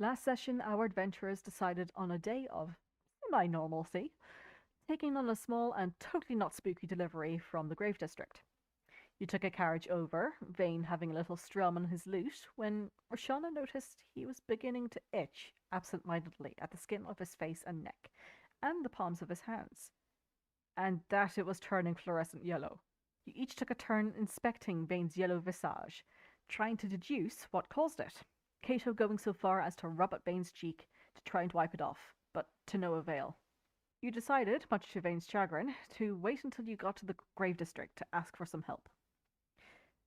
Last session, our adventurers decided on a day of semi-normalcy, taking on a small and totally not spooky delivery from the Grave District. You took a carriage over, Vayne having a little strum on his lute, when Roshana noticed he was beginning to itch absent-mindedly at the skin of his face and neck, and the palms of his hands, and that it was turning fluorescent yellow. You each took a turn inspecting Vayne's yellow visage, trying to deduce what caused it. Kato going so far as to rub at Vayne's cheek to try and wipe it off, but to no avail. You decided, much to Vayne's chagrin, to wait until you got to the Grave District to ask for some help.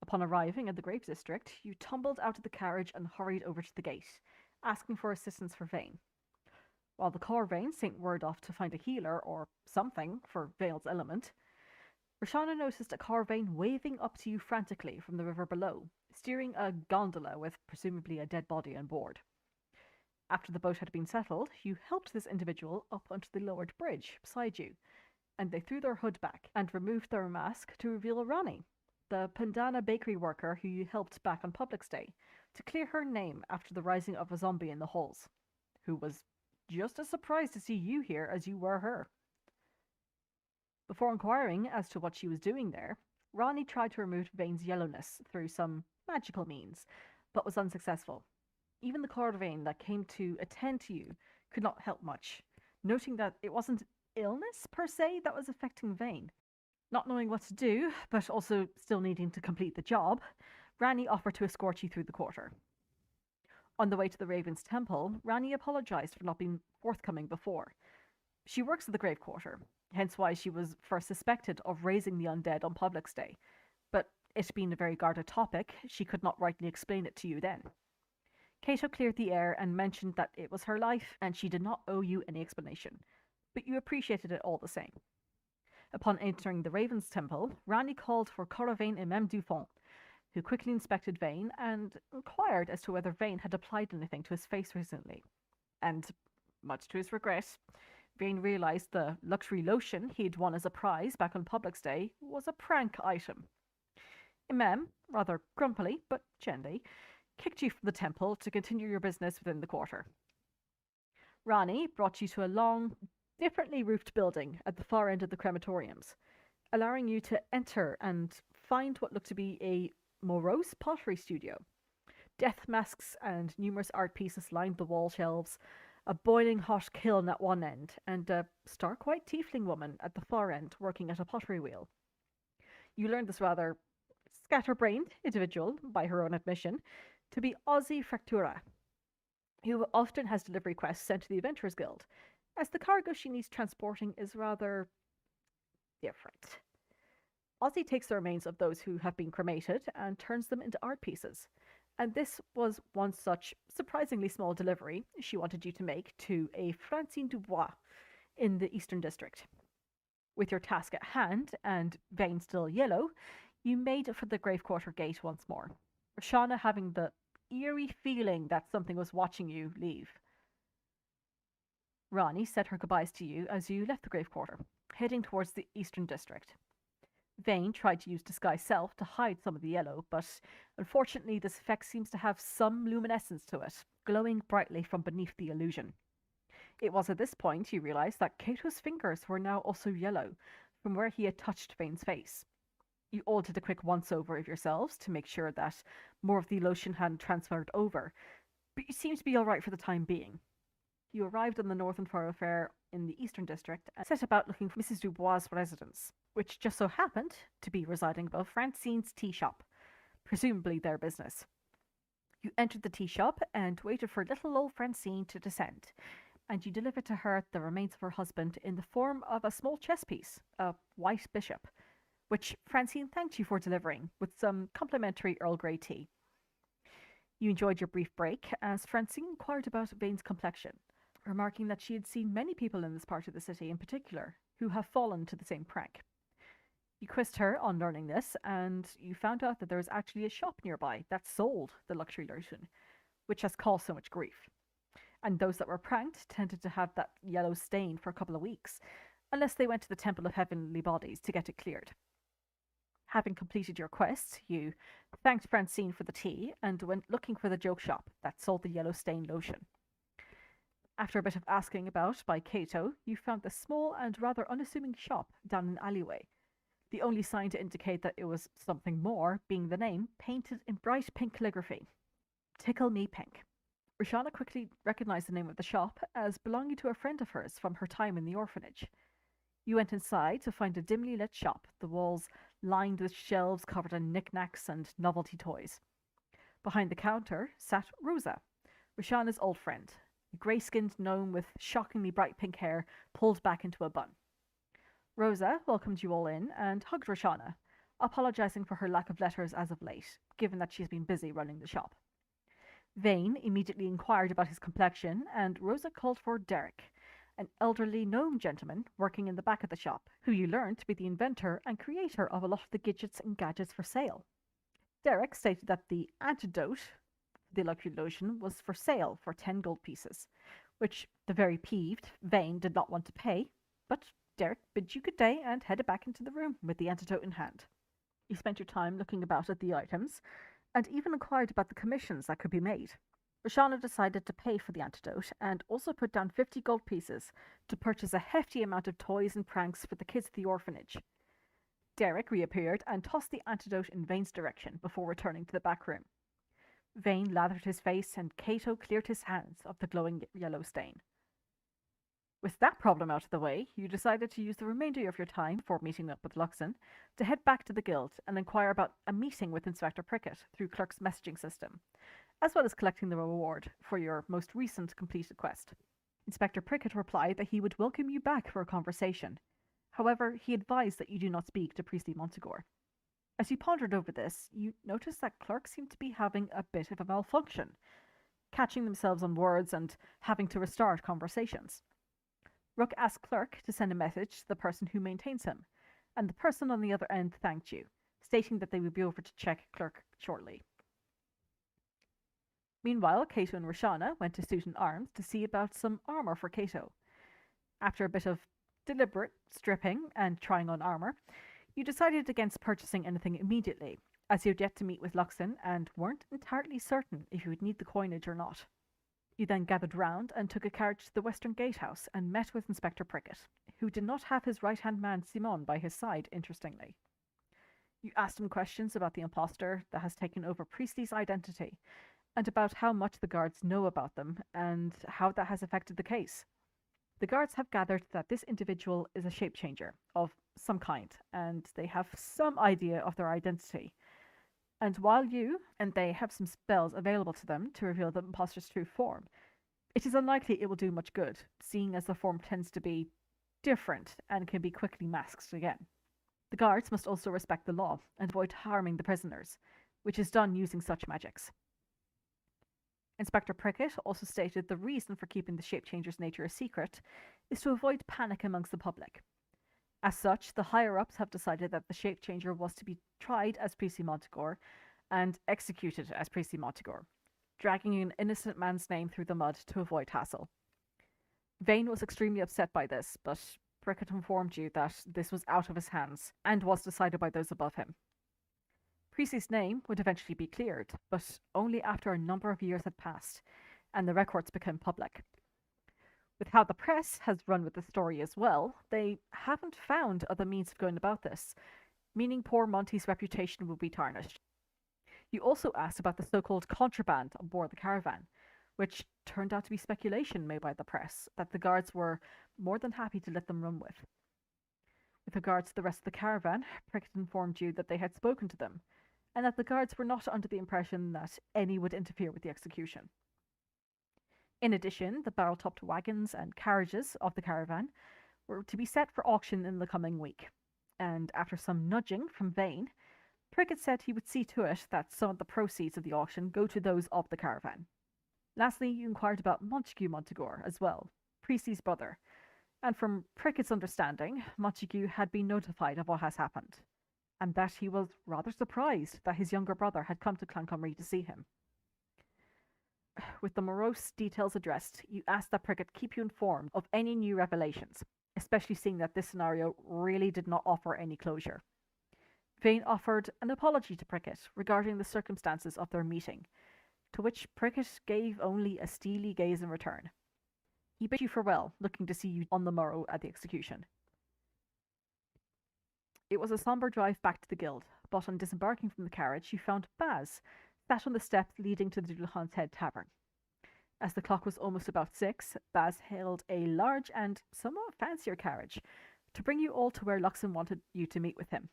Upon arriving at the Grave District, you tumbled out of the carriage and hurried over to the gate, asking for assistance for Vayne. While the Vayne sent word off to find a healer or something for Vale's element, Roshana noticed a Vayne waving up to you frantically from the river below, steering a gondola with presumably a dead body on board. After the boat had been settled, you helped this individual up onto the lowered bridge beside you, and they threw their hood back and removed their mask to reveal Rani, the Pandana bakery worker who you helped back on Public's Day, to clear her name after the rising of a zombie in the halls, who was just as surprised to see you here as you were her. Before inquiring as to what she was doing there, Rani tried to remove Vayne's yellowness through some magical means, but was unsuccessful. Even the Vayne that came to attend to you could not help much, noting that it wasn't illness per se that was affecting Vayne. Not knowing what to do, but also still needing to complete the job, Rani offered to escort you through the quarter. On the way to the Raven's Temple, Rani apologized for not being forthcoming before. She works at the Grave Quarter, hence why she was first suspected of raising the undead on Public's Day, but it being a very guarded topic, she could not rightly explain it to you then. Kato cleared the air and mentioned that it was her life and she did not owe you any explanation, but you appreciated it all the same. Upon entering the Raven's Temple, Rani called for Vayne et Meme Dufont, who quickly inspected Vayne and inquired as to whether Vayne had applied anything to his face recently. And, much to his regret, Vayne realized the luxury lotion he'd won as a prize back on Public's Day was a prank item. Mem, rather grumpily but gently, kicked you from the temple to continue your business within the quarter. Rani brought you to a long, differently roofed building at the far end of the crematoriums, allowing you to enter and find what looked to be a morose pottery studio. Death masks and numerous art pieces lined the wall shelves, a boiling hot kiln at one end, and a stark white tiefling woman at the far end working at a pottery wheel. You learned this rather scatterbrained individual, by her own admission, to be Ozzy Fractura, who often has delivery quests sent to the Adventurers Guild, as the cargo she needs transporting is rather different. Ozzy takes the remains of those who have been cremated and turns them into art pieces, and this was one such surprisingly small delivery she wanted you to make to a Francine Dubois in the Eastern District. With your task at hand, and Vayne still yellow, you made for the Grave Quarter gate once more, Roshana having the eerie feeling that something was watching you leave. Rani said her goodbyes to you as you left the Grave Quarter, heading towards the Eastern District. Vayne tried to use Disguise Self to hide some of the yellow, but unfortunately this effect seems to have some luminescence to it, glowing brightly from beneath the illusion. It was at this point you realized that Kato's fingers were now also yellow, from where he had touched Vayne's face. You all did a quick once-over of yourselves to make sure that more of the lotion hadn't transferred over, but you seemed to be alright for the time being. You arrived on the northern thoroughfare in the Eastern District and set about looking for Mrs. Dubois' residence, which just so happened to be residing above Francine's tea shop, presumably their business. You entered the tea shop and waited for little old Francine to descend, and you delivered to her the remains of her husband in the form of a small chess piece, a white bishop, which Francine thanked you for delivering with some complimentary Earl Grey tea. You enjoyed your brief break as Francine inquired about Vayne's complexion, remarking that she had seen many people in this part of the city in particular who have fallen to the same prank. You quizzed her on learning this, and you found out that there was actually a shop nearby that sold the luxury lotion, which has caused so much grief. And those that were pranked tended to have that yellow stain for a couple of weeks, unless they went to the Temple of Heavenly Bodies to get it cleared. Having completed your quest, you thanked Francine for the tea and went looking for the joke shop that sold the yellow stain lotion. After a bit of asking about by Kato, you found the small and rather unassuming shop down an alleyway, the only sign to indicate that it was something more being the name painted in bright pink calligraphy. Tickle Me Pink. Roshana quickly recognized the name of the shop as belonging to a friend of hers from her time in the orphanage. You went inside to find a dimly lit shop, the walls lined with shelves covered in knickknacks and novelty toys. Behind the counter sat Rosa, Roshana's old friend, a grey-skinned gnome with shockingly bright pink hair pulled back into a bun. Rosa welcomed you all in and hugged Roshana, apologizing for her lack of letters as of late, given that she has been busy running the shop. Vayne immediately inquired about his complexion, and Rosa called for Derek, an elderly gnome gentleman working in the back of the shop, who you learned to be the inventor and creator of a lot of the gadgets and gadgets for sale. Derek stated that the antidote, the luxury lotion, was for sale for 10 gold pieces, which the very peeved Vayne did not want to pay, but Derek bid you good day and headed back into the room with the antidote in hand. You spent your time looking about at the items, and even inquired about the commissions that could be made. Roshana decided to pay for the antidote and also put down 50 gold pieces to purchase a hefty amount of toys and pranks for the kids at the orphanage. Derek reappeared and tossed the antidote in Vayne's direction before returning to the back room. Vayne lathered his face and Kato cleared his hands of the glowing yellow stain. With that problem out of the way, you decided to use the remainder of your time before meeting up with Luxon to head back to the guild and inquire about a meeting with Inspector Prickett through Clerk's messaging system, as well as collecting the reward for your most recent completed quest. Inspector Prickett replied that he would welcome you back for a conversation. However, he advised that you do not speak to Priestley Montague. As you pondered over this, you noticed that Clerk seemed to be having a bit of a malfunction, catching themselves on words and having to restart conversations. Rook asked Clerk to send a message to the person who maintains him, and the person on the other end thanked you, stating that they would be over to check Clerk shortly. Meanwhile, Kato and Roshana went to Suit and Arms to see about some armor for Kato. After a bit of deliberate stripping and trying on armor, you decided against purchasing anything immediately, as you had yet to meet with Luxon and weren't entirely certain if you would need the coinage or not. You then gathered round and took a carriage to the Western Gatehouse and met with Inspector Prickett, who did not have his right-hand man Simon by his side, interestingly. You asked him questions about the impostor that has taken over Priestley's identity, and about how much the guards know about them, and how that has affected the case. The guards have gathered that this individual is a shape-changer of some kind, and they have some idea of their identity. And while you and they have some spells available to them to reveal the impostor's true form, it is unlikely it will do much good, seeing as the form tends to be different and can be quickly masked again. The guards must also respect the law and avoid harming the prisoners, which is done using such magics. Inspector Prickett also stated the reason for keeping the shape-changer's nature a secret is to avoid panic amongst the public. As such, the higher-ups have decided that the shape-changer was to be tried as Priestley Montague and executed as Priestley Montague, dragging an innocent man's name through the mud to avoid hassle. Vayne was extremely upset by this, but Prickett informed you that this was out of his hands and was decided by those above him. Priestley's name would eventually be cleared, but only after a number of years had passed and the records became public. With how the press has run with the story as well, they haven't found other means of going about this, meaning poor Monty's reputation will be tarnished. You also asked about the so-called contraband on board the caravan, which turned out to be speculation made by the press that the guards were more than happy to let them run with. With regards to the rest of the caravan, Prickett informed you that they had spoken to them, and that the guards were not under the impression that any would interfere with the execution. In addition, the barrel-topped wagons and carriages of the caravan were to be set for auction in the coming week, and after some nudging from Vayne, Prickett said he would see to it that some of the proceeds of the auction go to those of the caravan. Lastly, you inquired about Montague as well, Priestley's brother, and from Prickett's understanding, Montague had been notified of what has happened, and that he was rather surprised that his younger brother had come to Clancamrye to see him. With the morose details addressed, you asked that Prickett keep you informed of any new revelations, especially seeing that this scenario really did not offer any closure. Vayne offered an apology to Prickett regarding the circumstances of their meeting, to which Prickett gave only a steely gaze in return. He bid you farewell, looking to see you on the morrow at the execution. It was a sombre drive back to the guild, but on disembarking from the carriage you found Baz sat on the steps leading to the Doodlehan's Head Tavern. As the clock was almost about 6, Baz hailed a large and somewhat fancier carriage to bring you all to where Luxon wanted you to meet with him.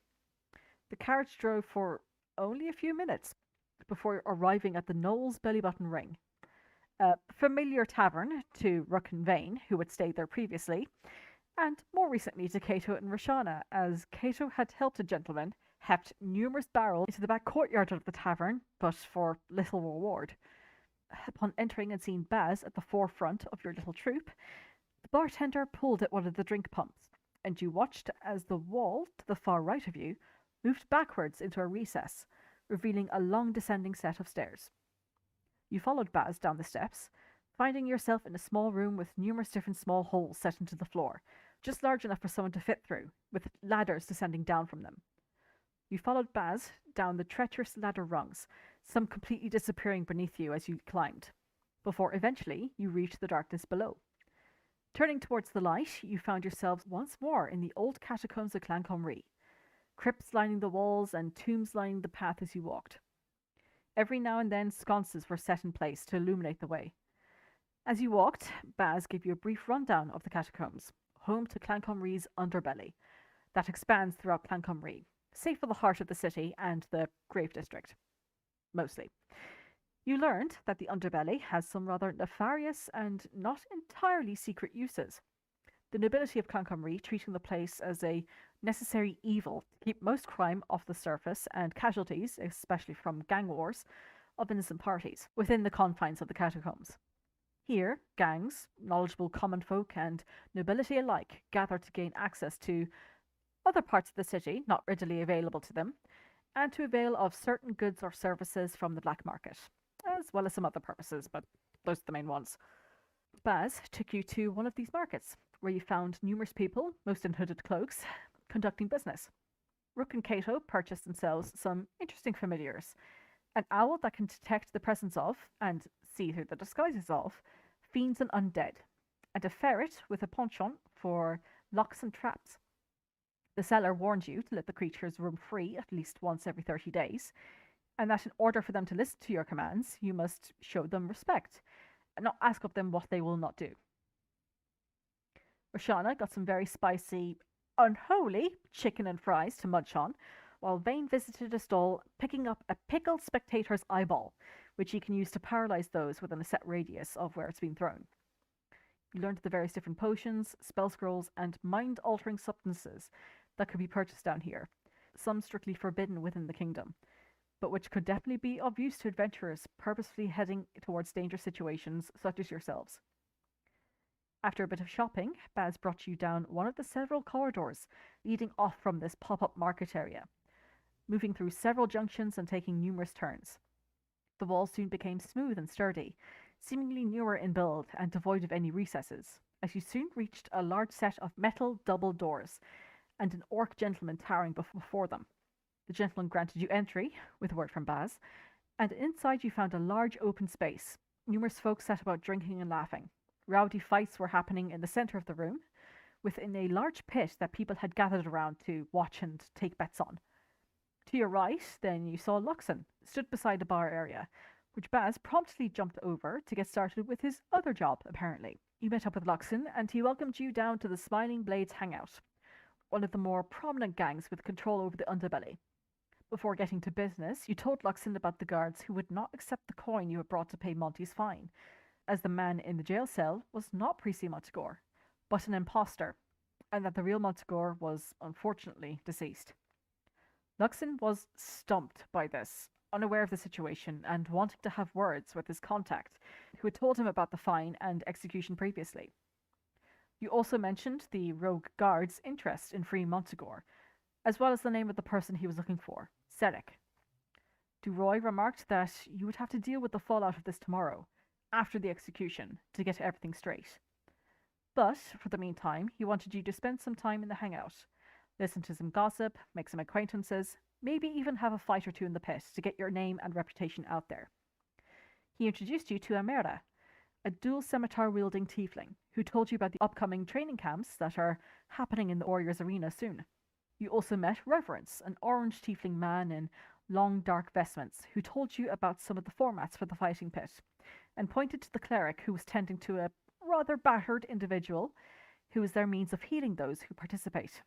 The carriage drove for only a few minutes before arriving at the Knowles Bellybutton Ring, a familiar tavern to Rook and Vayne, who had stayed there previously, and more recently to Kato and Roshana, as Kato had helped a gentleman heft numerous barrels into the back courtyard of the tavern, but for little reward. Upon entering and seeing Baz at the forefront of your little troop, the bartender pulled at one of the drink pumps, and you watched as the wall to the far right of you moved backwards into a recess, revealing a long descending set of stairs. You followed Baz down the steps, finding yourself in a small room with numerous different small holes set into the floor, just large enough for someone to fit through, with ladders descending down from them. You followed Baz down the treacherous ladder rungs, some completely disappearing beneath you as you climbed, before eventually you reached the darkness below. Turning towards the light, you found yourselves once more in the old catacombs of Clancamrye, crypts lining the walls and tombs lining the path as you walked. Every now and then sconces were set in place to illuminate the way. As you walked, Baz gave you a brief rundown of the catacombs, home to Clancamrye's Underbelly, that expands throughout Clancamrye, safe for the heart of the city and the Grave District. Mostly. You learned that the Underbelly has some rather nefarious and not entirely secret uses. The nobility of Clancamrye treating the place as a necessary evil to keep most crime off the surface and casualties, especially from gang wars, of innocent parties within the confines of the catacombs. Here, gangs, knowledgeable common folk, and nobility alike gather to gain access to other parts of the city not readily available to them, and to avail of certain goods or services from the black market, as well as some other purposes, but those are the main ones. Baz took you to one of these markets, where you found numerous people, most in hooded cloaks, conducting business. Rook and Kato purchased themselves some interesting familiars: an owl that can detect the presence of, and see through the disguises of, fiends and undead, and a ferret with a penchant for locks and traps. The seller warned you to let the creatures roam free at least once every 30 days, and that in order for them to listen to your commands, you must show them respect, and not ask of them what they will not do. Roshana got some very spicy, unholy chicken and fries to munch on, while Vayne visited a stall picking up a pickled spectator's eyeball, which he can use to paralyze those within a set radius of where it's been thrown. You learned the various different potions, spell scrolls, and mind-altering substances that could be purchased down here, some strictly forbidden within the kingdom, but which could definitely be of use to adventurers purposefully heading towards dangerous situations such as yourselves. After a bit of shopping, Baz brought you down one of the several corridors leading off from this pop-up market area, moving through several junctions and taking numerous turns. The walls soon became smooth and sturdy, seemingly newer in build and devoid of any recesses, as you soon reached a large set of metal double doors and an orc gentleman towering before them. The gentleman granted you entry, with a word from Baz, and inside you found a large open space. Numerous folk sat about drinking and laughing. Rowdy fights were happening in the centre of the room, within a large pit that people had gathered around to watch and take bets on. To your right, then you saw Luxon, stood beside a bar area, which Baz promptly jumped over to get started with his other job, apparently. You met up with Luxon, and he welcomed you down to the Smiling Blades hangout, one of the more prominent gangs with control over the Underbelly. Before getting to business, you told Luxon about the guards who would not accept the coin you had brought to pay Monty's fine, as the man in the jail cell was not Priestley Montegor, but an impostor, and that the real Montegor was unfortunately deceased. Luxon was stumped by this, unaware of the situation, and wanting to have words with his contact, who had told him about the fine and execution previously. You also mentioned the rogue guard's interest in freeing Montegor, as well as the name of the person he was looking for, Cedric. Duroy remarked that you would have to deal with the fallout of this tomorrow, after the execution, to get everything straight. But, for the meantime, he wanted you to spend some time in the hangout, listen to some gossip, make some acquaintances, maybe even have a fight or two in the pit to get your name and reputation out there. He introduced you to Amera, a dual scimitar-wielding tiefling who told you about the upcoming training camps that are happening in the Warriors Arena soon. You also met Reverence, an orange tiefling man in long dark vestments, who told you about some of the formats for the fighting pit, and pointed to the cleric who was tending to a rather battered individual who is their means of healing those who participate.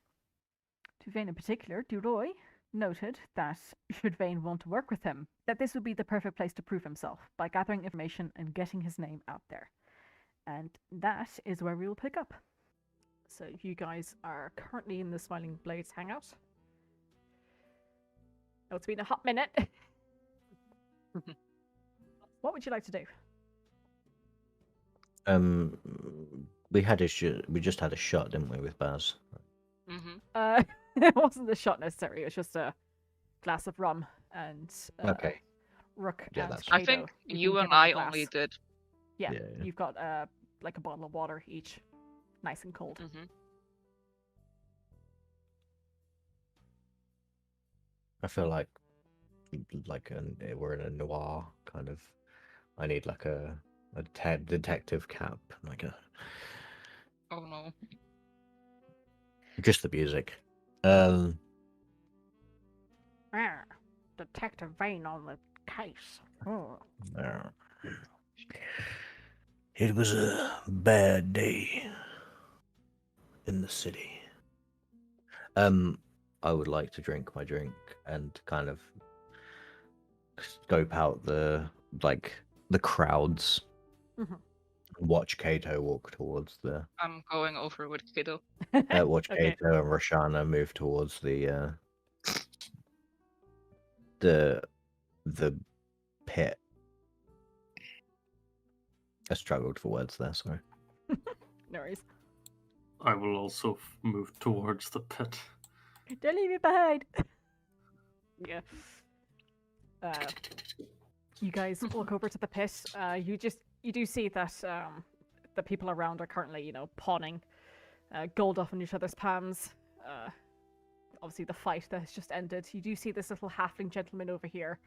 To Vayne in particular, Duroy noted that should Vayne want to work with him, that this would be the perfect place to prove himself by gathering information and getting his name out there. And that is where we will pick up. So you guys are currently in the Smiling Blades hangout. Oh, it's been a hot minute. What would you like to do? We just had a shot, didn't we, with Baz? It wasn't a shot necessarily. It was just a glass of rum and Okay. Rook Yeah, and that's Kato. I think You've you been and given a I glass. only did. Yeah, Yeah. you've got like a bottle of water each, nice and cold. I feel like we're in a noir kind of. I need like a detective cap, like a. Oh no. Just the music. Detective Vayne on the case. Oh. It was a bad day in the city. I would like to drink my drink and kind of scope out the crowds. Mhm. Watch Kato walk towards the. I'm going over with Kato. Watch Okay. Kato and Roshana move towards the pit. I struggled for words there, sorry. No worries. I will also move towards the pit. Don't leave me behind. Yeah. You guys walk over to the pit. You do see that the people around are currently, pawning gold off in each other's palms. Obviously, the fight that has just ended. You do see this little halfling gentleman over here,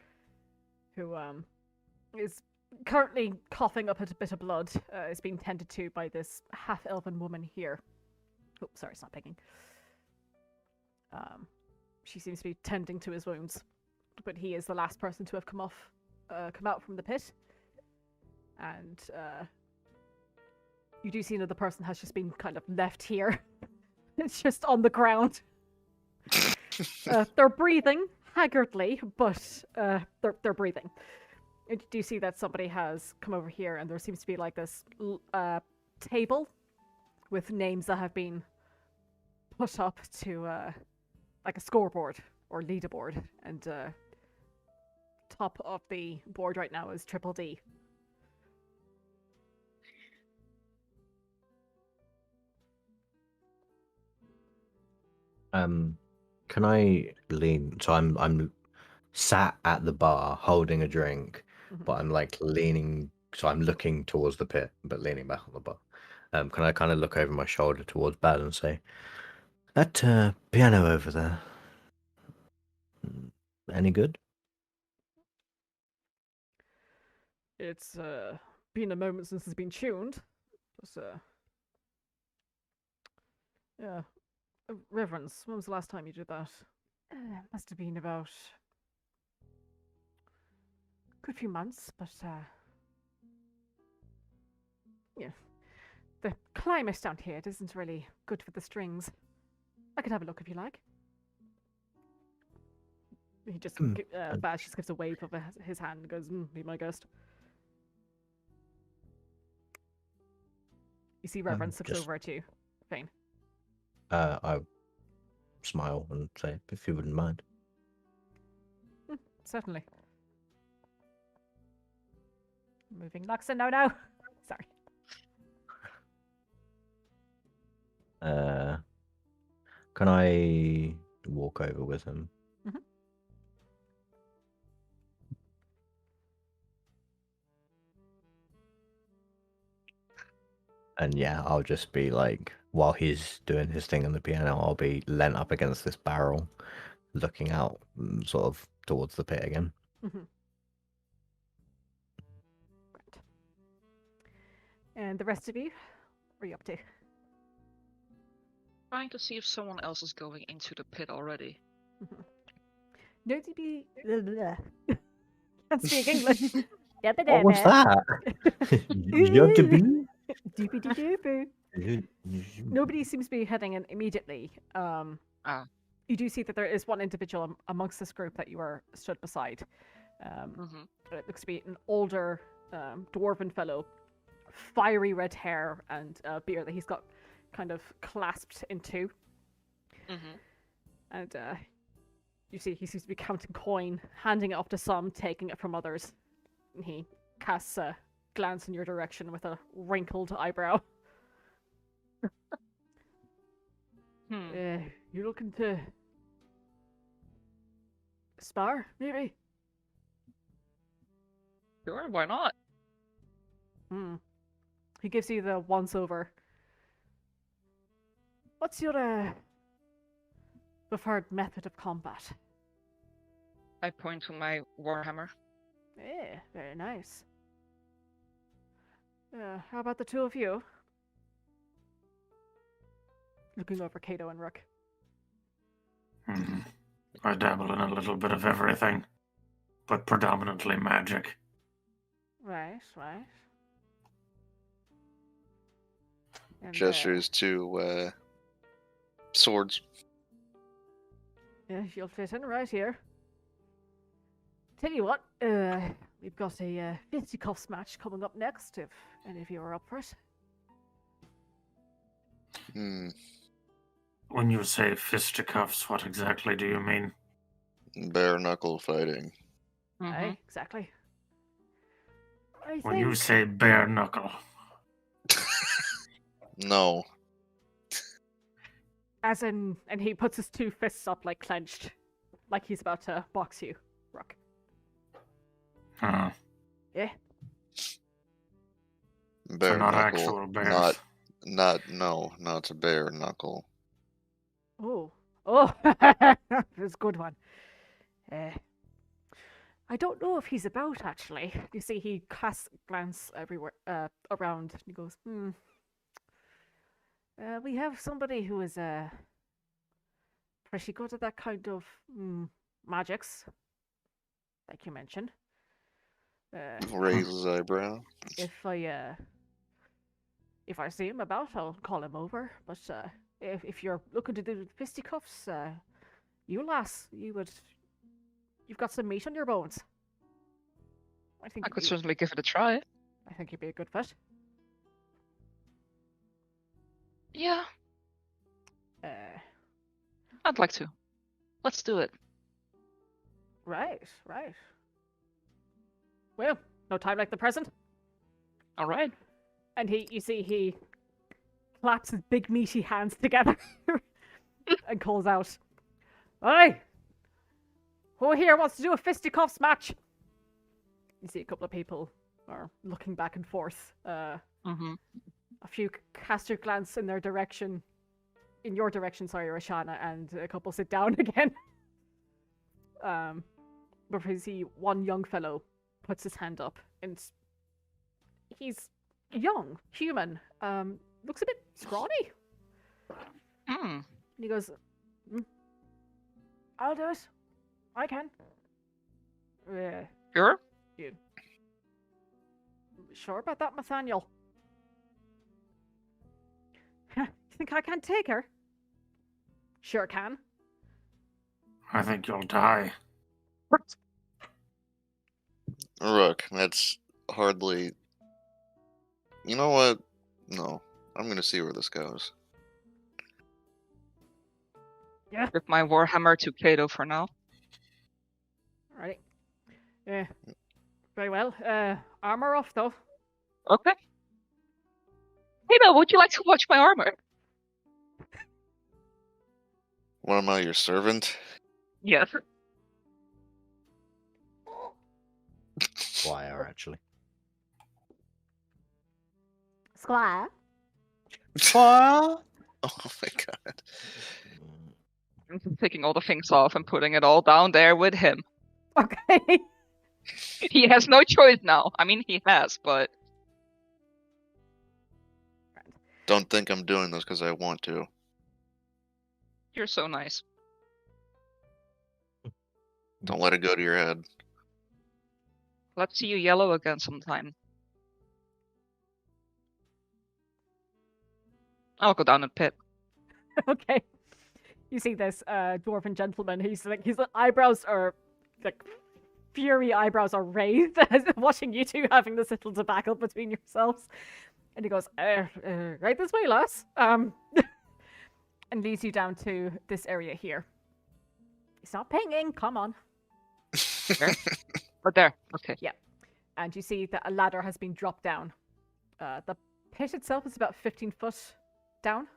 who is currently coughing up a bit of blood. Is being tended to by this half-elven woman here. Oh, sorry, it's not picking. She seems to be tending to his wounds, but he is the last person to have come out from the pit. And you do see another person has just been kind of left here. It's just on the ground. They're breathing haggardly, but they're breathing. You do see that somebody has come over here, and there seems to be like this table with names that have been put up to like a scoreboard or leaderboard, and top of the board right now is Triple D. Can I lean? So I'm sat at the bar holding a drink, but I'm like leaning. So I'm looking towards the pit, but leaning back on the bar. Can I kind of look over my shoulder towards Baz and say, "That piano over there, any good?" It's been a moment since it's been tuned. Just yeah. Reverence, when was the last time you did that? Must have been about a good few months, but yeah. The climate down here isn't really good for the strings. I could have a look if you like. He just Baz just gives a wave of his hand and goes, "Be my guest." You see Reverence looks over at you, Vayne. I smile and say, "If you wouldn't mind." Certainly. Moving Luxon, no. Sorry. Can I walk over with him? Mm-hmm. And yeah, I'll just be like, while he's doing his thing on the piano, I'll be leant up against this barrel, looking out sort of towards the pit again. Mm-hmm. Right. And the rest of you, what are you up to? Trying to see if someone else is going into the pit already. No to be. Can't speak English. What was that? Doopy-doo-doo-boo. Nobody seems to be heading in immediately. You do see that there is one individual amongst this group that you are stood beside. It looks to be an older dwarven fellow, fiery red hair and beard that he's got kind of clasped in two. And you see he seems to be counting coin, handing it off to some, taking it from others. And he casts a glance in your direction with a wrinkled eyebrow. You're looking to spar, maybe? Sure, why not? He gives you the once-over. What's your preferred method of combat? I point to my warhammer. Very nice. How about the two of you? Looking over Kato and Rook. I dabble in a little bit of everything, but predominantly magic. Right. And, Gestures to swords. Yeah, you'll fit in right here. Tell you what, we've got a fisticuffs match coming up next, if any of you are up for it. When you say fisticuffs, what exactly do you mean? Bare knuckle fighting. Aye, exactly. When you say bare knuckle. No. As in, and he puts his two fists up, like clenched, like he's about to box you, Rook. Yeah. Bare So not knuckle. actual bears. Not a bare knuckle. Oh, that's a good one. I don't know if he's about, actually. You see, he casts a glance everywhere, around, and he goes, we have somebody who is, pretty good at that kind of, magics, like you mentioned. Raise his eyebrow. If I see him about, I'll call him over, but, if you're looking to do fisticuffs, you lass, you've got some meat on your bones. I could certainly give it a try. I think you'd be a good fit. Yeah, I'd like to. Let's do it. Right. Well, no time like the present. All right. And you see he claps his big meaty hands together and calls out, "Oi! Who here wants to do a fisticuffs match?" You see a couple of people are looking back and forth. A few cast your glance in your direction, sorry, Roshana, and a couple sit down again. But you see one young fellow puts his hand up, and he's young, human, looks a bit scrawny. And he goes, "I'll do it. I can." Sure? You sure about that, Nathaniel? You think I can take her? Sure can. I think you'll die. Rook, that's hardly... You know what? No. I'm gonna see where this goes. Yeah. Give my warhammer to Kato for now. Alright. Very well. Armor off, though. Okay. Kato, would you like to watch my armor? What am I, your servant? Yes. Squire, actually. Squire? Squire? Oh my god. I'm just taking all the things off and putting it all down there with him. Okay. He has no choice now. I mean, he has, but... Don't think I'm doing this because I want to. You're so nice. Don't let it go to your head. Let's see you yellow again sometime. I'll go down the pit. Okay. You see this dwarven gentleman. His eyebrows are like fury eyebrows are raised, watching you two having this little debacle between yourselves. And he goes, right this way, lass. And leads you down to this area here. He's not pinging. Come on. Where? Oh, there. Okay. And you see that a ladder has been dropped down. The pit itself is about 15 foot down.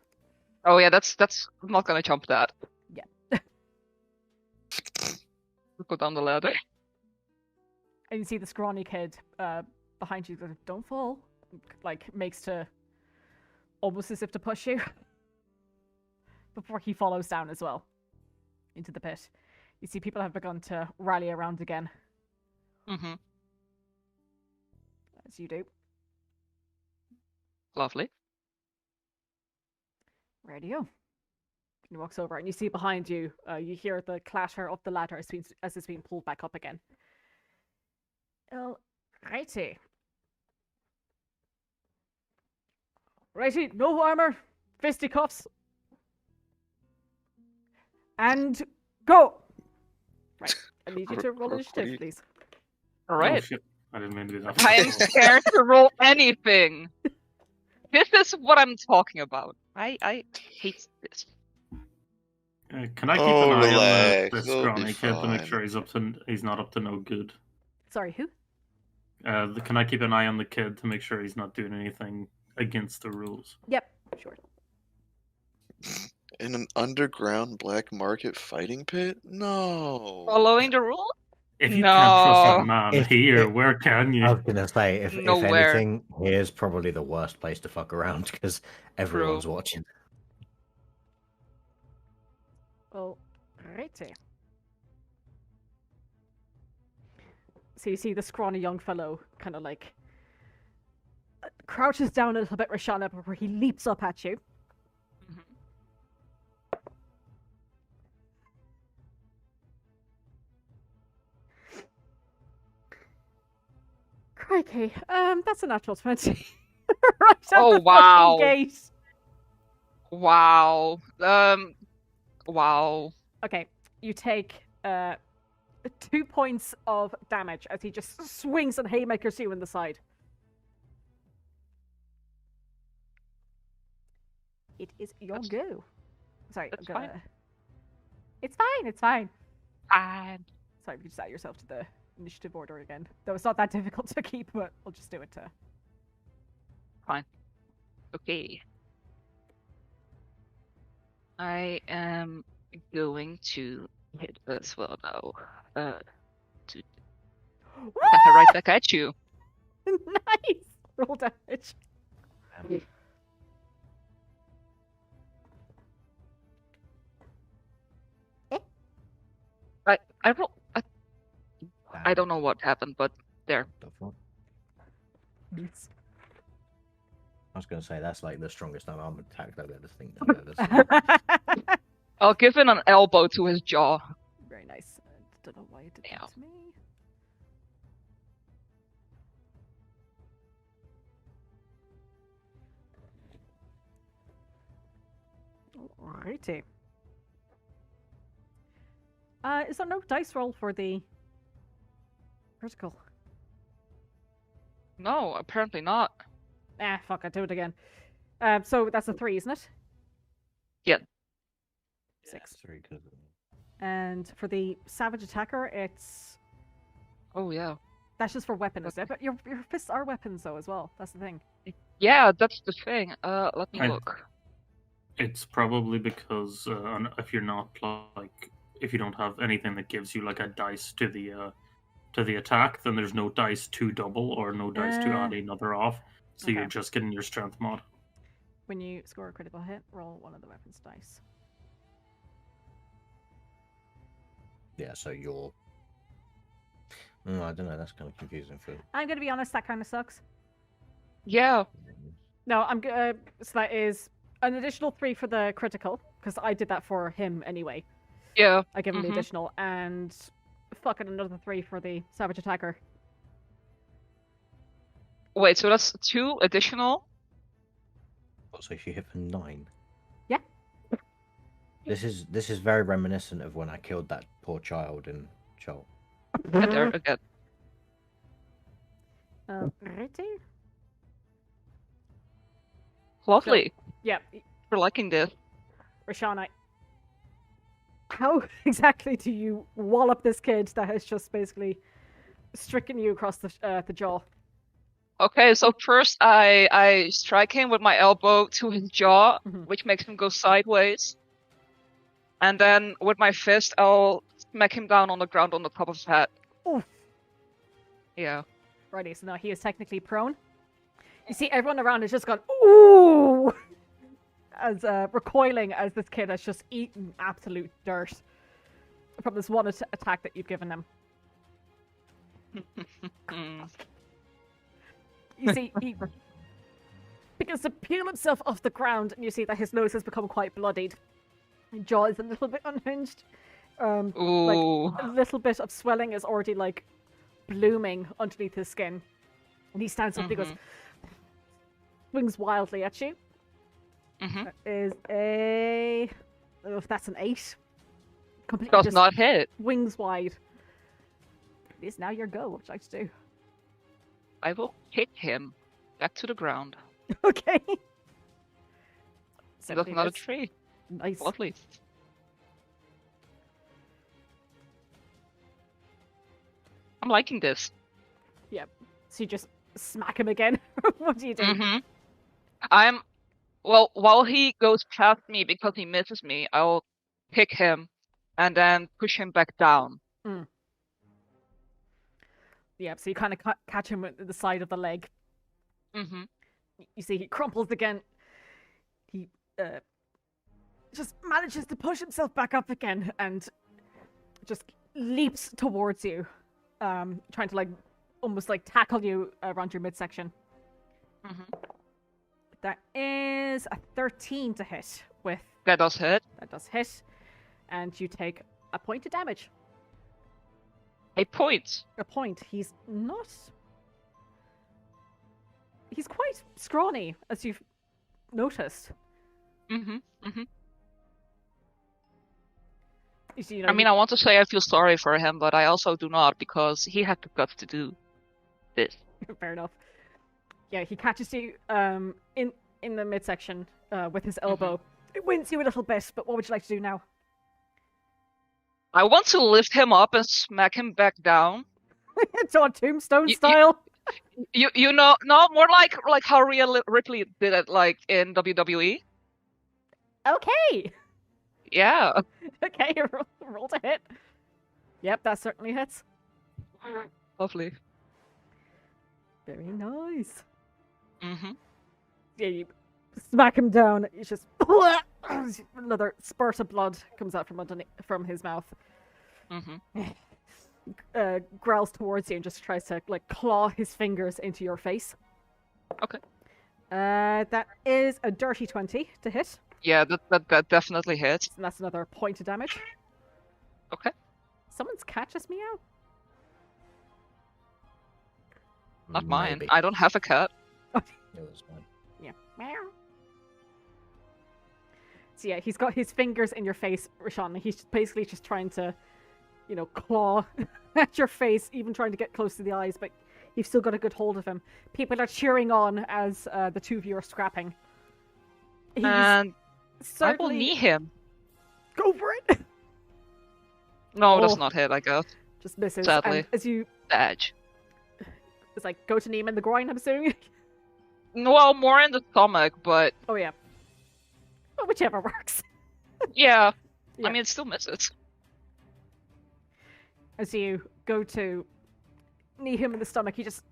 Oh yeah, that's. I'm not gonna jump that. Yeah. We'll go down the ladder. And you see the scrawny kid behind you. That don't fall. Like makes to almost as if to push you before he follows down as well into the pit. You see people have begun to rally around again. Mm-hmm. As you do. Lovely. Radio. He walks over and you see behind you, you hear the clatter of the ladder as it's being pulled back up again. Righty. Righty, no armor, fisticuffs, and go! Right, I need you to roll initiative, please. All Oh, right. shit. I didn't mean to do that. I am scared to roll anything. This is what I'm talking about. I hate this. Can I keep Oh, an eye relax. on the It'll be scrawny kid to make fine. sure he's not up to no good? Sorry, who? Can I keep an eye on the kid to make sure he's not doing anything against the rules? Yep, sure. In an underground black market fighting pit? No. Following the rule? If you can't trust No. that man If here, it- where can you? I was gonna say, if Nowhere. anything, here's probably the worst place to fuck around because everyone's watching. Well, righty. So you see the scrawny young fellow kind of like crouches down a little bit, Roshana, before he leaps up at you. Mhm. Crikey, that's a natural 20. Right at Oh, the wow. fucking gate. Wow. Wow. Okay, you take 2 points of damage as he just swings and haymakers you in the side. It is your That's- go. Sorry, that's I'm gonna... fine. It's fine, it's fine. And Sorry, if you just add yourself to the initiative order again. Though it's not that difficult to keep, but I'll just do it to... okay. I am going to hit as well now. Right back at you. Nice! Roll damage. I roll. I don't know what happened, but there. Yes. I was gonna say that's like the strongest unarmed attack I've ever seen. I'll give him an elbow to his jaw. Very nice. I don't know why it did Yeah. that to me. Alrighty. Is there no dice roll for the critical? No, apparently not. Ah, fuck, I'll do it again. So that's a 3, isn't it? Yeah. 6. Three, 'cause- And for the savage attacker, it's... Oh yeah. That's just for weapon, isn't it? But your fists are weapons, though, as well. That's the thing. Yeah, that's the thing. Let me I- look. It's probably because if you're not like if you don't have anything that gives you like a dice to the attack, then there's no dice to double or no dice to add another off. So Okay. you're just getting your strength mod. When you score a critical hit, roll one of the weapons dice. Yeah, so you're. I don't know. That's kind of confusing for. I'm gonna be honest, that kind of sucks. Yeah. No, so that is an additional 3 for the critical, because I did that for him anyway. Yeah. I give him the additional, and fucking another 3 for the savage attacker. Wait, so that's 2 additional? So if you hit for 9. Yeah. This is very reminiscent of when I killed that poor child in Joel. There again. Righty? Lovely. Yeah. For liking this. Roshana, how exactly do you wallop this kid that has just basically stricken you across the jaw? Okay, so first I strike him with my elbow to his jaw, which makes him go sideways. And then with my fist, I'll smack him down on the ground on the top of his head. Oof. Yeah. Righty, so now he is technically prone. You see everyone around has just gone, ooh! As recoiling as this kid has just eaten absolute dirt from this one attack that you've given him. You see, he begins to peel himself off the ground, and you see that his nose has become quite bloodied. His jaw is a little bit unhinged. Ooh. Like, a little bit of swelling is already, like, blooming underneath his skin. And he stands up and he goes, swings wildly at you. That is a... Oh, if that's an 8. Completely Does just not hit. wings wide. It is now your go. What would you like to do? I will kick him back to the ground. Okay. He does not a tree. Nice. Lovely. I'm liking this. Yep. So you just smack him again. What do you do? Well, while he goes past me because he misses me, I'll kick him and then push him back down. Yeah, so you kind of catch him at the side of the leg. You see he crumples again. He just manages to push himself back up again and just leaps towards you, trying to, like, almost, like, tackle you around your midsection. That is a 13 to hit with... That does hit. That does hit. And you take a point of damage. A point. A point. He's not... He's quite scrawny, as you've noticed. You see, you know, I mean, I want to say I feel sorry for him, but I also do not, because he had the guts to do this. Fair enough. Yeah, he catches you in the midsection with his elbow. It wins you a little bit, but what would you like to do now? I want to lift him up and smack him back down. It's on Tombstone style. You know, no, more like how Rhea Ripley did it, like in WWE. Okay. Yeah. Okay, roll to hit. Yep, that certainly hits. Lovely. Very nice. Mm-hmm. Yeah, you smack him down. It's just another spurt of blood comes out from his mouth. Mm-hmm. Growls towards you and just tries to like claw his fingers into your face. Okay. That is a dirty 20 to hit. Yeah, that definitely hits. And that's another point of damage. Okay. Someone's cat just meow? Not mine. Maybe. I don't have a cat. It was mine. Yeah. Meow. So yeah, he's got his fingers in your face, Roshana. He's basically just trying to, you know, claw at your face, even trying to get close to the eyes, but you've still got a good hold of him. People are cheering on as the two of you are scrapping. He's And I will certainly... knee him. Go for it! No, Oh. that's not hit, I guess. Just misses. Sadly. And as you... Edge. It's like, go to knee him in the groin, I'm assuming? Well, more in the stomach, but Oh, yeah. Well, whichever works. yeah. Yeah. I mean, it still misses. As you go to knee him in the stomach, he just...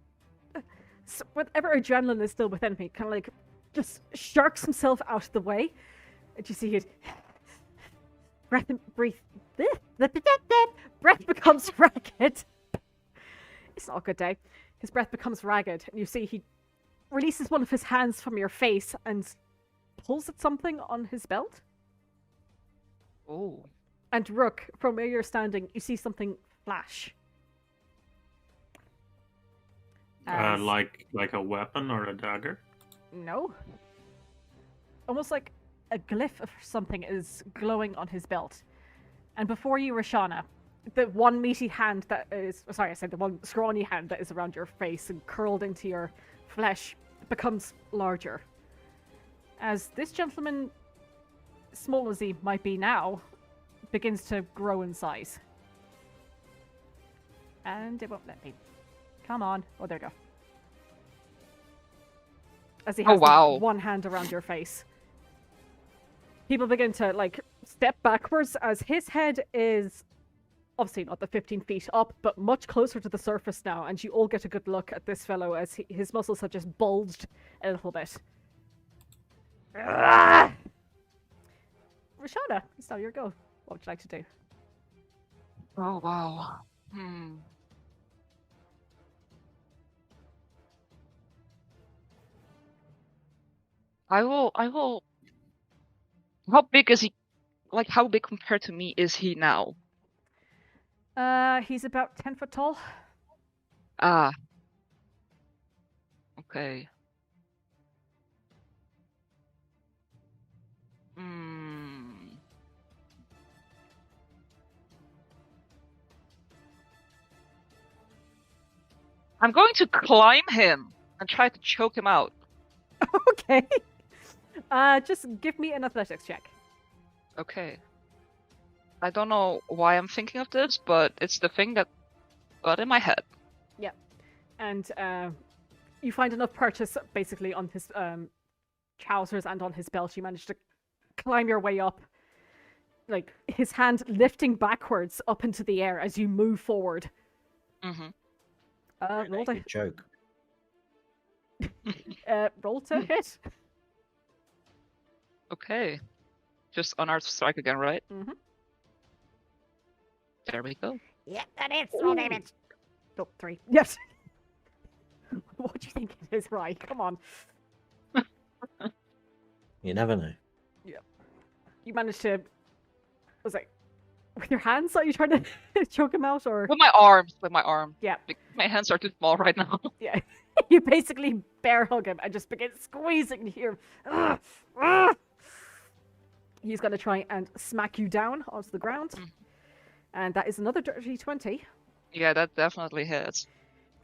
whatever adrenaline is still within me, kind of like, just sharks himself out of the way. And you see his breath and breathe. Breath becomes ragged. It's not a good day. His breath becomes ragged, and you see he releases one of his hands from your face and pulls at something on his belt. Oh. And Rook, from where you're standing, you see something flash. As- Like a weapon or a dagger? No. Almost like a glyph of something is glowing on his belt. And before you, Roshana, the one meaty hand that is... Sorry, I said the one scrawny hand that is around your face and curled into your flesh becomes larger. As this gentleman, small as he might be now, begins to grow in size. And it won't let me. Come on. Oh, there you go. As he has one hand around your face. People begin to, like, step backwards as his head is obviously not the 15 feet up, but much closer to the surface now, and you all get a good look at this fellow as his muscles have just bulged a little bit. Roshana, it's now your go. What would you like to do? Oh, wow. I will... How big is he? Like, how big compared to me is he now? He's about 10 foot tall. Ah. Okay. I'm going to climb him and try to choke him out. Okay. Just give me an athletics check. Okay. I don't know why I'm thinking of this, but it's the thing that got in my head. Yeah. And you find enough purchase basically on his trousers and on his belt. You manage to climb your way up. Like, his hand lifting backwards up into the air as you move forward. Mm-hmm. Roll to... Joke. Roll to hit. Okay. Just unearth strike again, right? Mm-hmm. There we go. Yep, that is. Roll damage. Oh, 3. Yes. What do you think it is, Rye? Come on. You never know. Yeah. You managed to... Was it with your hands? Are you trying to choke him out, or...? With my arms. With my arm. Yeah. My hands are too small right now. Yeah. You basically bear hug him and just begin squeezing here. He's going to try and smack you down onto the ground. And that is another dirty 20. Yeah, that definitely hits.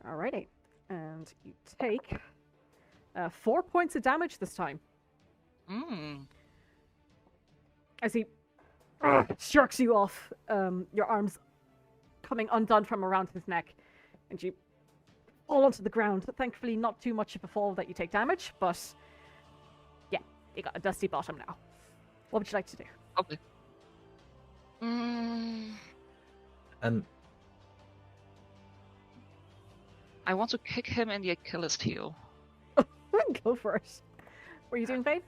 Alrighty. And you take 4 points of damage this time. As he jerks you off, your arms coming undone from around his neck. And you fall onto the ground. Thankfully, not too much of a fall that you take damage, but yeah, you got a dusty bottom now. What would you like to do? Okay. I want to kick him in the Achilles heel. Go for it. Were you doing, Vayne?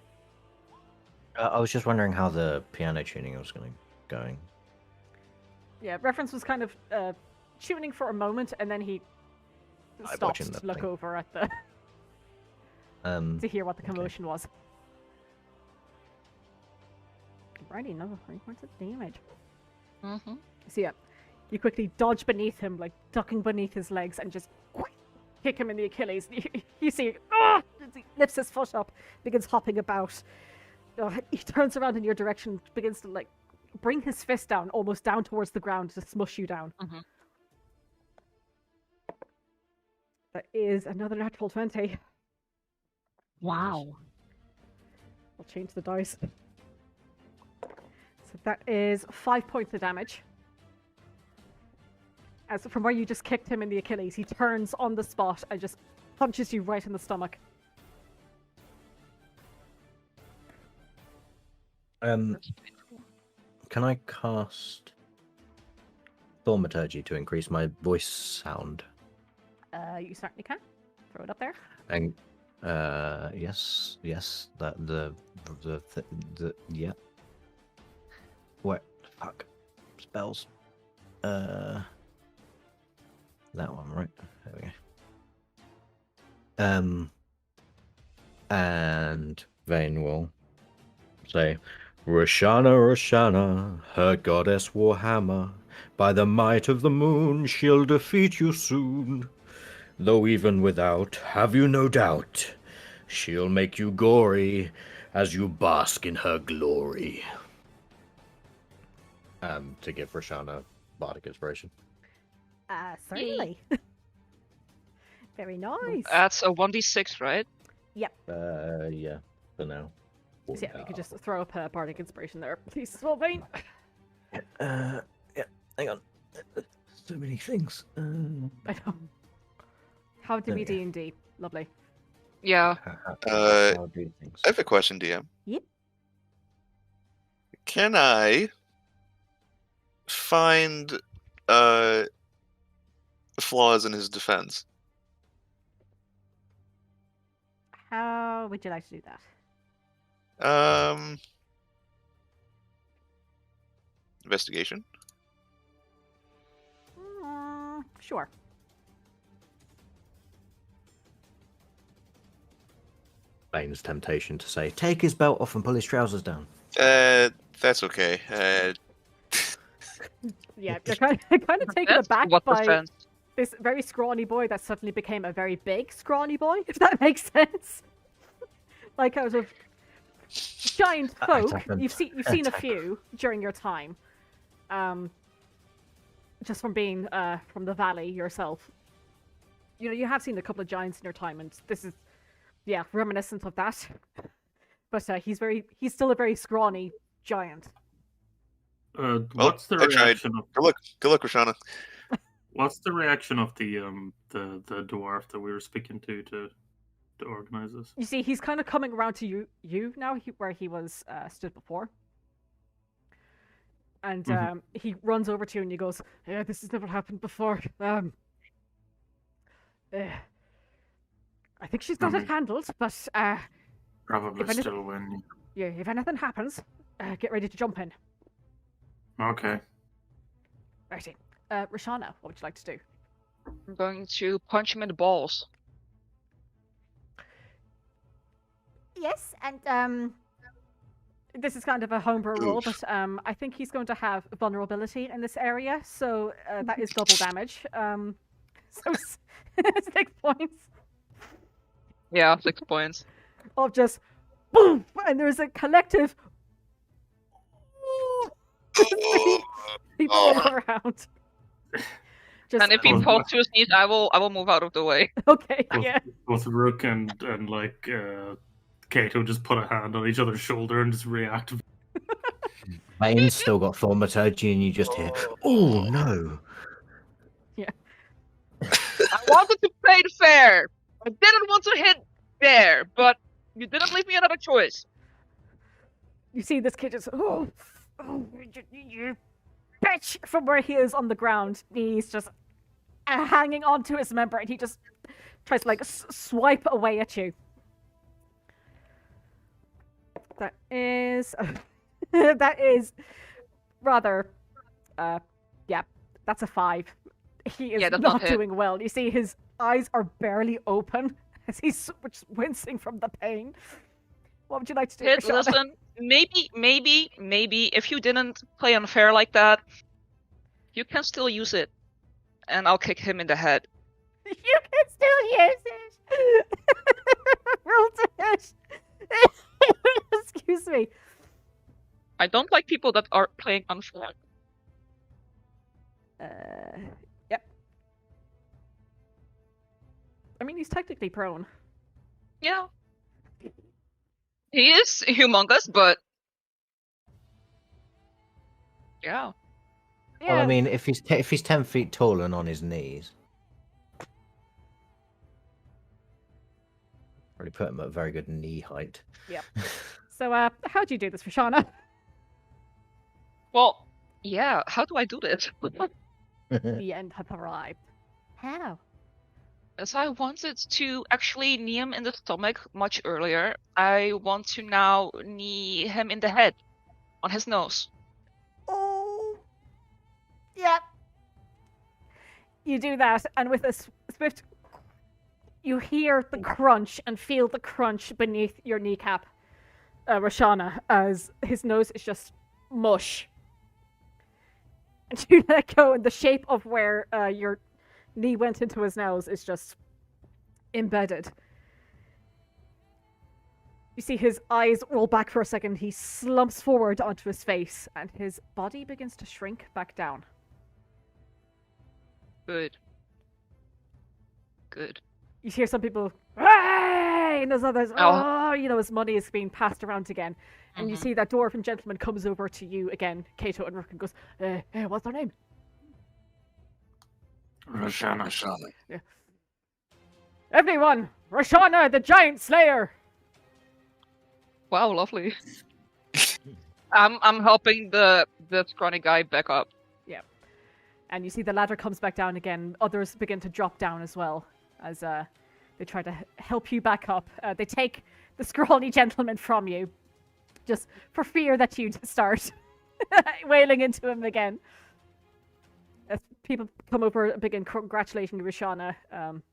I was just wondering how the piano tuning was going. Yeah, Reference was kind of tuning for a moment, and then he stopped to look over at the... to hear what the commotion was. Alrighty, another 3 points of damage. So yeah, you quickly dodge beneath him, like ducking beneath his legs, and just kick him in the Achilles. You see, he lifts his foot up, begins hopping about. He turns around in your direction, begins to like bring his fist down, almost down towards the ground to smush you down. That is another natural 20. Wow. I'll change the dice. So that is 5 points of damage. As from where you just kicked him in the Achilles, he turns on the spot and just punches you right in the stomach. Can I cast Thaumaturgy to increase my voice sound? You certainly can. Throw it up there. And yes, that the yeah. What fuck spells? That one, right? There we go. And Vayne will say, Roshana, Roshana, her goddess Warhammer, by the might of the moon she'll defeat you soon. Though even without, have you no doubt, she'll make you gory as you bask in her glory. To give Roshana bardic inspiration. Certainly. Very nice. That's a 1d6, right? Yeah, for now. So yeah, we could just throw up a bardic inspiration there, please, as well, Vayne. Yeah, hang on. So many things. I know. How to be D&D. Lovely. Yeah. How do things? I have a question, DM. Yep. Can I find flaws in his defense? How would you like to do that? Investigation. Sure. Vayne's temptation to say, take his belt off and pull his trousers down. That's okay. Yeah, you're kind of taken That's aback what by defense. this very scrawny boy that suddenly became a very big scrawny boy, if that makes sense. Like out of giant folk, happened. you've seen a few during your time. Just from being from the valley yourself. You know, you have seen a couple of giants in your time, and this is, yeah, reminiscent of that. But he's still a very scrawny giant. What's the I tried. reaction of Good luck, Roshana. what's the reaction of the dwarf that we were speaking to organize this? You see, he's kind of coming around to you now, where he was stood before. And he runs over to you and he goes, "Yeah, this has never happened before. I think she's got it handled, but Probably if anything- still win. yeah, if anything happens, get ready to jump in." Okay. Righty. Roshana, what would you like to do? I'm going to punch him in the balls. Yes, and this is kind of a homebrew roll, but I think he's going to have vulnerability in this area, so that is double damage. So 6 points Yeah, 6 points. of just boom, and there's a collective people all around. Just And if he falls to his knees, I will move out of the way. okay, Both, yeah. both Rook and like Kato just put a hand on each other's shoulder and just react. Vayne's still got thaumaturgy and you just hear, oh no. I wanted to play it fair. I didn't want to hit there, but you didn't leave me another choice. You see this kid just you bitch, from where he is on the ground. He's just hanging onto his member, and he just tries to like swipe away at you. That is that is rather yeah, that's a 5. He is Yeah, that's not not hit. doing well. You see his eyes are barely open as he's just wincing from the pain. What would you like to do? Hit, Roshana? listen, maybe if you didn't play unfair like that, you can still use it, and I'll kick him in the head. You can still use it. Roll to hit. Excuse me. I don't like people that are playing unfair. Yep. I mean, he's technically prone. Yeah. He is humongous, but yeah. Yeah. Well, I mean, if he's 10 feet tall and on his knees, probably put him at very good knee height. So, how do you do this, Roshana? Well, yeah. How do I do this? The end hath arrived. How? As I wanted to actually knee him in the stomach much earlier, I want to now knee him in the head, on his nose. Oh. Yep. You do that, and with a swift, You hear the crunch and feel the crunch beneath your kneecap, Roshana, as his nose is just mush. And you let go, and the shape of where your knee went into his nose is just embedded. You see his eyes roll back for a second. He slumps forward onto his face, and his body begins to shrink back down. Good. Good. You hear some people, "Hey!" and there's others, "Oh!" You know, his money is being passed around again. And you see that dwarven gentleman comes over to you again, Kato and Rook, and goes, hey, what's their name? Roshana. Yeah. Everyone! Roshana, the giant slayer! Wow, lovely. I'm helping the scrawny guy back up. Yeah. And you see the ladder comes back down again. Others begin to drop down as well, as they try to help you back up. They take the scrawny gentleman from you, just for fear that you'd start wailing into him again. As people come over and begin congratulating Roshana,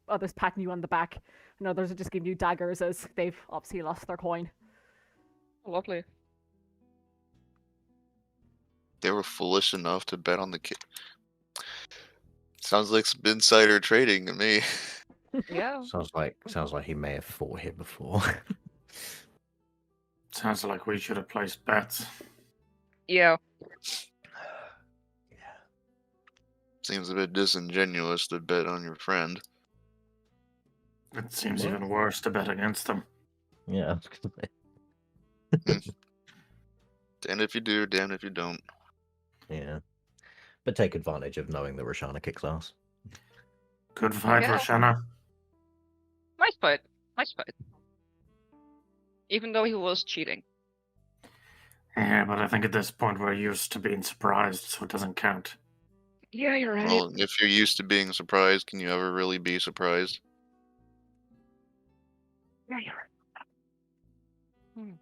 others patting you on the back, and others are just giving you daggers as they've obviously lost their coin. Lovely. They were foolish enough to bet on the kid. Sounds like some insider trading to me. Yeah. Sounds like he may have fought here before. Sounds like we should have placed bets. Yeah. Seems a bit disingenuous to bet on your friend. It seems What? even worse to bet against them. Yeah. Damned if you do, damned if you don't. Yeah. But take advantage of knowing that Roshana kicks ass. Good fight, Yeah. Roshana. Nice fight. Nice fight. Even though he was cheating. Yeah, but I think at this point we're used to being surprised, so it doesn't count. Yeah, you're right. Well, if you're used to being surprised, can you ever really be surprised? Yeah, you're right.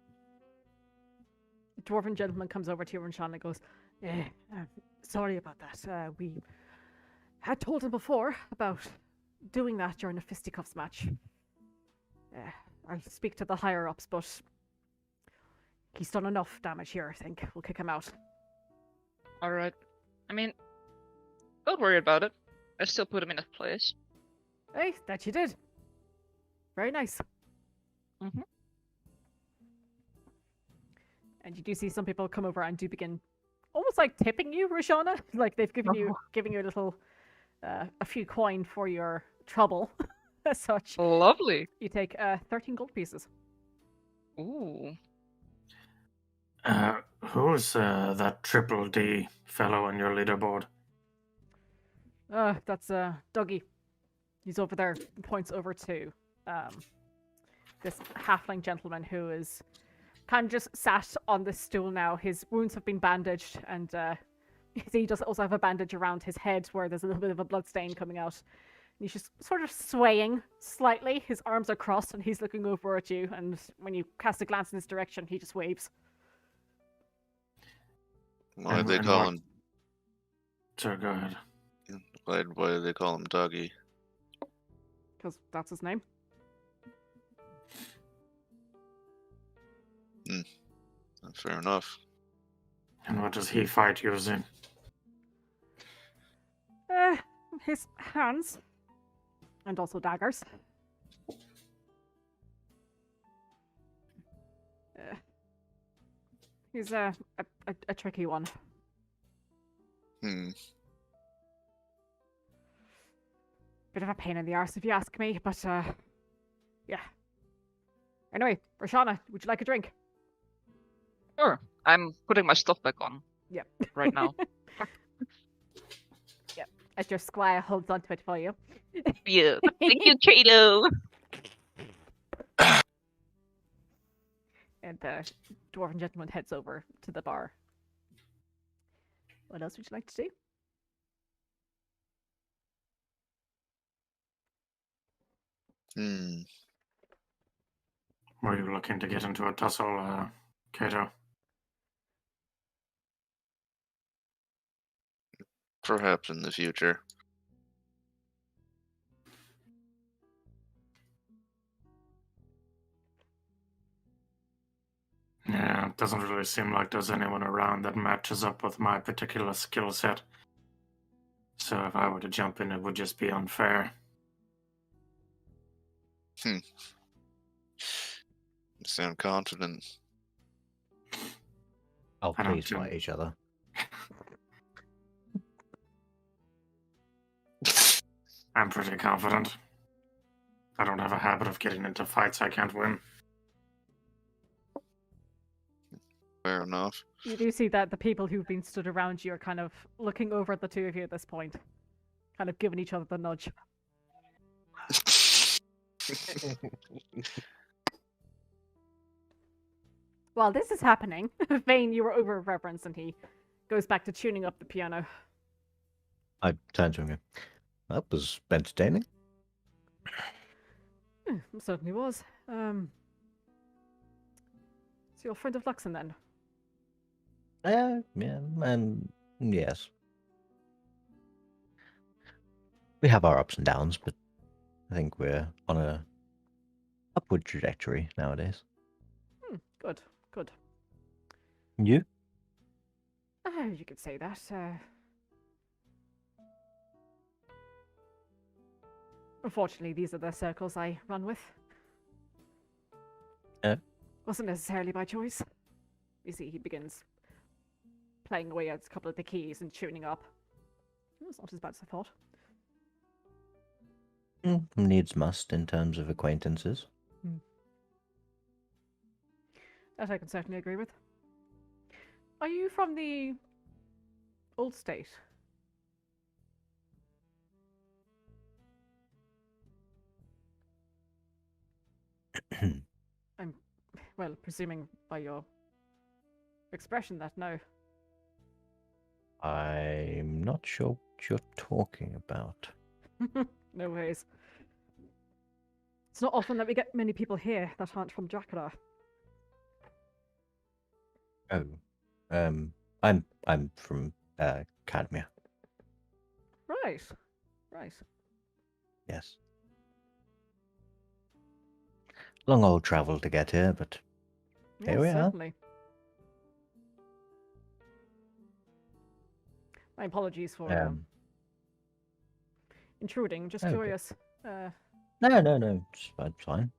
The dwarven gentleman comes over to you, and Roshana goes, sorry about that. We had told him before about doing that during a fisticuffs match. I'll speak to the higher-ups, but he's done enough damage here, I think. We'll kick him out. Alright. I mean, don't worry about it. I still put him in his place. Hey, that you did. Very nice. Mhm. And you do see some people come over and do begin almost like tipping you, Roshana. Like they've given you a little, a few coin for your trouble, as such. Lovely. You take 13 gold pieces. Ooh. Who's that triple D fellow on your leaderboard? That's Dougie. He's over there. Points over to this halfling gentleman who is kind of just sat on this stool now. His wounds have been bandaged, and he does also have a bandage around his head where there's a little bit of a blood stain coming out. And he's just sort of swaying slightly. His arms are crossed, and he's looking over at you. And when you cast a glance in his direction, he just waves. Why did they And call what- him? Sir, go ahead. Why did they call him Doggy? Because that's his name. Fair enough. And what does he fight using? His hands. And also daggers. He's a tricky one. Hmm. Bit of a pain in the arse if you ask me, but yeah. Anyway, Roshana, would you like a drink? Sure. I'm putting my stuff back on. Yep. Right now. Yep. As your squire holds onto it for you. Yeah. Thank you, Kato. And the dwarven gentleman heads over to the bar. What else would you like to do? Hmm. Were you looking to get into a tussle, Kato? Perhaps in the future. It doesn't really seem like there's anyone around that matches up with my particular skill set. So if I were to jump in, it would just be unfair. You sound confident. Oh, I don't please do- fight each other. I'm pretty confident. I don't have a habit of getting into fights I can't win. Fair enough. You do see that the people who've been stood around you are kind of looking over at the two of you at this point, kind of giving each other the nudge. While this is happening, Vayne, you were over reverence, and he goes back to tuning up the piano. I turn to him and go, that was entertaining. It certainly was. So you're a friend of Luxon then? Yeah, and yes. We have our ups and downs, but I think we're on a upward trajectory nowadays. Good, good. You? You could say that. Unfortunately, these are the circles I run with. Wasn't necessarily by choice. You see, he begins playing away at a couple of the keys and tuning up. It's not as bad as I thought. Needs must in terms of acquaintances. That I can certainly agree with. Are you from the old state? I'm, well, presuming by your expression that no. I'm not sure what you're talking about. No ways. It's not often that we get many people here that aren't from Dracula. Oh, I'm from Cadmia. Right, right. Yes. Long old travel to get here, but here we are. Certainly. My apologies for intruding. Just Okay. curious. No, it's fine.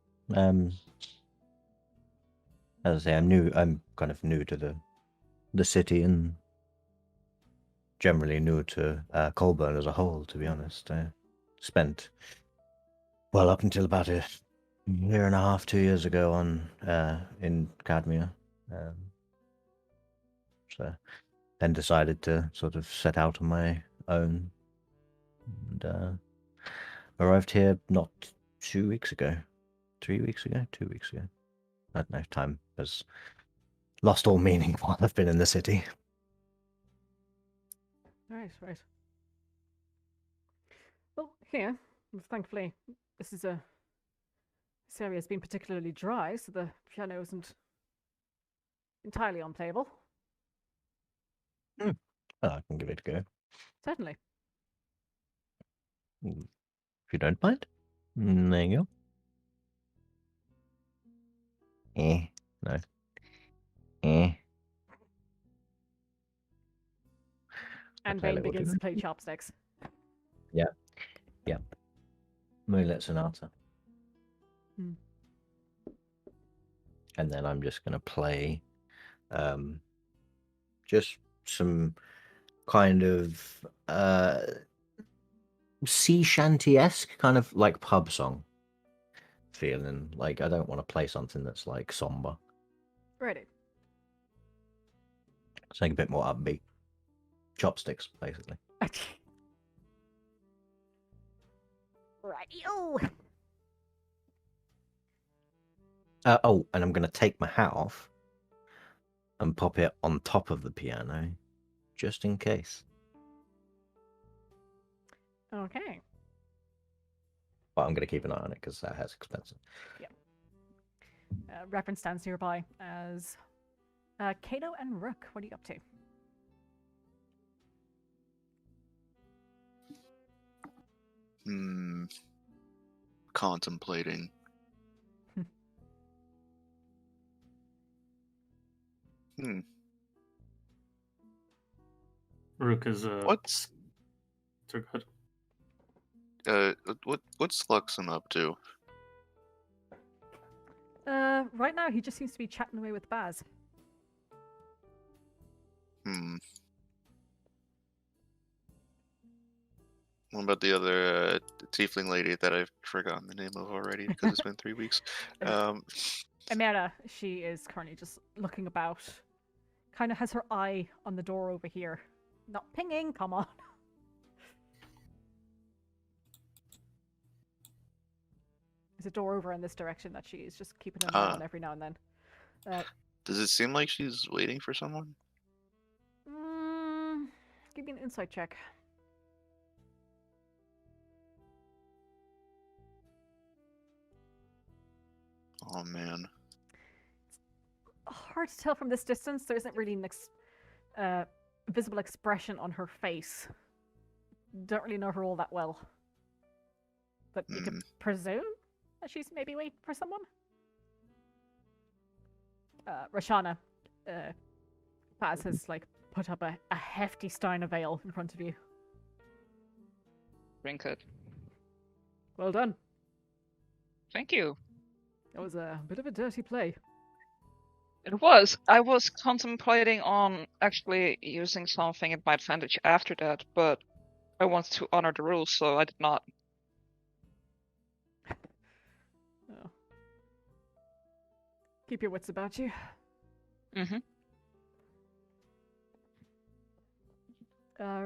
As I say, I'm kind of new to the city and generally new to Colburn as a whole, to be honest. I spent, well, up until about a year and a half, 2 years ago in Cadmia. So then decided to sort of set out on my own and arrived here not 2 weeks ago. 3 weeks ago? 2 weeks ago. I don't know, time has lost all meaning while I've been in the city. Right. Well, here, thankfully, this area has been particularly dry, so the piano isn't entirely unplayable. Well, I can give it a go. Certainly. If you don't mind. There you go. No. And Okay, Vayne we'll do begins to it. play chopsticks. Yeah. Moonlit Sonata. And then I'm just going to play just some kind of sea shanty-esque kind of like pub song feeling. Like I don't want to play something that's like somber. Ready. Something a bit more upbeat. Chopsticks, basically. Righty-o! Oh, and I'm going to take my hat off and pop it on top of the piano, just in case. Okay. But I'm going to keep an eye on it because that has expensive. Reference stands nearby as Kato and Rook. What are you up to? Contemplating. Hmm. Rook is What's So good. what's Luxon up to? Right now he just seems to be chatting away with Baz. Hmm. What about the other tiefling lady that I've forgotten the name of already because it's been 3 weeks? Amira, she is currently just looking about. Kind of has her eye on the door over here. Not pinging, come on. There's a door over in this direction that she is just keeping an eye on every now and then. Does it seem like she's waiting for someone? Give me an insight check. Oh man. Hard to tell from this distance. There isn't really an visible expression on her face. Don't really know her all that well. But you could presume that she's maybe waiting for someone. Roshana, Paz has put up a hefty stein of ale in front of you. Drink it. Well done. Thank you. That was a bit of a dirty play. It was. I was contemplating on actually using something in my advantage after that, but I wanted to honor the rules, so I did not. Oh. Keep your wits about you. Mm-hmm.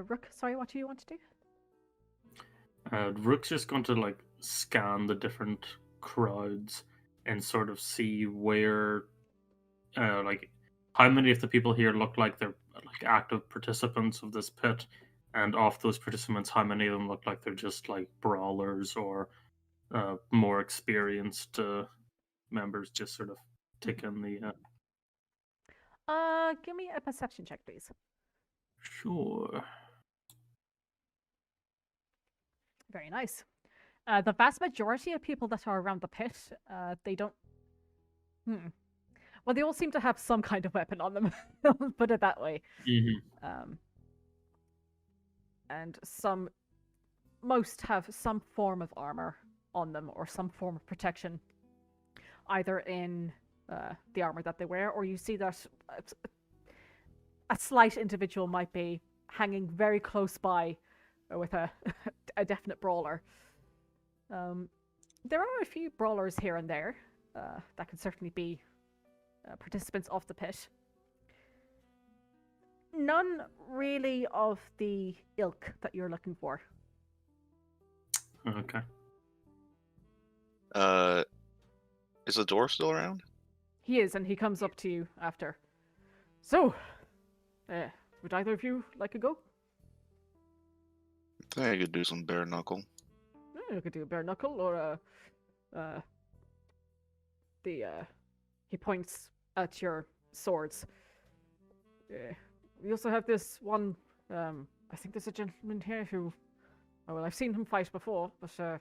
Rook, sorry, what do you want to do? Rook's just going to scan the different crowds and sort of see where, how many of the people here look like they're active participants of this pit, and of those participants, how many of them look like they're just brawlers or more experienced members, just sort of taking the. Give me a perception check, please. Sure. Very nice. The vast majority of people that are around the pit, they don't. Well, they all seem to have some kind of weapon on them. Put it that way. Mm-hmm. And most have some form of armor on them or some form of protection, either in the armor that they wear, or you see that a slight individual might be hanging very close by with a definite brawler. There are a few brawlers here and there that could certainly be participants of the pit. None really of the ilk that you're looking for. Okay. Is the dwarf still around? He is, and he comes up to you after. So, would either of you like a go? I think I could do some bare knuckle. You could do a bare knuckle or he points at your swords. We also have this one, I think there's a gentleman here who, well, I've seen him fight before, but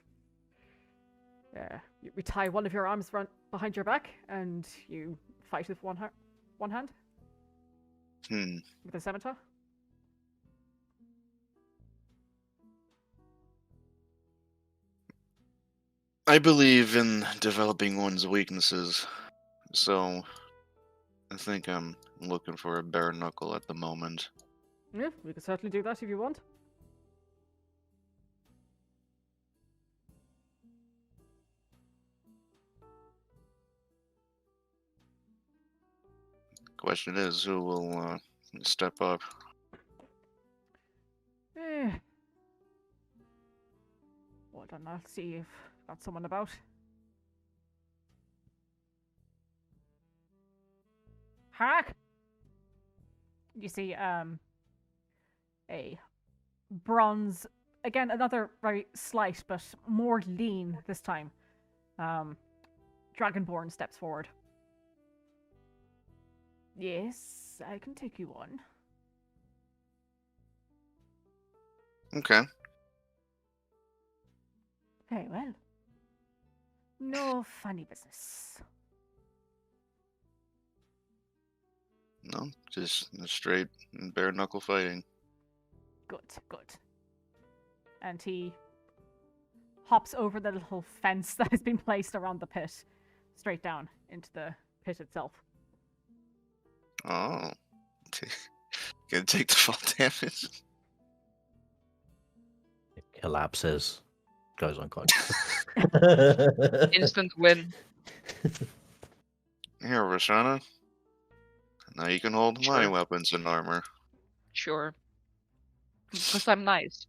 we tie one of your arms behind your back and you fight with one hand. With a scimitar. I believe in developing one's weaknesses, so I think I'm looking for a bare knuckle at the moment. Yeah, we can certainly do that if you want. Question is, who will step up? Well done, I'll see if I've got someone about. Hark! You see, a bronze, again, another very slight, but more lean this time. Dragonborn steps forward. Yes, I can take you on. Okay. Very well. No funny business. No, just straight bare knuckle fighting. Good, good. And he hops over the little fence that has been placed around the pit, straight down into the pit itself. Oh. Gonna take the fall damage. It collapses. Goes unconscious. Instant win. Here, Roshana. Now you can hold my Sure. weapons and armor. Sure. Because I'm nice.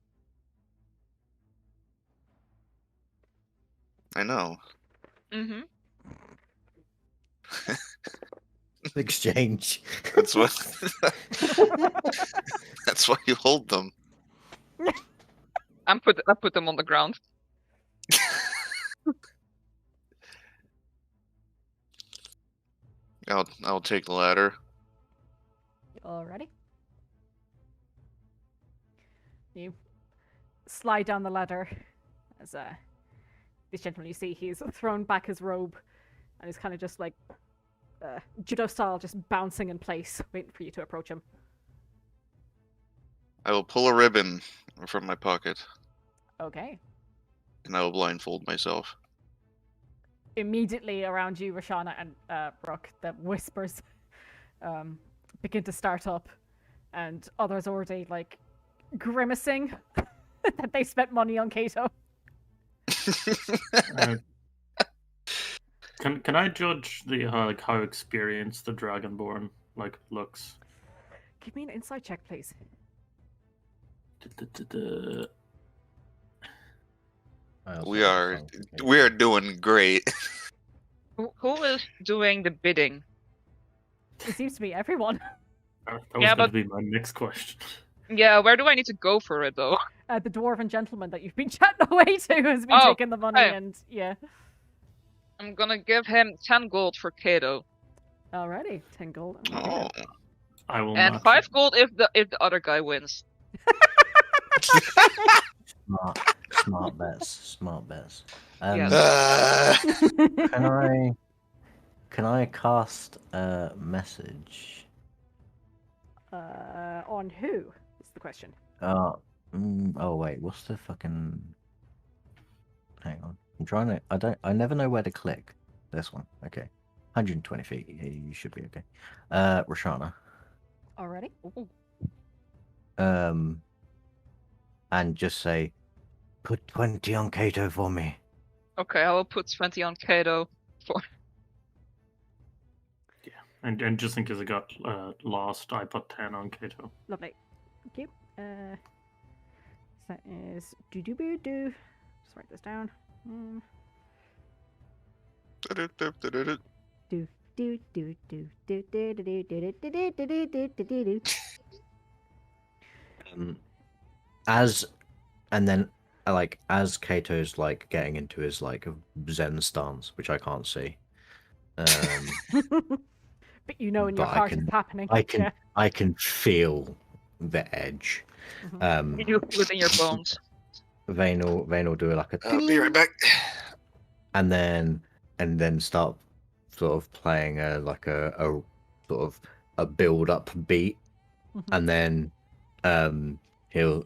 I know. Mm-hmm. Exchange. That's what. That's why you hold them. I put them on the ground. I'll take the ladder. Alrighty. You slide down the ladder as this gentleman, you see, he's thrown back his robe and he's kind of just like judo style, just bouncing in place, waiting for you to approach him. I will pull a ribbon from my pocket Okay. and I will blindfold myself. Immediately around you, Roshana and Rook, the whispers begin to start up, and others already like grimacing that they spent money on Kato. Can I judge the how experienced the Dragonborn looks? Give me an insight check, please. We are doing great. Who is doing the bidding? It seems to be everyone. That was Yeah, going to be my next question. Yeah, where do I need to go for it though? The dwarven gentleman that you've been chatting away to has been Oh, taking the money, okay. and yeah. I'm gonna give him 10 gold for Kato. Alrighty, 10 gold. Oh. I will And match 5 it. gold if the other guy wins. Smart bets. Yes. Can I cast a message? On who is the question? Oh wait, what's the fucking? Hang on, I'm trying to. I never know where to click. This one, okay. 120 feet. Yeah, you should be okay. Roshana. Already? And just say, put 20 on Kato for me. Okay, I will put 20 on Kato. And just in case it got lost, I put 10 on Kato. Lovely. Thank you. That is do. Just write this down. As Kato's like getting into his like Zen stance, which I can't see. But you know in your But heart it's happening. I can feel the edge. You feel it in your bones. Vayne will do like a I'll be right back. and then start sort of playing a sort of a build up beat, and then he'll,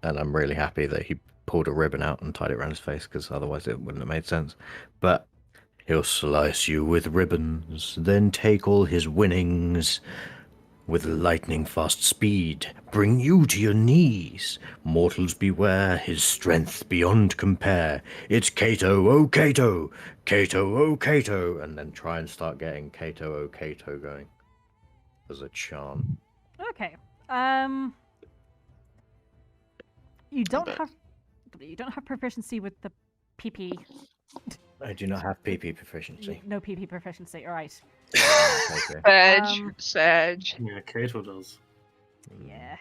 and I'm really happy that he pulled a ribbon out and tied it around his face, because otherwise it wouldn't have made sense. But he'll slice you with ribbons, then take all his winnings with lightning fast speed, bring you to your knees. Mortals beware, his strength beyond compare. It's Kato, oh Kato, Kato, oh Kato, and then try and start getting Kato, oh Kato going as a chant. Okay. You don't have proficiency with the PP. I do not have PP proficiency. No PP proficiency. All right. Okay. Sage. Yeah, Kato does. Yeah.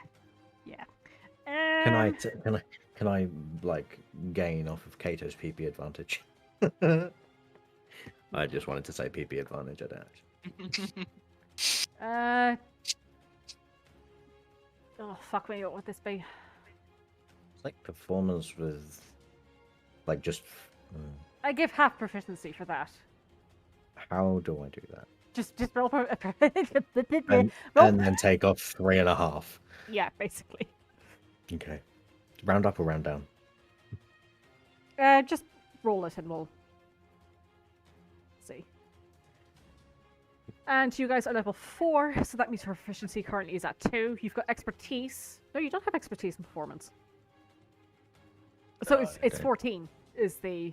Can I like gain off of Kato's PP advantage? I just wanted to say PP advantage. I don't. Oh fuck me! What would this be? It's like performance with, like, just. I give half proficiency for that. How do I do that? Just roll for And, roll. and then take off 3.5. Yeah, basically. Okay. Round up or round down? Just roll it and we'll see. And you guys are level 4, so that means your proficiency currently is at 2. You've got expertise. No, you don't have expertise in performance. So it's okay. 14 is the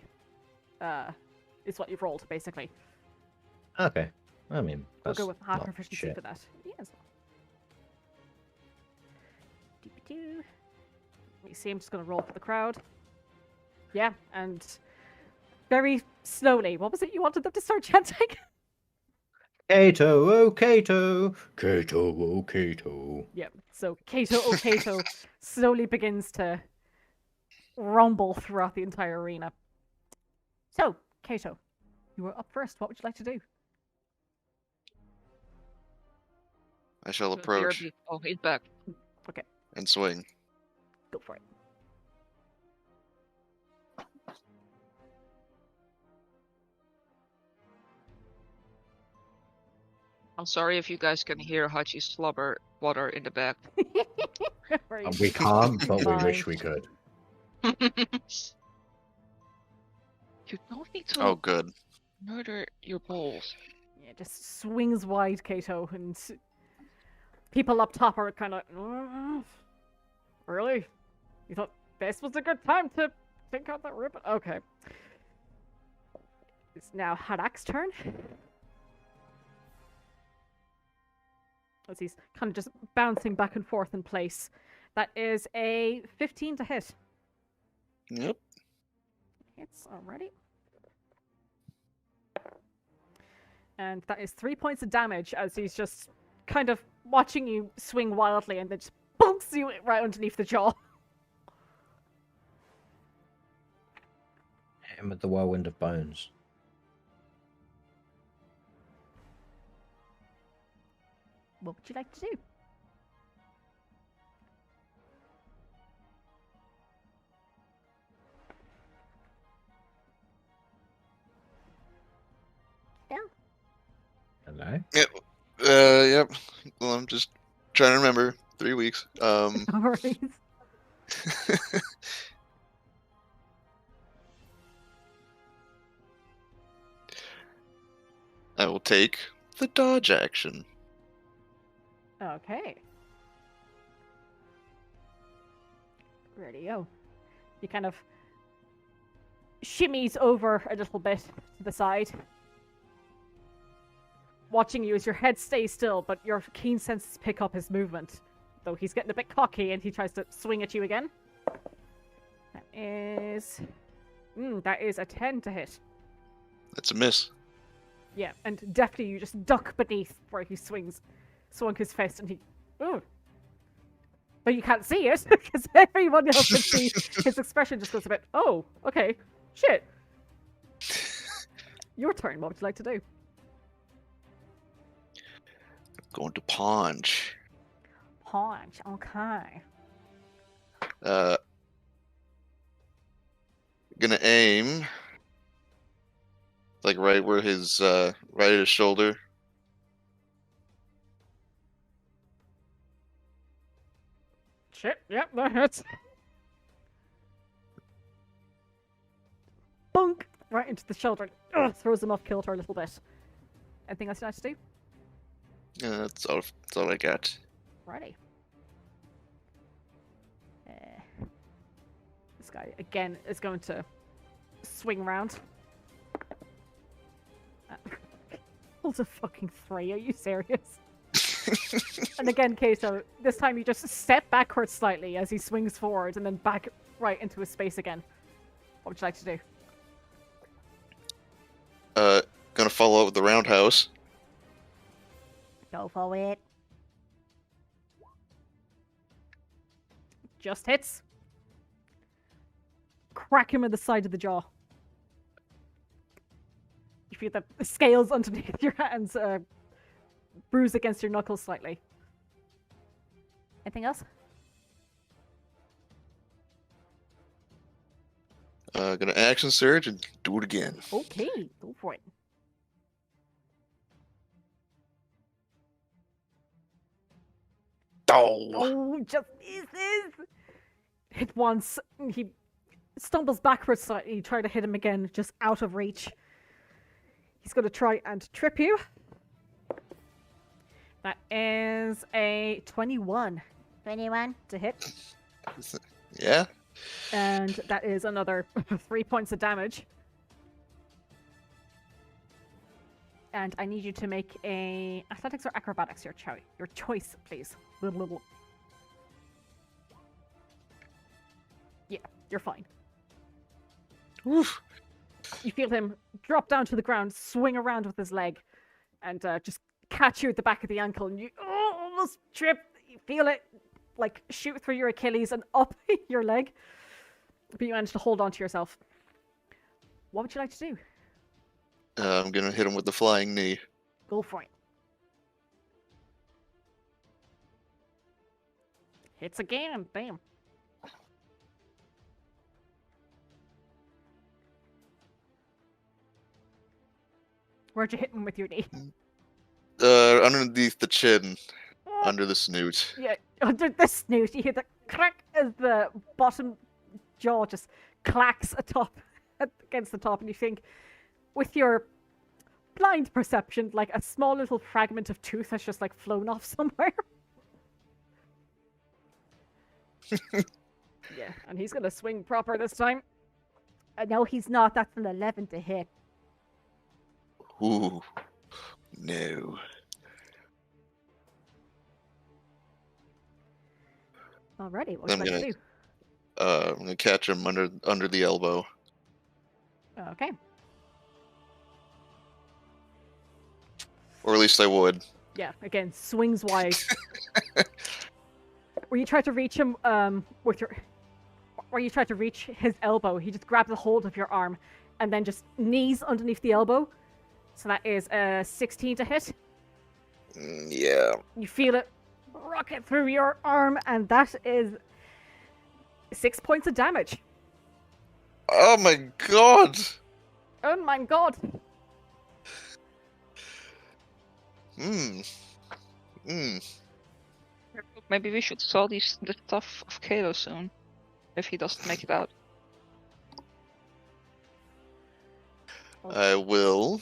is what you've rolled basically. Okay. I mean, We'll that's go with half not proficiency shit. for that. Yes. Doo-ba-doo. You see, I'm just going to roll for the crowd. Yeah, and very slowly. What was it you wanted them to start chanting? Kato, oh Kato, Kato, oh Kato. Yep. So Kato, oh Kato, slowly begins to rumble throughout the entire arena. So, Kato, you are up first. What would you like to do? I shall So approach BRB. Oh, he's back. and swing. Go for it. I'm sorry if you guys can hear Hachi's slobber water in the back. Very We can't, but we Fine. wish we could. You don't need to Oh, good. murder your balls. Yeah, just swings wide, Kato, and people up top are kind of really? You thought this was a good time to take out that ribbon? Okay. It's now Hadak's turn. As he's kind of just bouncing back and forth in place. That is a 15 to hit. Yep. Hits already. And that is 3 points of damage as he's just kind of watching you swing wildly and then just bonks you right underneath the jaw. Hit him with the whirlwind of bones. What would you like to do? Yeah. Hello? Yep. Well, I'm just trying to remember. 3 weeks. No worries. I will take the dodge action. Okay. Radio. He kind of shimmies over a little bit to the side, watching you as your head stays still, but your keen senses pick up his movement. Though he's getting a bit cocky and he tries to swing at you again. That is a 10 to hit. That's a miss. Yeah, and deftly you just duck beneath where he swung his fist, and he, ooh. But you can't see it, because everyone else can see his expression just goes a bit, oh, okay, shit. Your turn, what would you like to do? Going to punch. Punch, okay. Gonna aim. Like right where his, right at his shoulder. Shit, yep, that hits. Bunk! Right into the shoulder. Ugh, throws him off kilter a little bit. Anything else you'd like to do? Yeah, that's all I got. Righty. This guy, again, is going to swing round. Pulls a fucking 3, are you serious? And again, Kato, this time you just step backwards slightly as he swings forward and then back right into his space again. What would you like to do? Gonna follow up with the roundhouse. Go for it. Just hits. Crack him in the side of the jaw. You feel the scales underneath your hands bruise against your knuckles slightly. Anything else? Gonna action surge and do it again. Okay, go for it. Oh. Oh, just misses. Hit once. He stumbles backwards slightly. You try to hit him again, just out of reach. He's going to try and trip you. That is a 21. 21 to hit. Yeah. And that is another 3 points of damage. And I need you to make a athletics or acrobatics, your choice, please. Yeah, you're fine. Oof. You feel him drop down to the ground, swing around with his leg, and just catch you at the back of the ankle, and you almost trip. You feel it like shoot through your Achilles and up your leg, but you manage to hold on to yourself. What would you like to do? I'm gonna hit him with the flying knee. Go for it. Hits again, and bam. Where'd you hit him with your knee? Underneath the chin, under the snoot. Yeah, under the snoot. You hear the crack as the bottom jaw just clacks against the top, and you think, with your blind perception, like a small little fragment of tooth has just like flown off somewhere. Yeah, and he's gonna swing proper this time. No, he's not. That's an 11 to hit. Ooh, no. Alrighty, what would you like to do? I'm gonna catch him under the elbow. Okay. Or at least I would. Yeah, again, swings wide. Where you try to reach him where you try to reach his elbow, he just grabs a hold of your arm and then just knees underneath the elbow. So that is a 16 to hit. Yeah. You feel it rocket through your arm, and that is 6 points of damage. Oh my god! Oh my god. Maybe we should sell the stuff of Kato soon, if he doesn't make it out. I will.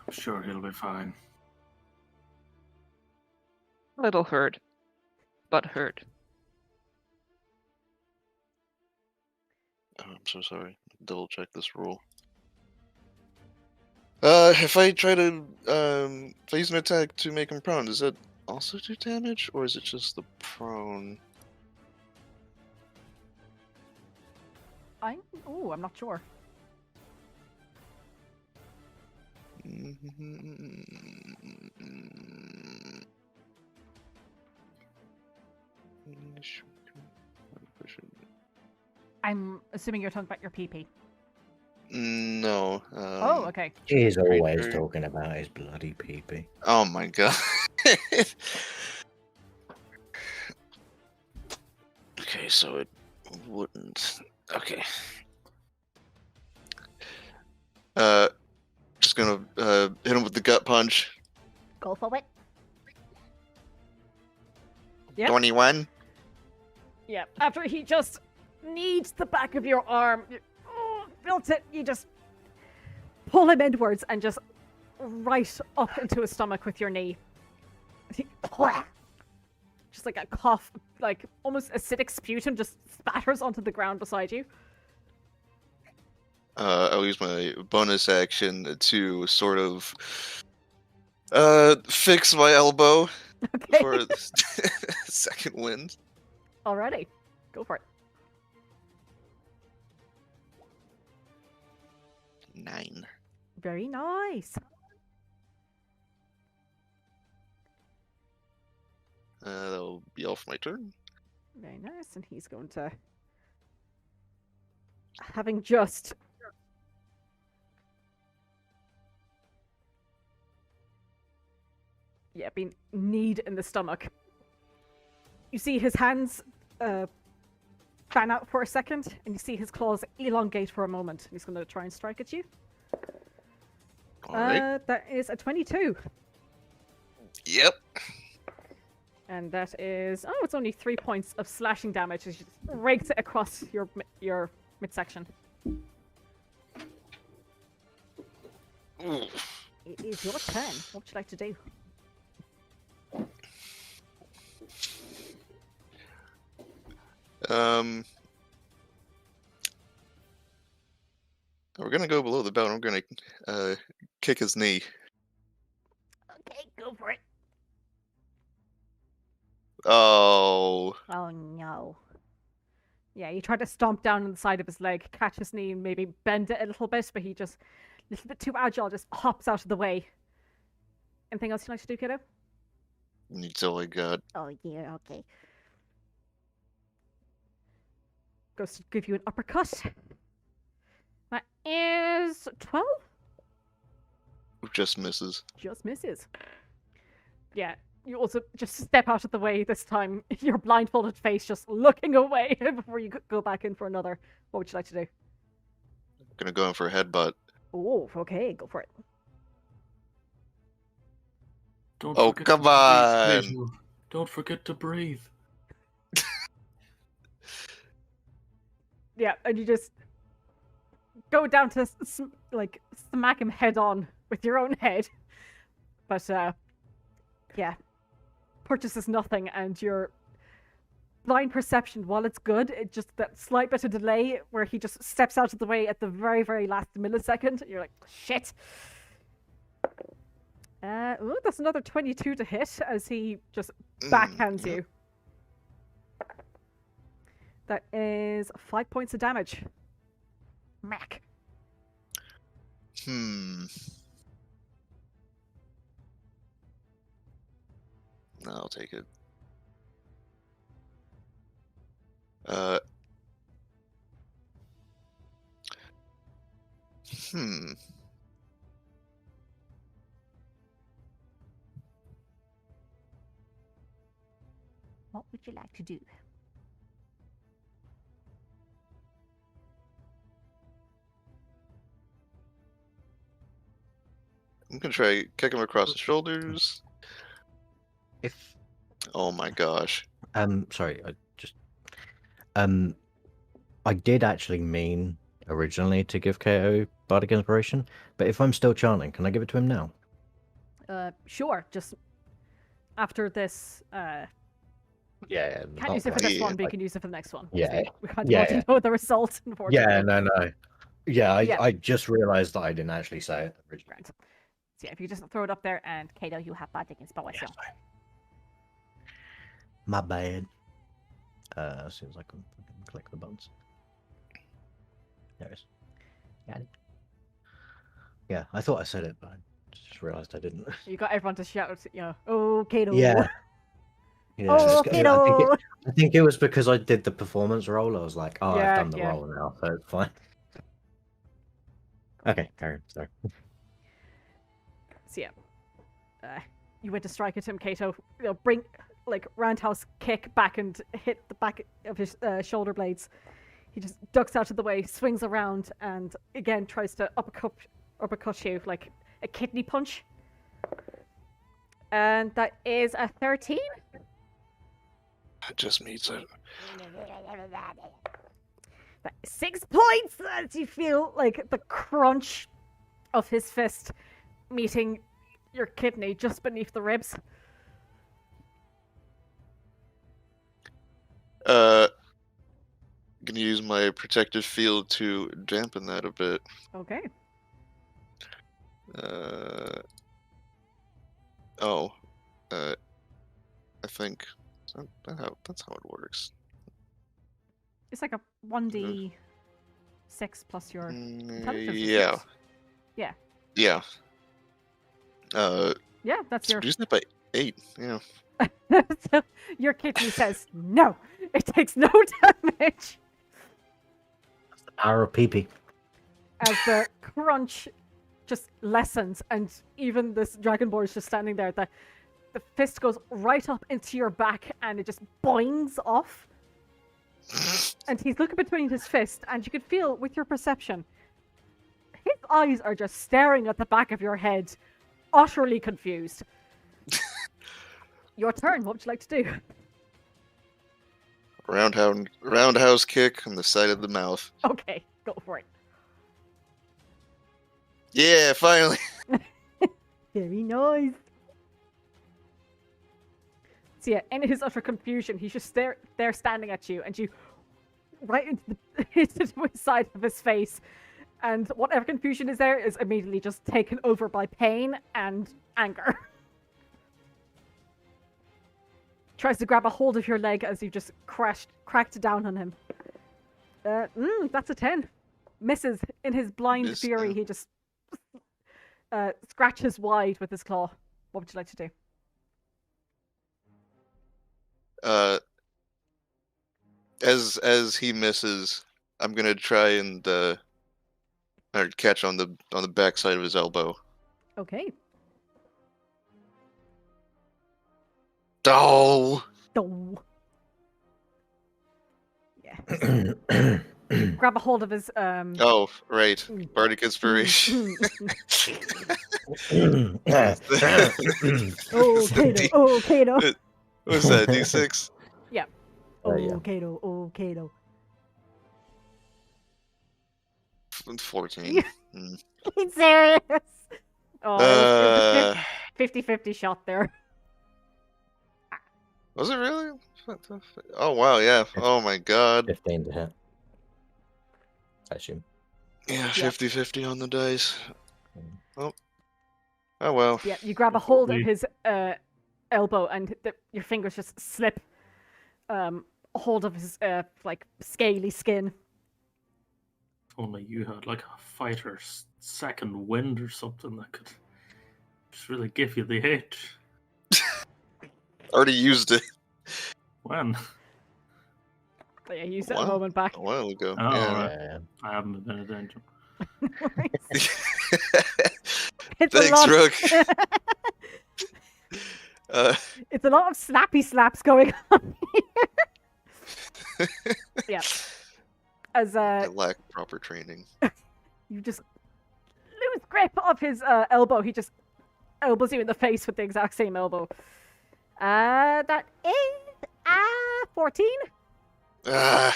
I'm sure he'll be fine. A little hurt, but hurt. Oh, I'm so sorry. Double check this rule. If I try to, if I use an attack to make him prone, does that also do damage, or is it just the prone? I'm not sure. I'm assuming you're talking about your PP. No. Oh, okay. He's always Right. talking about his bloody pee-pee. Oh my god. Okay, so it wouldn't. Okay. Just gonna hit him with the gut punch. Go for it. Yep. 21. Yeah, after he just kneads the back of your arm, built it, you just pull him inwards and just right up into his stomach with your knee. Just like a cough, like almost acidic sputum just spatters onto the ground beside you. I'll use my bonus action to sort of fix my elbow Okay. for a second wind. Alrighty. Go for it. 9. Very nice. That'll be all for my turn. Very nice. And he's going to, having just been kneed in the stomach. You see his hands fan out for a second, and you see his claws elongate for a moment. He's going to try and strike at you. Alright. That is a 22. Yep. And that is... Oh, it's only 3 points of slashing damage as you just rakes it across your midsection. It is your turn. What would you like to do? We're gonna go below the belt. I'm gonna kick his knee. Okay, go for it. Oh. Oh no. Yeah, you try to stomp down on the side of his leg, catch his knee, and maybe bend it a little bit, but he just, a little bit too agile, just hops out of the way. Anything else you'd like to do, kiddo? That's all I got. Oh yeah, okay. Goes to give you an uppercut. That is 12? Just misses. Just misses. Yeah, you also just step out of the way this time, your blindfolded face just looking away before you go back in for another. What would you like to do? Gonna go in for a headbutt. Oh, okay, go for it. Oh, come on! Don't forget to breathe. Yeah, and you just go down to smack him head on with your own head. But yeah, purchases nothing, and your blind perception, while it's good, it just that slight bit of delay where he just steps out of the way at the very, very last millisecond. You're like, shit. Ooh, that's another 22 to hit as he just backhands you. That is 5 points of damage. Mac. I'll take it. What would you like to do? I'm gonna try kick him across the shoulders. If Oh my gosh. sorry, I did actually mean originally to give Kato Bardic Inspiration, but if I'm still chanting, can I give it to him now? Sure, just after this, Yeah. can't use it for this one, but you can use it for the next one. Yeah, We can't yeah. know the result, unfortunately. Yeah, no. Yeah, Yeah. I just realised that I didn't actually say it originally. Right. So yeah, if you just throw it up there, and Kato, you have Bardic Inspiration. Yeah, fine. My bad. As soon as I can click the buttons. There it is. Got it. Yeah, I thought I said it, but I just realised I didn't. You got everyone to shout, oh, Kato. Yeah. Yeah, Oh, Kato. I think it was because I did the performance role. I was like, oh, Yeah, I've done the yeah. role now, so it's fine. Okay, carry on. Sorry. So yeah, you went to strike at him, Kato. Bring roundhouse kick back and hit the back of his shoulder blades. He just ducks out of the way, swings around, and again tries to uppercut you like a kidney punch. And that is a 13. That just means it. 6 points as you feel like the crunch of his fist meeting your kidney just beneath the ribs. Gonna use my protective field to dampen that a bit. Okay. I think that's how it works. It's like a 1d6 plus your intelligence. Yeah. Yeah. Yeah. Yeah, that's your... Reduced it by 8, yeah. So your kidney says, no, it takes no damage. That's the power of pee-pee. As the crunch just lessens, and even this dragonborn is just standing there, the fist goes right up into your back, and it just boings off. And he's looking between his fist, and you can feel, with your perception, his eyes are just staring at the back of your head, utterly confused. Your turn. What would you like to do? Roundhouse kick on the side of the mouth. Okay, go for it. Yeah, finally. Very nice. So yeah, in his utter confusion, he's just there standing at you, and you right into the side of his face, and whatever confusion is there is immediately just taken over by pain and anger. Tries to grab a hold of your leg as you just cracked down on him. That's a 10. Misses. In his blind fury, he just scratches wide with his claw. What would you like to do? As he misses, I'm gonna try and catch on the backside of his elbow. Okay. Oh. Oh. Yeah. Grab a hold of his Oh, right. Bardic inspiration. Oh, Kato. Oh, Kato. What's that? D6. Yeah. Oh, yeah. Kato. Oh, Kato. 14. He's serious. Oh, it was 50-50 shot there. Was it really? Oh wow, yeah. Oh my god. 15 to hit. I assume. Yeah, 50-50 on the dice. Oh. Oh well. Yeah, you grab a hold of his elbow, and your fingers just slip a hold of his like scaly skin. If only you had like a fighter's second wind or something that could just really give you the hit. Already used it. When? But yeah, you said a moment back. A while ago. Oh, yeah. right. I haven't been attention. It's Thanks, Rook. It's a lot of snappy slaps going on here. Yeah. As I lack proper training. you just lose grip of his elbow. He just elbows you in the face with the exact same elbow. That is 14. Yeah.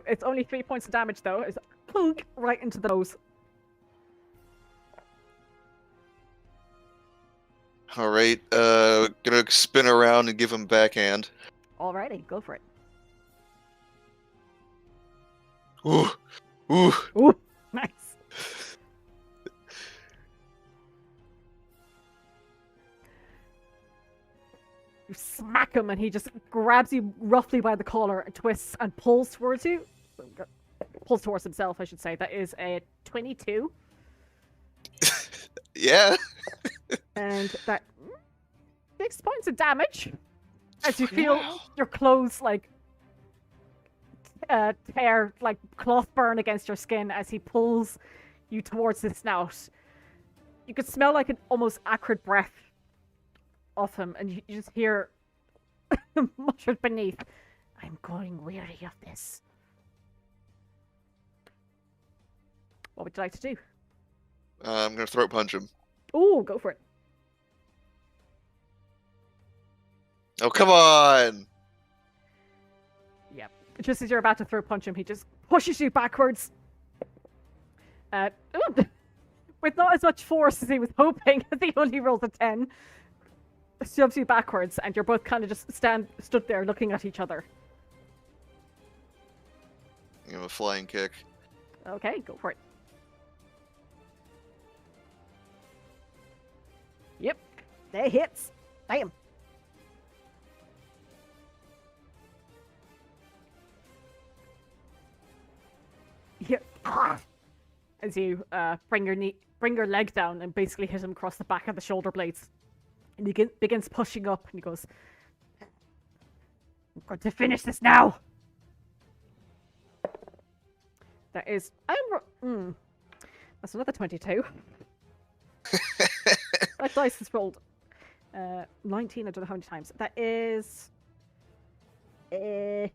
It's only 3 points of damage though. It's plunk right into the nose. All right. Gonna spin around and give him backhand. Alrighty, go for it. Ooh. Ooh. Ooh, nice. You smack him and he just grabs you roughly by the collar and twists and pulls towards you. Pulls towards himself, I should say. That is a 22. Yeah. And that 6 points of damage as you feel your clothes like tear, like cloth burn against your skin as he pulls you towards his snout. You could smell like an almost acrid breath of him, and you just hear muttered beneath, "I'm growing weary of this." What would you like to do? I'm gonna throat punch him. Ooh, go for it. Oh, come on! Yep. Just as you're about to throw punch him, he just pushes you backwards. With not as much force as he was hoping, as he only rolls a 10. Shoves you backwards, and you're both kind of just stood there looking at each other. Give him a flying kick. Okay, go for it. Yep, that hits. Damn. Yep. As you bring your leg down and basically hit him across the back of the shoulder blades. And he begins pushing up, and he goes, "I'm going to finish this now." That is, that's another 22. That dice is rolled 19. I don't know how many times. That is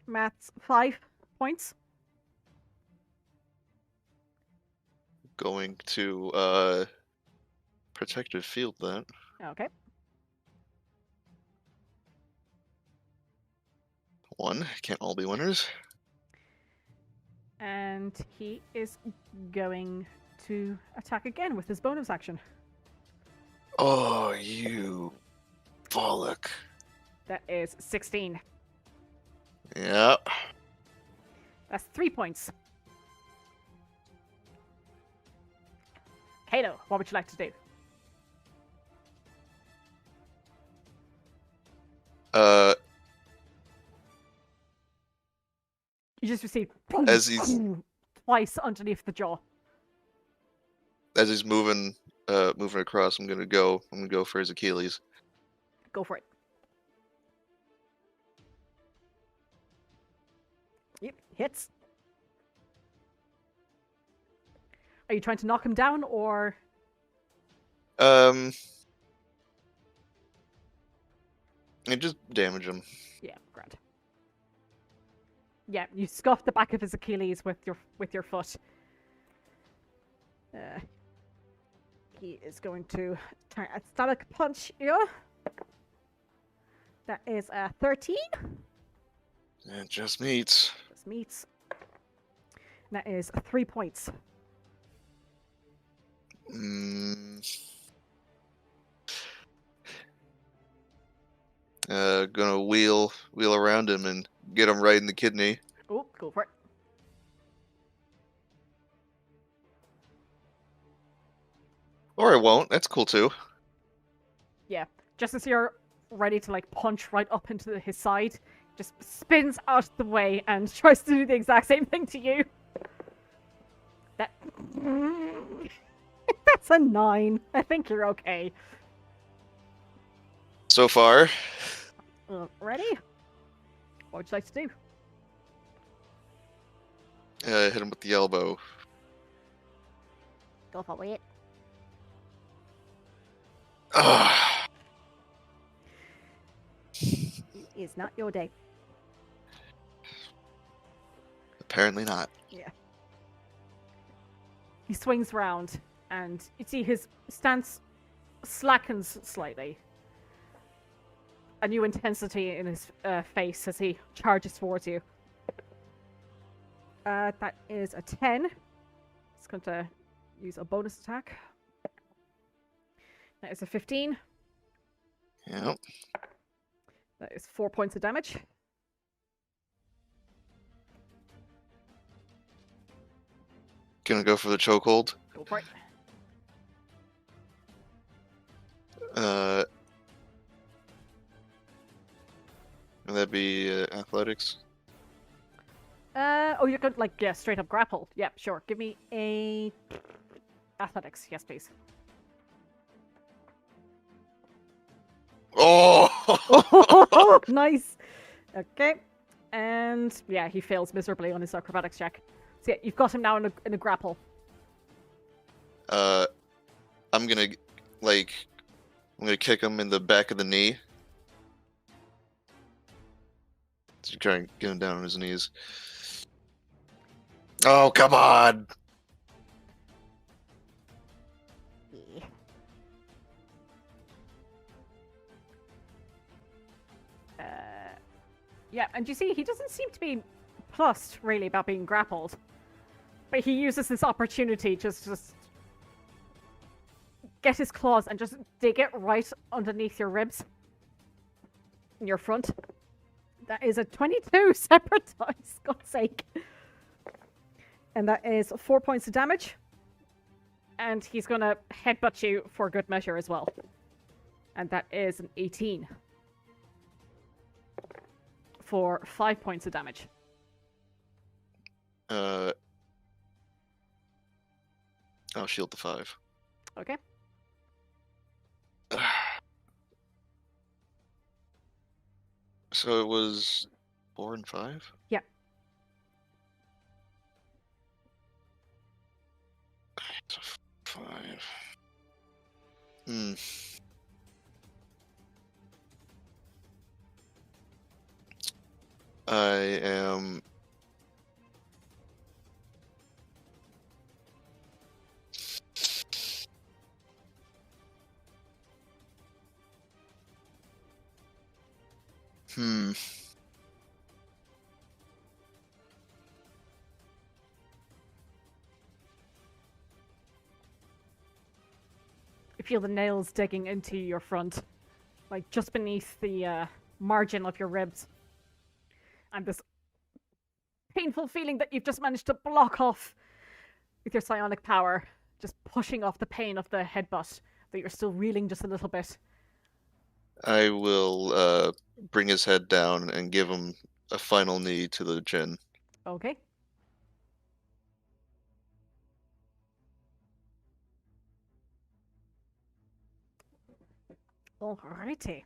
maths 5 points. Going to protective field that. Okay. 1. Can't all be winners. And he is going to attack again with his bonus action. Oh, you bollock. That is 16. Yeah. That's 3 points. Kato, what would you like to do? You just received As he's twice underneath the jaw. as he's moving across, I'm gonna go for his Achilles. Go for it. Yep, hits. Are you trying to knock him down, or And just damage him. yeah, grand. Yeah, you scuff the back of his Achilles with your foot. He is going to turn a stomach punch you. That is a 13. It just meets. This meets. That is 3 points. Gonna wheel around him and get him right in the kidney. Oh, go for it. Or I won't. That's cool too. Yeah, just as you're ready to like punch right up into his side, just spins out of the way and tries to do the exact same thing to you. That that's a 9. I think you're okay. So far. Ready? What would you like to do? Hit him with the elbow. Go for it. It is not your day. Apparently not. Yeah. He swings round, and you see his stance slackens slightly. A new intensity in his face as he charges towards you. That is a 10. He's going to use a bonus attack. That is a 15. Yep. That is 4 points of damage. Gonna go for the chokehold. Go for it. Would that be athletics? Oh, you're going to, like, yeah, straight up grapple. Yep, sure. Give me a... athletics. Yes, please. Oh! Nice. Okay. And, yeah, he fails miserably on his acrobatics check. So, yeah, you've got him now in a grapple. I'm gonna kick him in the back of the knee. To try and get him down on his knees. Oh, come on! Yeah, and you see, he doesn't seem to be plussed, really, about being grappled. But he uses this opportunity just get his claws and just dig it right underneath your ribs. In your front. That is a 22 separate dice, God's sake. And that is 4 points of damage. And he's going to headbutt you for good measure as well. And that is an 18. For 5 points of damage. I'll shield the 5. Okay. So it was 4 and 5? Yeah. So 5. I am... You feel the nails digging into your front, like just beneath the margin of your ribs. And this painful feeling that you've just managed to block off with your psionic power, just pushing off the pain of the headbutt, that you're still reeling just a little bit. I will bring his head down and give him a final knee to the chin. Okay. Alrighty.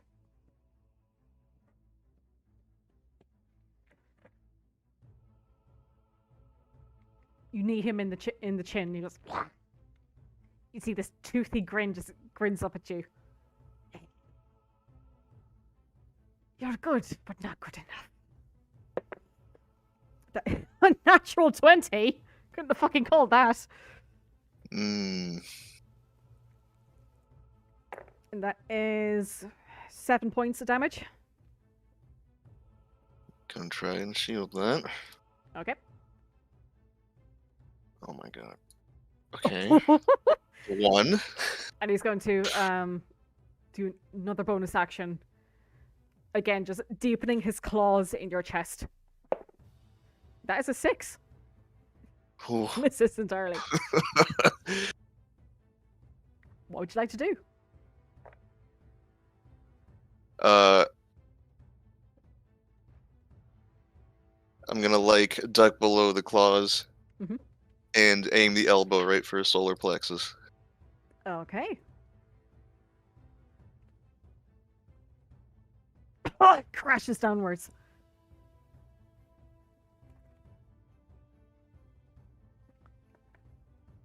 You knee him in the chin. He goes. You see this toothy grin just grins up at you. You're good, but not good enough. A natural 20. Couldn't have fucking called that. Mm. And that is 7 points of damage. Gonna try and shield that. Okay. Oh my god. Okay. 1. And he's going to do another bonus action. Again, just deepening his claws in your chest. That is a 6. Ooh. Misses entirely. What would you like to do? I'm gonna duck below the claws Mhm. and aim the elbow right for his solar plexus. Okay. Oh, it crashes downwards.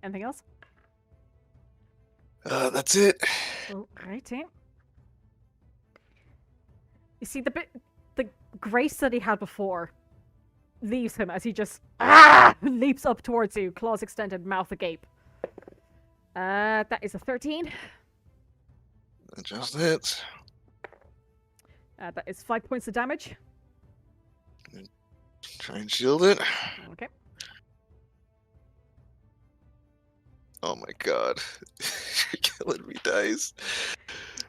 Anything else? That's it. Alrighty. You see the grace that he had before leaves him as he just leaps up towards you, claws extended, mouth agape. That is a 13. Just it. That is 5 points of damage. Try and shield it. Okay. Oh my god. You're killing me, dice.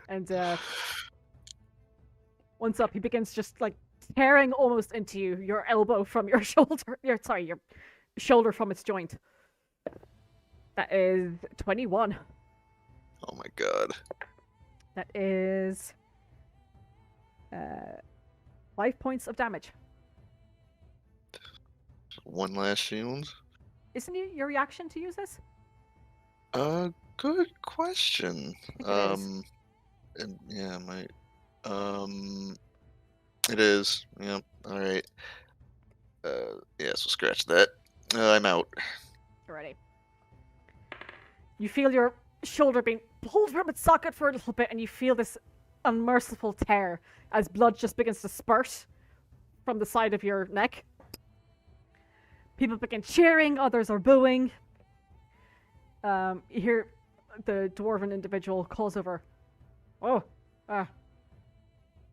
And once up, he begins just tearing almost into you, your elbow from your shoulder. Your shoulder from its joint. That is 21. Oh my god. That is 5 points of damage. One last shield. Isn't it your reaction to use this? Good question. I think it is. And yeah, it is. Yep. All right. Yeah. So scratch that. I'm out. Alrighty. You feel your shoulder being pulled from its socket for a little bit, and you feel this unmerciful tear as blood just begins to spurt from the side of your neck. People begin cheering, others are booing. You hear the dwarven individual calls over. Oh,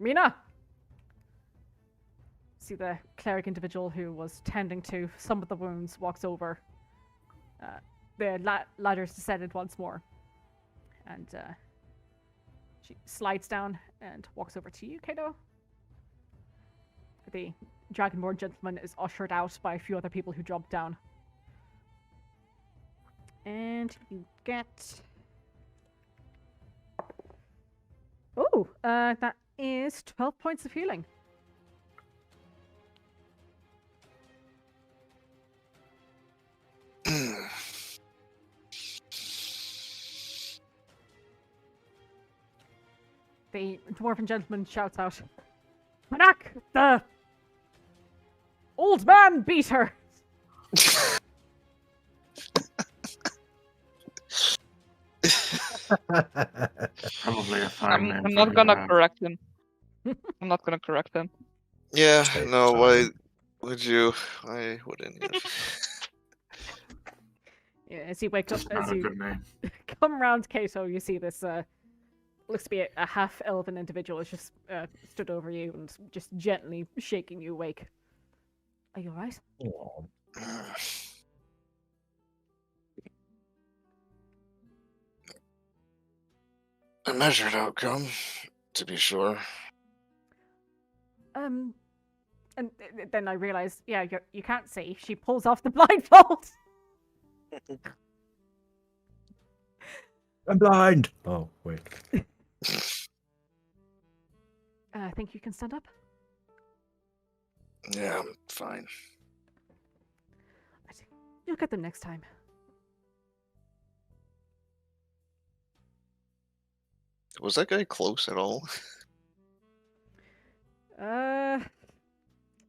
Mina! See the cleric individual who was tending to some of the wounds walks over. The ladder's descended once more. And she slides down and walks over to you, Kato. The Dragonborn gentleman is ushered out by a few other people who dropped down. And you get... Oh, that is 12 points of healing. The dwarven gentleman shouts out, "Anak, the old man beater!" Probably a fine name I'm for not a gonna hero. correct him. I'm not gonna correct him. Yeah. Take No. time. Why would you? Why wouldn't you? Yeah, as you wake up, It's not as a you good name. come round Kato, you see this looks to be a half-elven individual has just stood over you and just gently shaking you awake. Are you alright? Oh. A measured outcome, to be sure. And then I realized, yeah, you can't see. She pulls off the blindfold. I'm blind. Oh wait. I think you can stand up. Yeah, I'm fine. You'll get them next time. Was that guy close at all?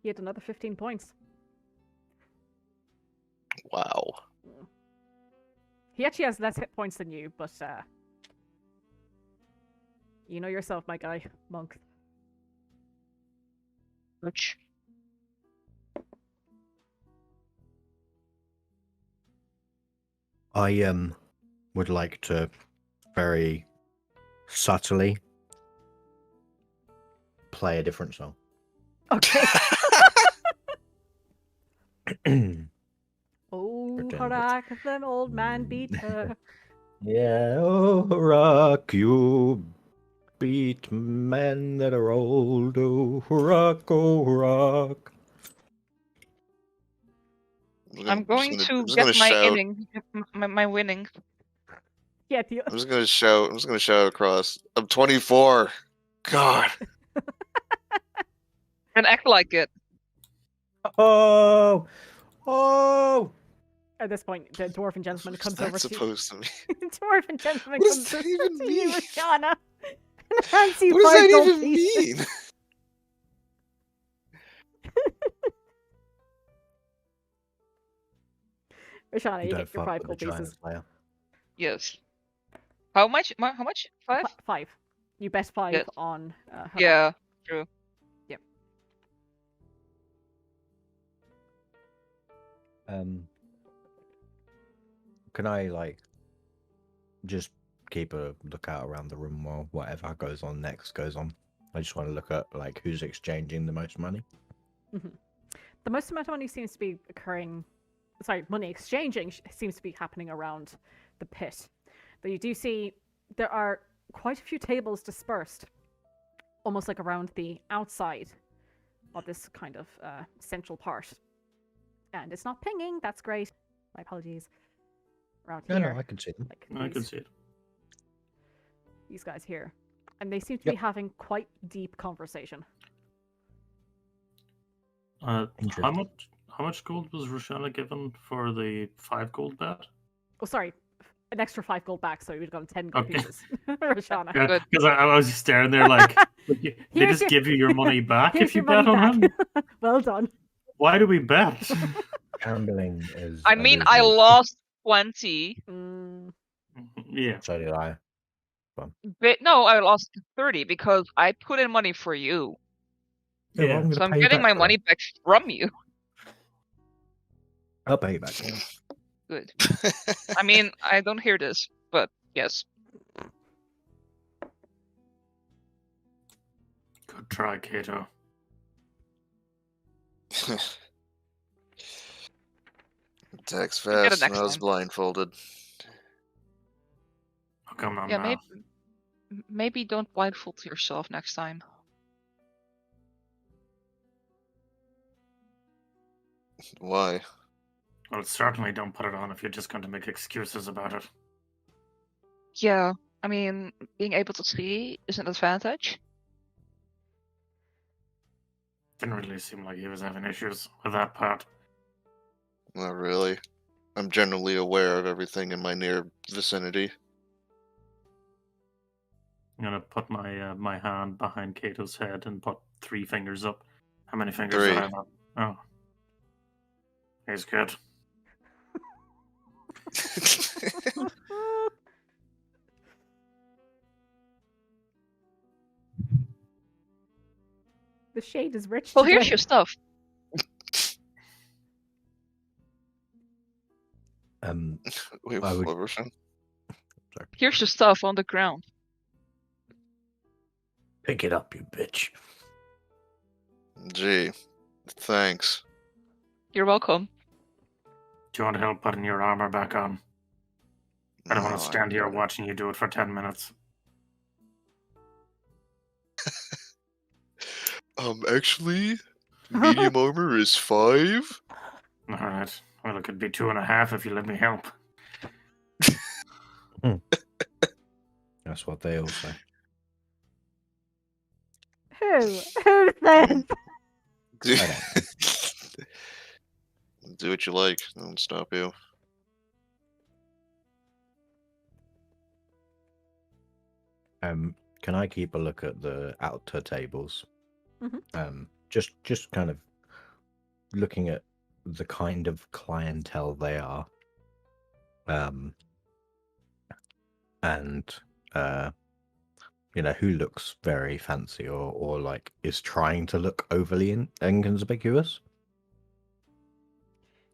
He had another 15 points. Wow. He actually has less hit points than you, but you know yourself, my guy, monk. Which I would like to very subtly play a different song. Okay. Oh, Pretend hurrah, them old man beat her. Yeah, oh, rock, you beat men that are old. Oh, rock, oh, rock. I'm going to just get gonna my shout. inning, my winning. Yeah, I'm just gonna shout. I'm just gonna shout across. I'm 24. God. And act like it. Oh, oh. at this point, the dwarven gentleman comes over That's to you. supposed to mean. The dwarven gentleman What comes does that over even to you, mean? Roshana, and hands you What does 5 that gold even pieces. mean? Roshana, you Don't get your fuck 5 with gold the giant pieces. player. Yes. How much? How much? 5? 5. You bet 5 Yes. on her. Yeah, true. Can I like just keep a lookout around the room while whatever goes on next goes on? I just want to look at like who's exchanging the most money. The most amount of money seems to be occurring. Sorry, money exchanging seems to be happening around the pit. But you do see there are quite a few tables dispersed, almost like around the outside of this kind of central part. And it's not pinging. That's great. My apologies. Around No, here, no, I can see them. like I can see it. these guys here, and they seem to be having quite deep conversation. How Interesting. much gold was Roshana given for the 5 gold bet? Oh, sorry, an extra 5 gold back, so we've got 10 gold Okay. pieces. Roshana. Good. Because I was just staring there like, they Here's just your- give you your money back Here's if you your bet money on back. him. Well done. Why do we bet? Gambling is. I a mean, I losing- lost 20. Yeah. So did I. But no, I lost 30 because I put in money for you. Yeah, well, Yeah. I'm gonna So I'm pay you getting back my for money it. back from you. I'll pay you back. Good. I mean, I don't hear this, but yes. Good try, Kato. Attacks You'll get it fast when next I was time. blindfolded. Oh, come on Yeah, now. maybe don't blindfold yourself next time. Why? Well, certainly don't put it on if you're just going to make excuses about it. Yeah, I mean, being able to see is an advantage. Didn't really seem like he was having issues with that part. Not really. I'm generally aware of everything in my near vicinity. I'm gonna put my my hand behind Kato's head and put 3 fingers up. How many fingers 3. did I have? Oh, he's good. The shade is rich. Well, here's today. your stuff. Wait, I would- what, Roshan? Here's your stuff on the ground. Pick it up, you bitch. Gee, thanks. You're welcome. Do you want help putting your armor back on? I don't want No, to stand here got it. watching you do it for 10 minutes. Actually, medium armor is 5. Alright. Well, it could be 2.5 if you let me help. That's what they all say. Who says? Do, I don't do what you like. I won't stop you. Can I keep a look at the outer tables? Mhm. Just kind of looking at the kind of clientele they are. And who looks very fancy or like is trying to look overly inconspicuous.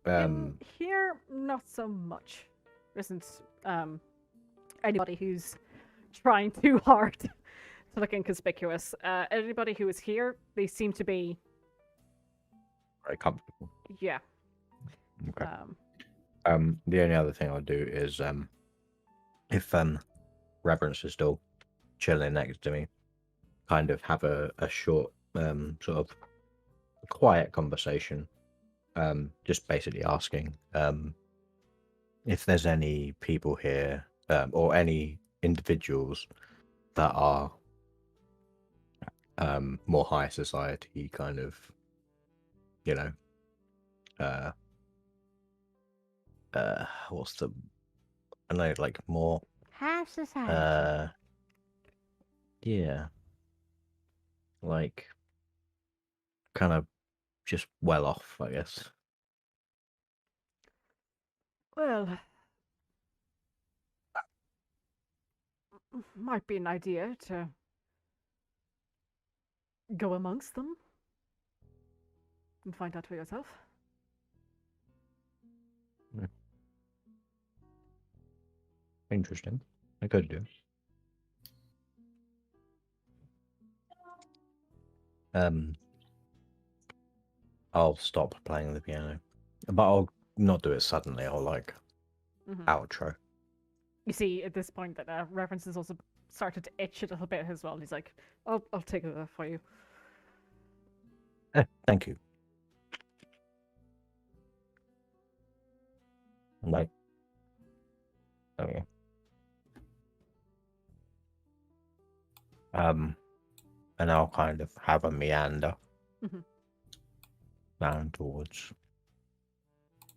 In here, not so much. There isn't anybody who's trying too hard to look inconspicuous. Anybody who is here, they seem to be, very comfortable. yeah. Okay. The only other thing I'll do is if Reverence is still chilling next to me, kind of have a short sort of quiet conversation, just basically asking if there's any people here or any individuals that are more high society, kind of, what's the, I know, like more High society. yeah, like kind of just well off, I guess. Well, might be an idea to go amongst them and find out for yourself. Interesting. I could do. I'll stop playing the piano, but I'll not do it suddenly. I'll like outro. You see at this point that Reverence has also started to itch a little bit as well. He's like, I'll take it for you. Thank you. Like, okay. And I'll kind of have a meander down towards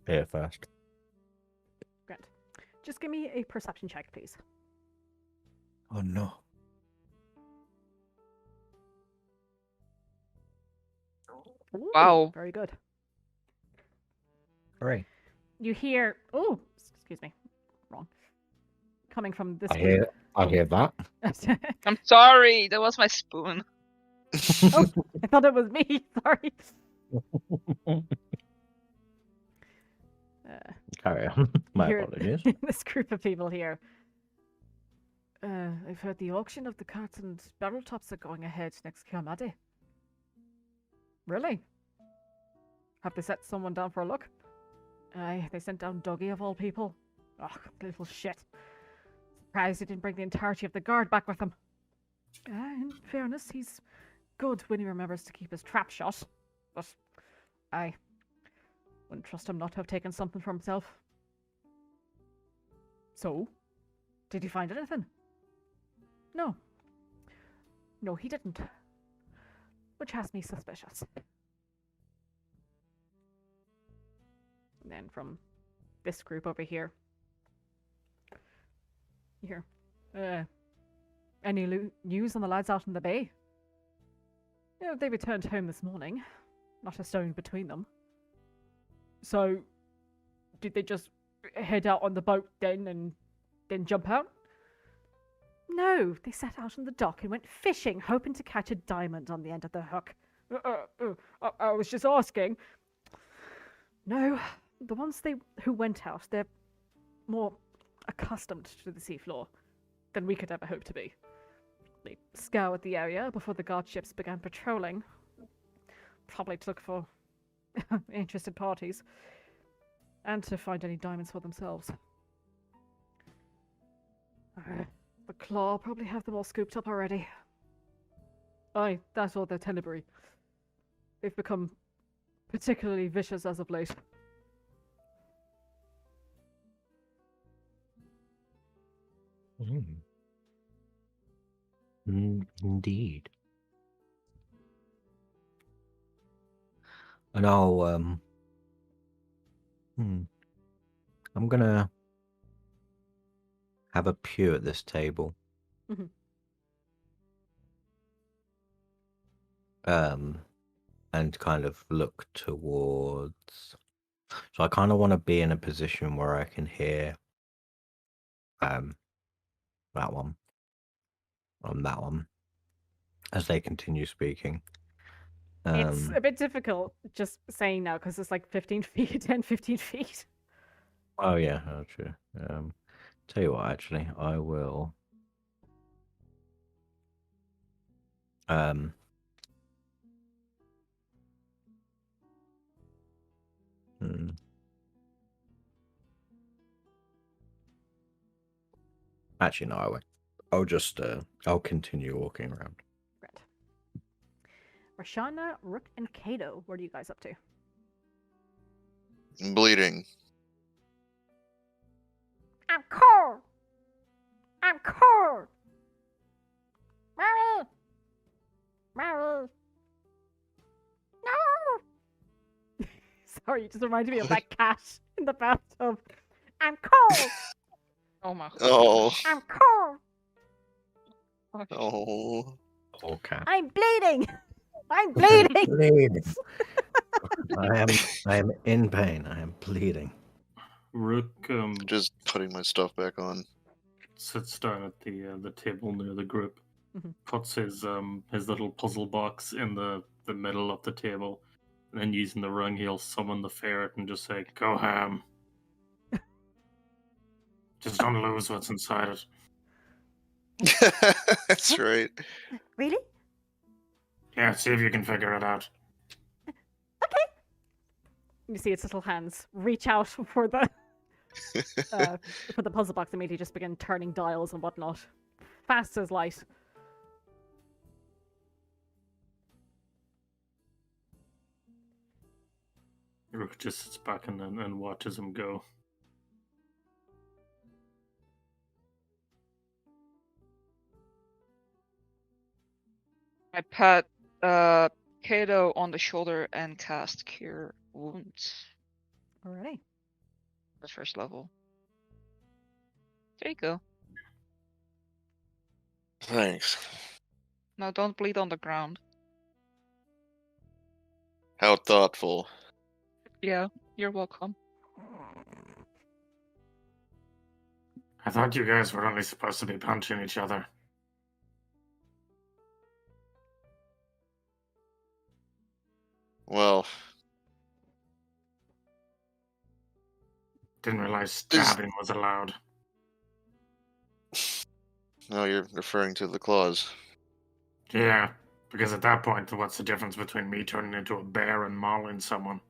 here first. Grant, just give me a perception check, please. Oh no. Ooh, Wow. very good. Hooray. You hear, oh, excuse me, wrong. Coming from this I hear that. I'm sorry, that was my spoon. Oh, I thought it was me. Sorry. Carry on. My You're- apologies. This group of people here. I've heard the auction of the carts and barrel tops are going ahead next Kilar'une. Really? Have they set someone down for a look? Aye, they sent down Dougie of all people. Ugh, little shit. Surprised he didn't bring the entirety of the guard back with him. In fairness, he's good when he remembers to keep his trap shut. But I wouldn't trust him not to have taken something for himself. So, did he find anything? No. No, he didn't. Which has me suspicious. And then from this group over here. Here. Any news on the lads out in the bay? Yeah, they returned home this morning. Not a stone between them. So, did they just head out on the boat then and then jump out? No, they set out on the dock and went fishing, hoping to catch a diamond on the end of the hook. I was just asking. No, the ones who went out, they're more accustomed to the seafloor than we could ever hope to be. They scoured the area before the guard ships began patrolling. Probably to look for interested parties. And to find any diamonds for themselves. The Claw probably have them all scooped up already. Aye, that's all their Tenebrae. They've become particularly vicious as of late. Indeed. And I'll I'm gonna have a pew at this table. Mhm. And kind of look towards. So I kind of want to be in a position where I can hear that one on that one as they continue speaking. It's a bit difficult just saying now because it's like 15 feet, 10, 15 feet. Oh yeah, oh, true. Tell you what, actually, I will. Actually, no, I won't. I'll just I'll continue walking around. Right. Roshana, Rook, and Kato, what are you guys up to? Bleeding. I'm cold! I'm cold! Mary! Mary! No! Sorry, it just reminded me of that cat in the bathtub. I'm cold! Oh my god. Oh. I'm cold! Oh. Okay. I'm bleeding! I'm bleeding! Bleeding. I am in pain. I am bleeding. Rook Just putting my stuff back on. sits down at the table near the group, Mhm. puts his little puzzle box in the middle of the table, and then using the ring, he'll summon the ferret and just say, "Go ham." Just don't lose what's inside it. That's right. Really? Yeah, see if you can figure it out. Okay. You see its little hands reach out for the puzzle box, immediately just begin turning dials and whatnot. Fast as light. Rook just sits back and watches him go. I pat Kato on the shoulder and cast Cure Wounds. Alrighty. The first level. There you go. Thanks. Now don't bleed on the ground. How thoughtful. Yeah, you're welcome. I thought you guys were only supposed to be punching each other. Well, Didn't realize stabbing was allowed. no, you're referring to the claws. Yeah, because at that point, what's the difference between me turning into a bear and mauling someone?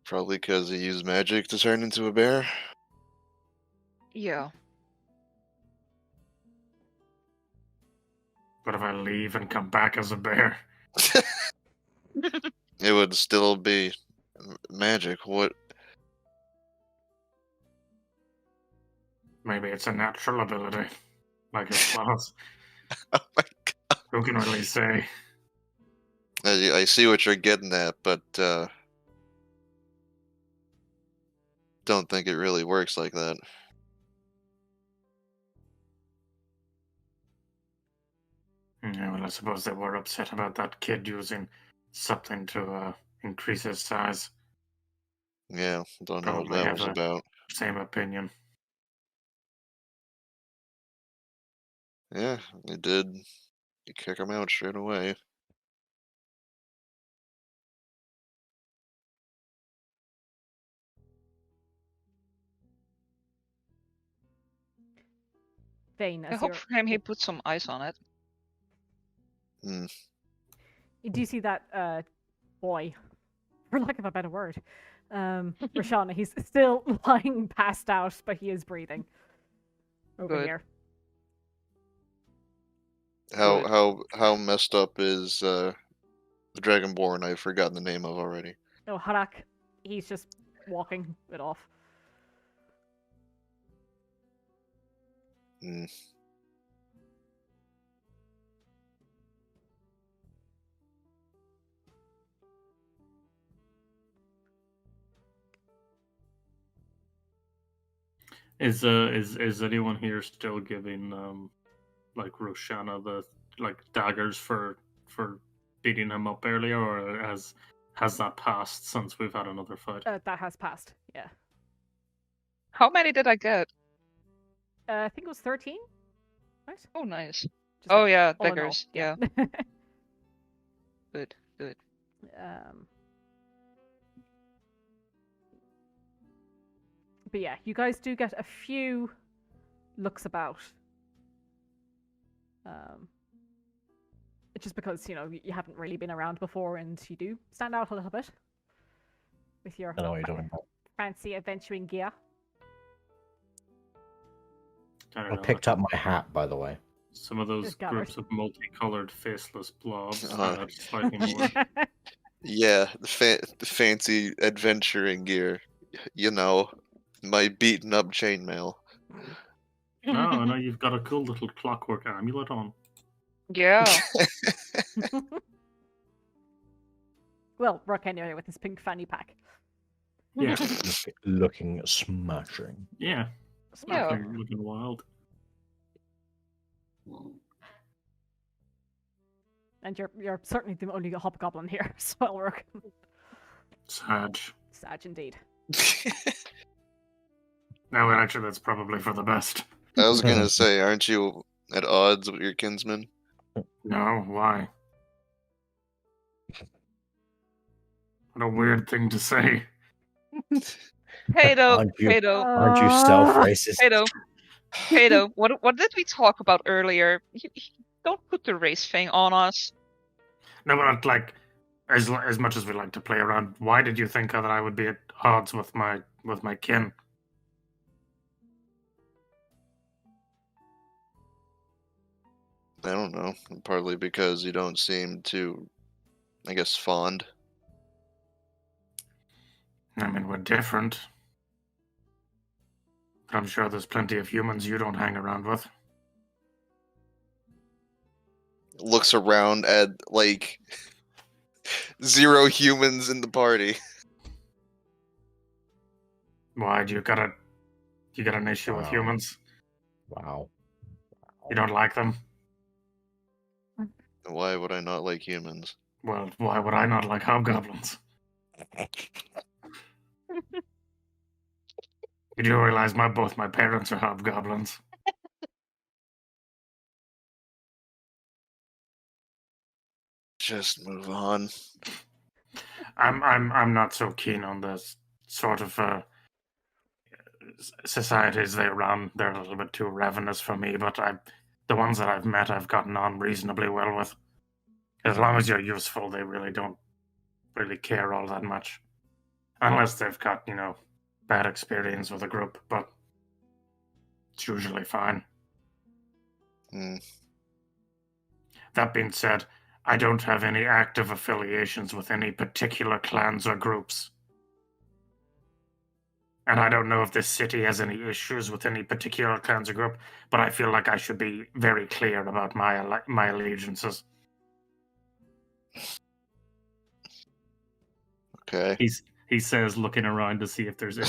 Probably because he used magic to turn into a bear. Yeah. But if I leave and come back as a bear, It would still be magic. What? maybe it's a natural ability, like his claws. Oh my god. Who can really say? I see what you're getting at, but don't think it really works like that. Yeah, well, I suppose they were upset about that kid using something to increase his size. Yeah, don't know what Probably that have was a about. same opinion. Yeah, you did. You kick him out straight away. Vayne, I as hope you're... for him he put some ice on it. Do you see that boy, for lack of a better word, Roshana? He's still lying passed out, but he is breathing. Over Good. here. How messed up is the Dragonborn I've forgotten the name of already? Oh, Harak, he's just walking it off. Hmm. Is anyone here still giving like Roshana the daggers for beating him up earlier, or has that passed since we've had another fight? That has passed, yeah. How many did I get? I think it was 13, right? Oh, nice. Just Oh, yeah, all in all, daggers. Yeah. Good. But yeah, you guys do get a few looks about. Just because, you haven't really been around before, and you do stand out a little bit with your I know what you're talking about. fancy adventuring gear. I picked up my hat, by the way. Some of those Just gathered. groups of multicolored faceless blobs Uh-huh. are slightly more. Yeah, the fancy adventuring gear. My beaten up chainmail. No, you've got a cool little clockwork amulet on. Yeah. Well, Rook anyway with his pink fanny pack. Yeah, Looking smashing. yeah, Yeah. looking wild. And you're certainly the only hobgoblin here, so well, Rook. Sad. Sad indeed. No, well, actually, that's probably for the best. I was gonna say, aren't you at odds with your kinsman? No, why? What a weird thing to say. Kato, Aren't you- Kato, Aren't you self-racist? Kato. What did we talk about earlier? Don't put the race thing on us. No, but like, as much as we like to play around, why did you think that I would be at odds with my kin? I don't know. Partly because you don't seem too, I guess, fond. I mean, we're different. But I'm sure there's plenty of humans you don't hang around with. Looks around at, like, 0 humans in the party. Why do you got an issue with Wow. humans? Wow. You don't like them? Why would I not like humans? Well, why would I not like hobgoblins? Did you realize both my parents are hobgoblins? Just move on. I'm not so keen on this sort of societies they run. They're a little bit too ravenous for me, but the ones that I've met I've gotten on reasonably well with. As long as you're useful, they really don't really care all that much. Unless they've got, bad experience with a group, but it's usually fine. That being said, I don't have any active affiliations with any particular clans or groups. And I don't know if this city has any issues with any particular clans or group, but I feel like I should be very clear about my allegiances. Okay. He says, looking around to see if there's any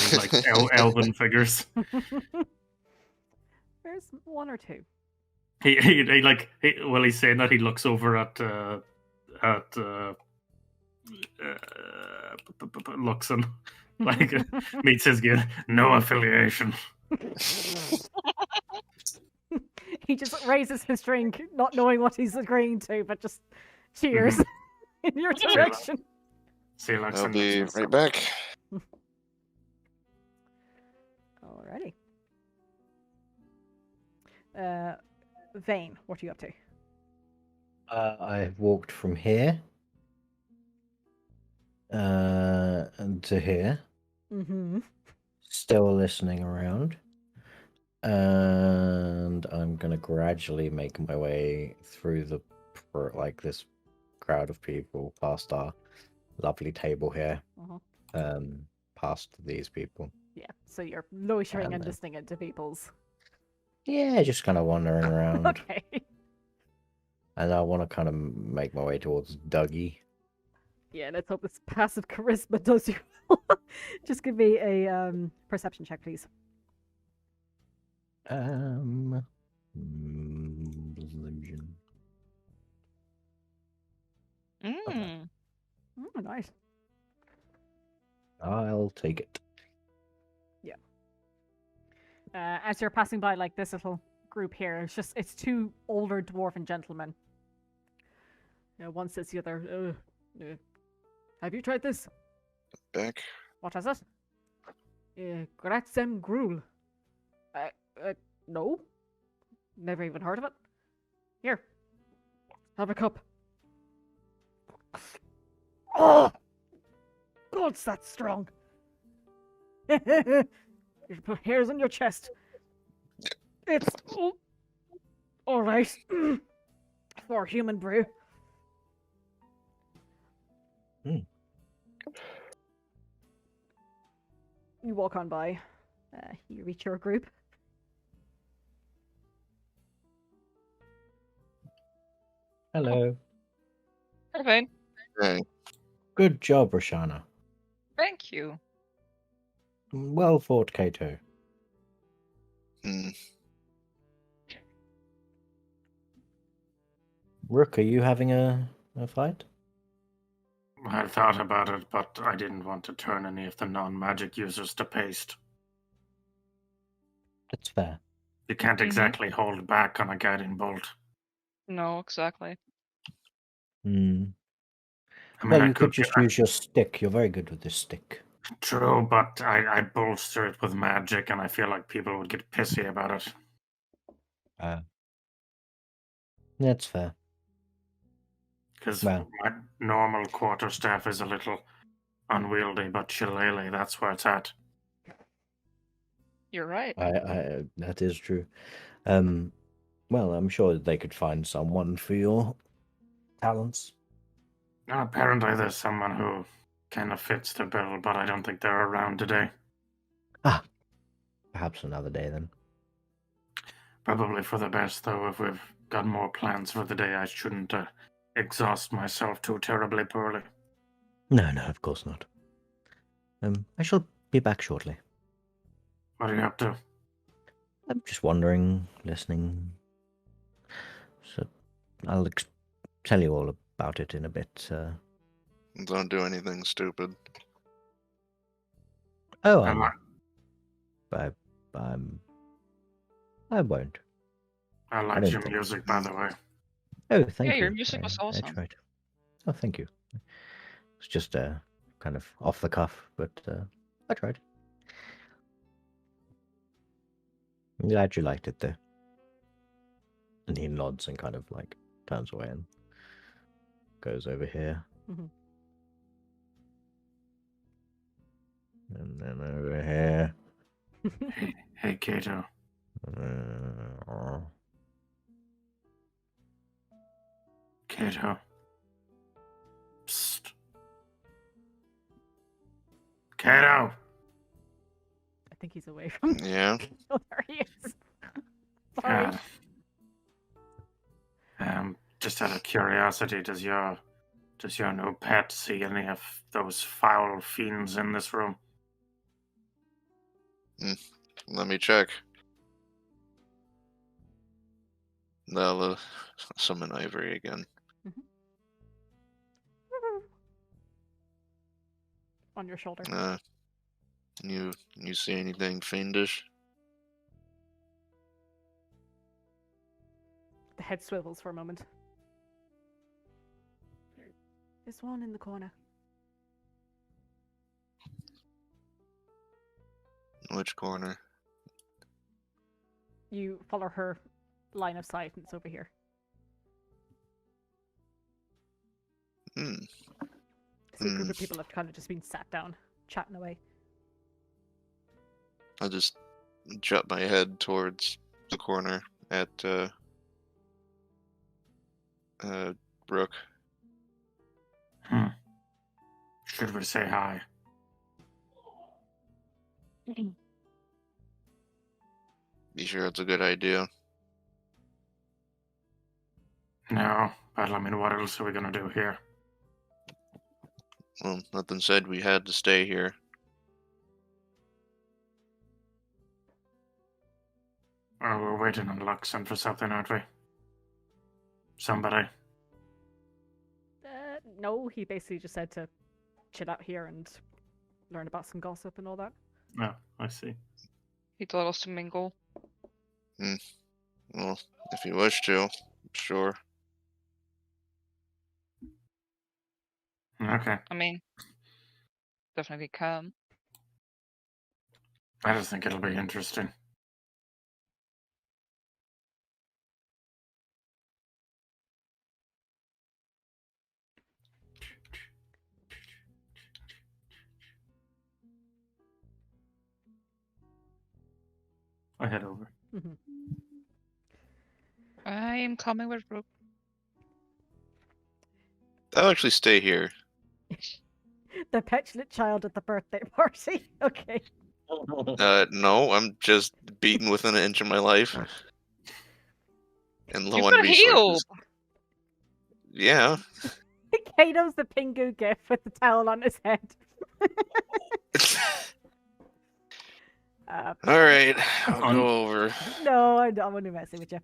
elven figures. There's one or two. He's saying that he looks over at Luxon, meets his guild, no affiliation. He just raises his drink, not knowing what he's agreeing to, but just cheers in your direction. See you, Luxon. I'll be right back. Alrighty. Vayne, what are you up to? I've walked from here to here, Mm-hmm. still listening around, and I'm gonna gradually make my way through this crowd of people past our lovely table here, Uh-huh. past these people. Yeah, so you're loitering and And, listening into people's. Yeah, just kind of wandering around, Okay. and I want to kind of make my way towards Dougie. Yeah, let's hope this passive charisma does you well. Just give me a perception check, please. Illusion. Mm. Oh, nice. I'll take it. As you're passing by, like, this little group here, it's two older dwarven gentlemen. One says to the other, have you tried this? Back. What is it? Gratzem Gruel. No. Never even heard of it. Here. Have a cup. Oh! God's that strong. You put hairs on your chest. It's all right for human brew. Mm. You walk on by. You reach your group. Hello. Hey, Vayne. Hey. Good job, Roshana. Thank you. Well fought, Kato. Hmm. Rook, are you having a fight? I thought about it, but I didn't want to turn any of the non-magic users to paste. That's fair. You can't exactly hold back on a guiding bolt. No, exactly. Hmm. I mean, Well, I you could just use your stick. You're very good with this stick. True, but I bolster it with magic, and I feel like people would get pissy about it. That's fair. Because Well. my normal quarterstaff is a little unwieldy, but shillelagh, that's where it's at. You're right. I that is true. Well, I'm sure they could find someone for your talents. Apparently there's someone who kind of fits the bill, but I don't think they're around today. Perhaps another day then. Probably for the best, though. If we've got more plans for the day, I shouldn't exhaust myself too terribly poorly. No, of course not. I shall be back shortly. What are you up to? I'm just wandering, listening. So I'll tell you all about it in a bit. Don't do anything stupid. Oh, I like, I won't. I I liked don't your think- music, by the way. Oh, thank you. Yeah, your music was I awesome. tried. Oh, thank you. It's just kind of off the cuff, but I tried. I'm glad you liked it, though. And he nods and kind of like turns away and goes over here. Mhm. And then over here. Hey, Kato. Kato. Psst. Kato! I think he's away from. Yeah. Oh, there he is. Sorry. Just out of curiosity, does your new pet see any of those foul fiends in this room? Let me check. They'll summon Ivory again. On your shoulder. You see anything fiendish? The head swivels for a moment. There's one in the corner. Which corner? You follow her line of sight, and it's over here. Hmm. So a group of people have kind of just been sat down, chatting away. I'll just jut my head towards the corner at Rook. Should we say hi? You sure it's a good idea? No, but I mean, what else are we gonna do here? Well, nothing said we had to stay here. Oh, we're waiting on Luxon for something, aren't we? Somebody. No, he basically just said to chill out here and learn about some gossip and all that. Oh, I see. He told us to mingle. Well, if you wish to, sure. Okay. I mean, definitely can. I just think it'll be interesting. I head over. Mhm. I am coming with Rook. I'll actually stay here. The petulant child at the birthday party. Okay. No, I'm just beaten within an inch of my life. And low You on could heal. resources. Yeah. Kato's the Pingu gif with the towel on his head. Alright, I'll go over. No, I'm only messing with you.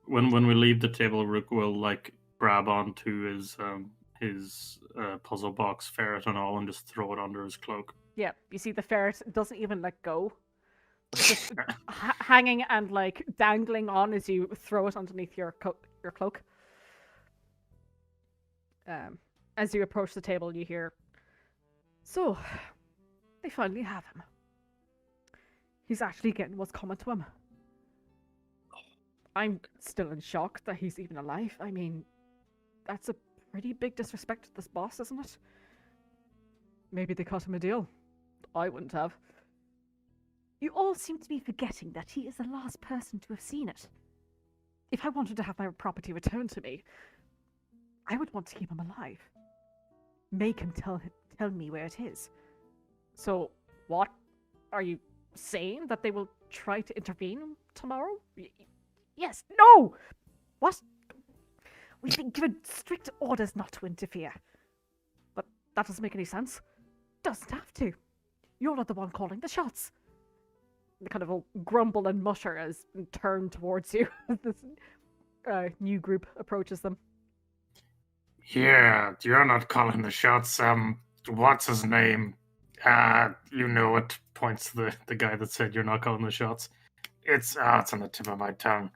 When we leave the table, Rook will like grab onto his puzzle box, ferret and all, and just throw it under his cloak. Yeah, you see the ferret doesn't even let go. Just hanging and like dangling on as you throw it underneath your cloak. As you approach the table, you hear, "So, they finally have him. He's actually getting what's coming to him. I'm still in shock that he's even alive. I mean, that's a pretty big disrespect to this boss, isn't it? Maybe they cut him a deal. I wouldn't have. You all seem to be forgetting that he is the last person to have seen it. If I wanted to have my property returned to me, I would want to keep him alive. Make him tell me where it is. So, what? Are you saying that they will try to intervene tomorrow? Yes. No! What? We've been given strict orders not to interfere. But that doesn't make any sense. Doesn't have to. You're not the one calling the shots. They kind of all grumble and mutter as and turn towards you as this new group approaches them. Yeah, you're not calling the shots. What's his name? You know it. Points to the guy that said you're not calling the shots. It's on the tip of my tongue.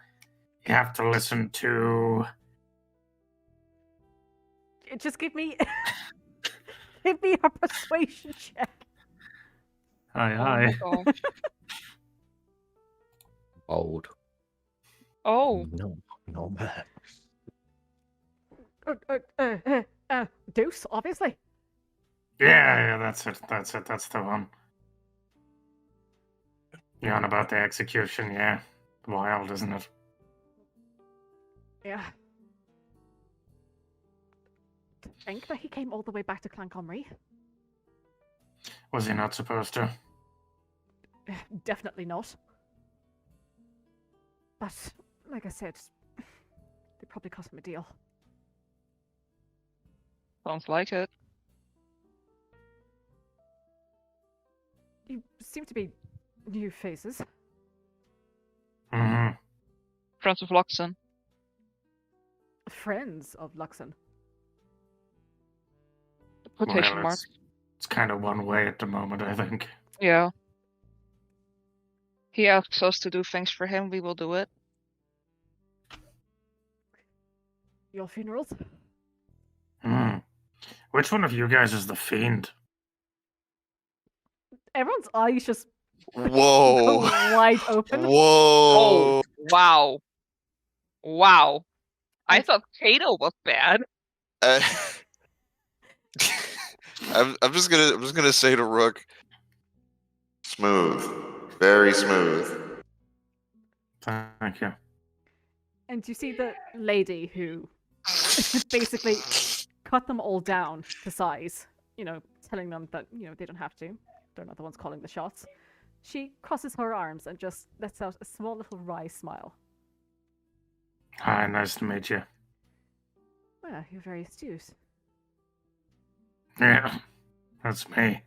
You have to listen to. Just give me a persuasion check. Hi. Oh my gosh. Old. Oh, No bad. Deuce, obviously. Yeah, that's it. That's the one. You're on about the execution, yeah. Wild, isn't it? Yeah. To think that he came all the way back to Clancamrye? Was he not supposed to? Definitely not. But, like I said, they probably cut him a deal. sounds like it. You seem to be new faces. Mm-hmm. Friends of Luxon. Friends of Luxon. Quotation Well, mark. it's kind of one way at the moment, I think. Yeah. He asks us to do things for him, we will do it. Your funerals? Hmm. Which one of you guys is the fiend? Everyone's eyes just Whoa. go wide open. Whoa. Wow. Wow. I And- thought Kato was bad. I'm just gonna say to Rook, smooth, very smooth. Thank you. And you see the lady who basically cut them all down to size, telling them that, they don't have to. They're not the ones calling the shots. She crosses her arms and just lets out a small little wry smile. Hi, nice to meet you. Well, you're very astute. Yeah, that's me.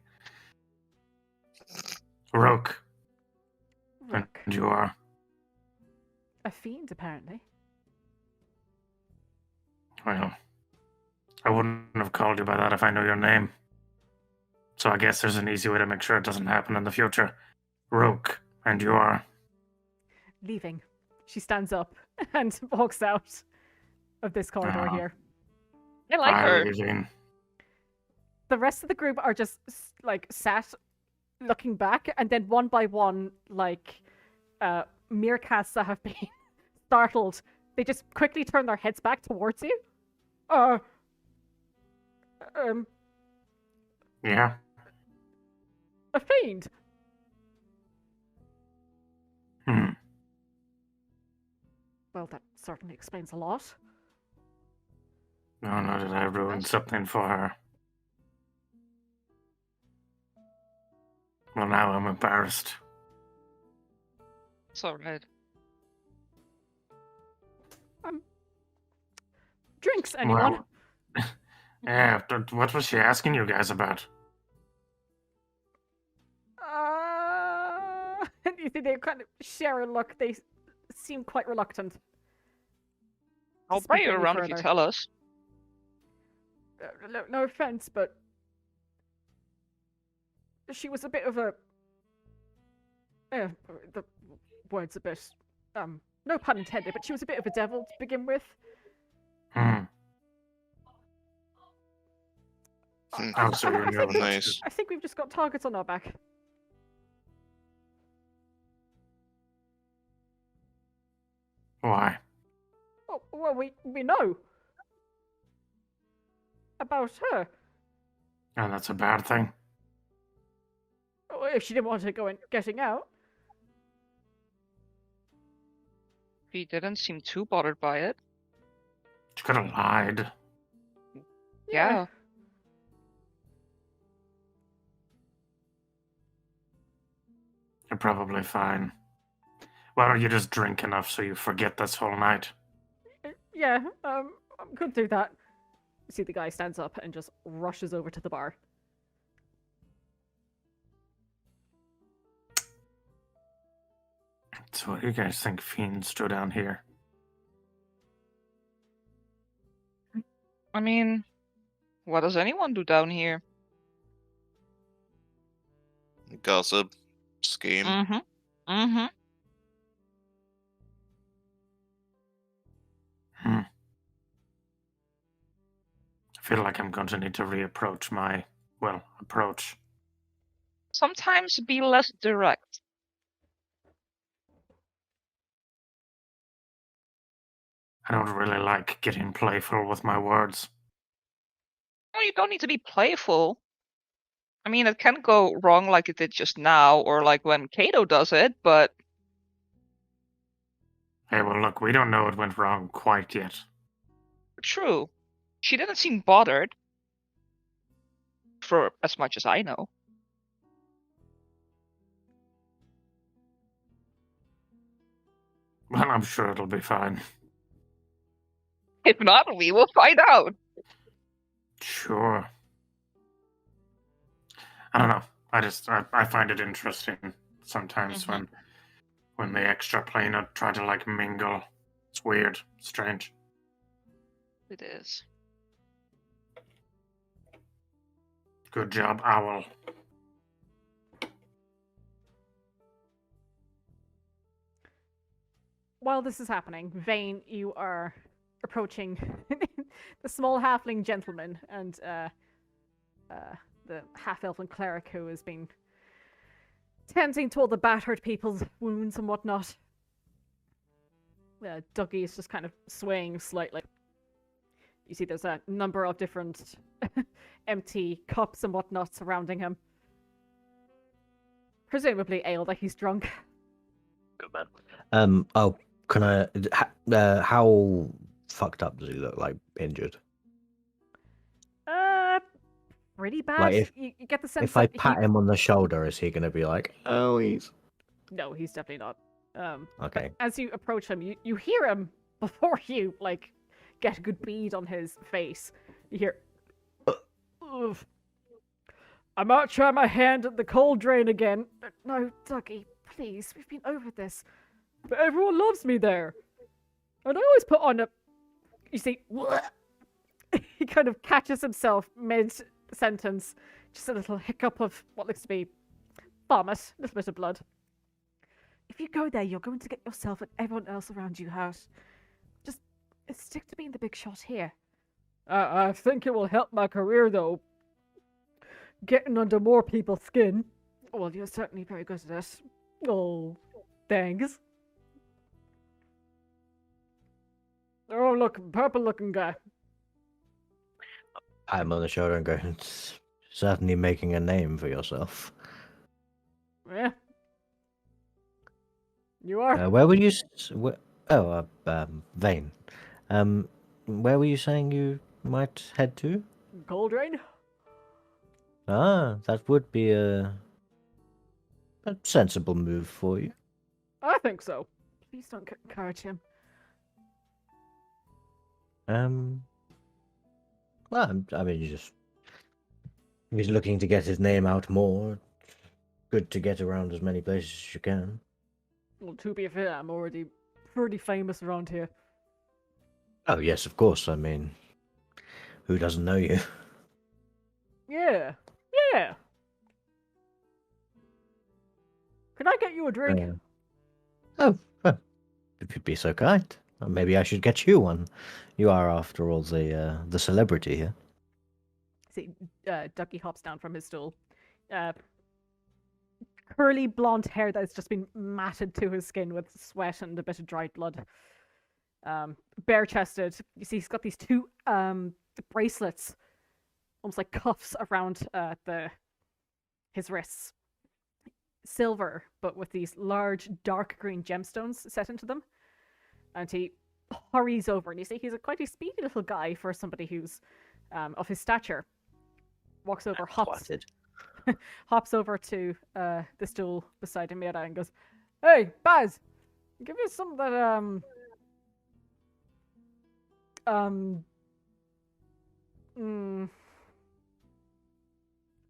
Rook. And Rook. you are? A fiend, apparently. Well, I wouldn't have called you by that if I knew your name. So I guess there's an easy way to make sure it doesn't happen in the future. Rook. And you are? Leaving. She stands up and walks out of this corridor here. I like her. Leaving. The rest of the group are just sat looking back, and then one by one, meerkats that have been startled, they just quickly turn their heads back towards you. Yeah. A fiend. Well, that certainly explains a lot. No, did I ruin something for her? Well, now I'm embarrassed. It's alright. Drinks, anyone? Well, yeah, what was she asking you guys about? And you see they kind of share a look. They seem quite reluctant. I'll to bring speak you any around if you further. tell us. No offense, but she was a bit of a. The word's a bit. No pun intended, but she was a bit of a devil to begin with. Oh, so you're Oh, nice. I think we've just got targets on our back. Why? Oh, well, we know about her. And that's a bad thing. Oh, if she didn't want to go in getting out. He didn't seem too bothered by it. She could have lied. Yeah. You're probably fine. Why don't you just drink enough so you forget this whole night? Yeah, could do that. You see the guy stands up and just rushes over to the bar. So what do you guys think fiends do down here? I mean, what does anyone do down here? Gossip, scheme. Mm-hmm. I feel like I'm going to need to reapproach my, approach. Sometimes be less direct. I don't really like getting playful with my words. No, you don't need to be playful. I mean, it can go wrong like it did just now, or like when Kato does it, but... Hey, well, look, we don't know it went wrong quite yet. True. She didn't seem bothered. For as much as I know. Well, I'm sure it'll be fine. If not, we will find out. Sure. I don't know. I find it interesting sometimes when the extra planar try to mingle. It's weird, strange. It is. Good job, Owl. While this is happening, Vayne, you are approaching the small halfling gentleman and the half-elven cleric who has been tending to all the battered people's wounds and whatnot. Dougie is just kind of swaying slightly. You see there's a number of different empty cups and whatnot surrounding him. Presumably ale that he's drunk. Good man. Oh, can I? How fucked up does he look? Like injured? Pretty bad. Like You get the sense if I that pat him on the shoulder, is he gonna be like, oh, he's No, he's definitely not. okay? As you approach him, you hear him before you like get a good bead on his face. You hear, "Ugh. I might try my hand at the cold drain again. No, Dougie, please, we've been over this. But everyone loves me there. And I always put on a... You see, he kind of catches himself mid-sentence. Just a little hiccup of what looks to be vomit, a little bit of blood. If you go there, you're going to get yourself and everyone else around you out. Just stick to being the big shot here. I think it will help my career, though. Getting under more people's skin. Well, you're certainly very good at it. Oh, thanks. Oh, look, purple-looking guy. Pat him on the shoulder and go, certainly making a name for yourself. Yeah. You are? Where were you? Vayne. Where were you saying you might head to? Cold Rain? Ah, that would be a sensible move for you. I think so. Please don't encourage him. Well, I mean, if he's looking to get his name out more, good to get around as many places as you can. Well, to be fair, I'm already pretty famous around here. Oh, yes, of course. I mean, who doesn't know you? Yeah. Yeah. Can I get you a drink? Oh, well, if you'd be so kind. Maybe I should get you one. You are, after all, the celebrity here. See, Ducky hops down from his stool. Curly blonde hair that's just been matted to his skin with sweat and a bit of dried blood. Bare-chested. You see, he's got these two bracelets, almost like cuffs around his wrists. Silver, but with these large dark green gemstones set into them. And he hurries over, and you see he's quite a speedy little guy for somebody who's of his stature. Walks over, hops over to the stool beside him and goes, "Hey, Baz, give me some of that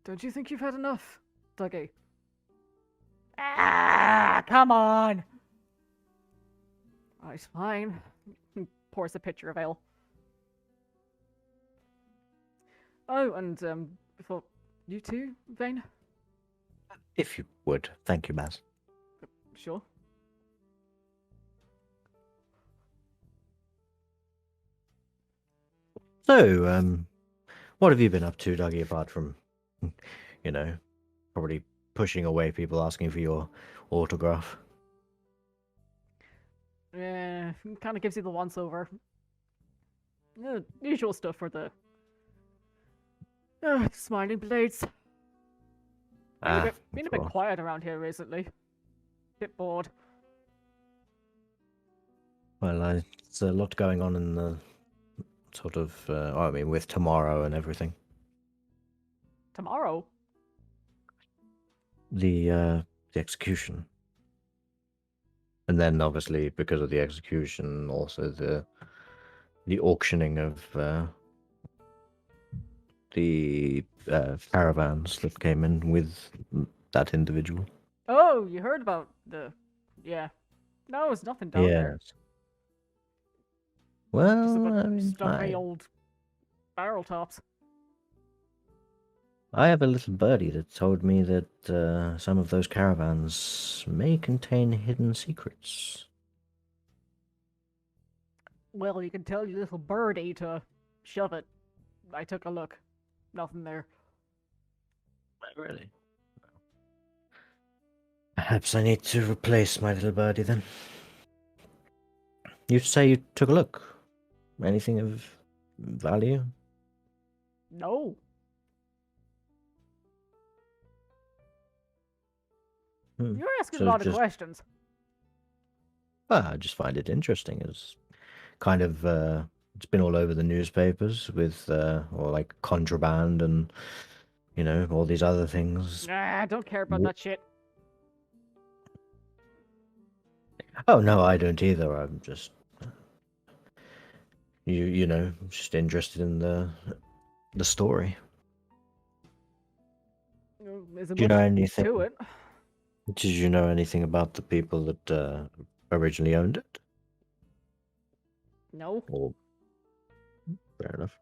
Don't you think you've had enough, Dougie?" Ah, come on. Right, fine. Pours a pitcher of ale. Oh, and before you too, Vayne? If you would. Thank you, Baz. Sure. So, what have you been up to, Dougie, apart from, probably pushing away people asking for your autograph? Yeah, kind of gives you the once-over. Usual stuff for the smiling blades. Been a bit quiet around here recently. Bit bored. Well, there's a lot going on in the sort of, with tomorrow and everything. Tomorrow? The execution. And then, obviously, because of the execution, also the auctioning of the caravans that came in with that individual. Oh, you heard about yeah. No, it's nothing down there. Yes. Well, Just a bunch I of mean, stuffy old barrel tops. I have a little birdie that told me that some of those caravans may contain hidden secrets. Well, you can tell your little birdie to shove it. I took a look. Nothing there. Really? Perhaps I need to replace my little birdie then. You say you took a look. Anything of value? No. You're asking a lot of questions. Well, I just find it interesting. It's kind of it's been all over the newspapers with or like contraband and all these other things. Nah, I don't care about that shit. Oh no, I don't either. I'm just just interested in the story. Is it Do you know much anything? to it? Did you know anything about the people that originally owned it? No. Or fair enough.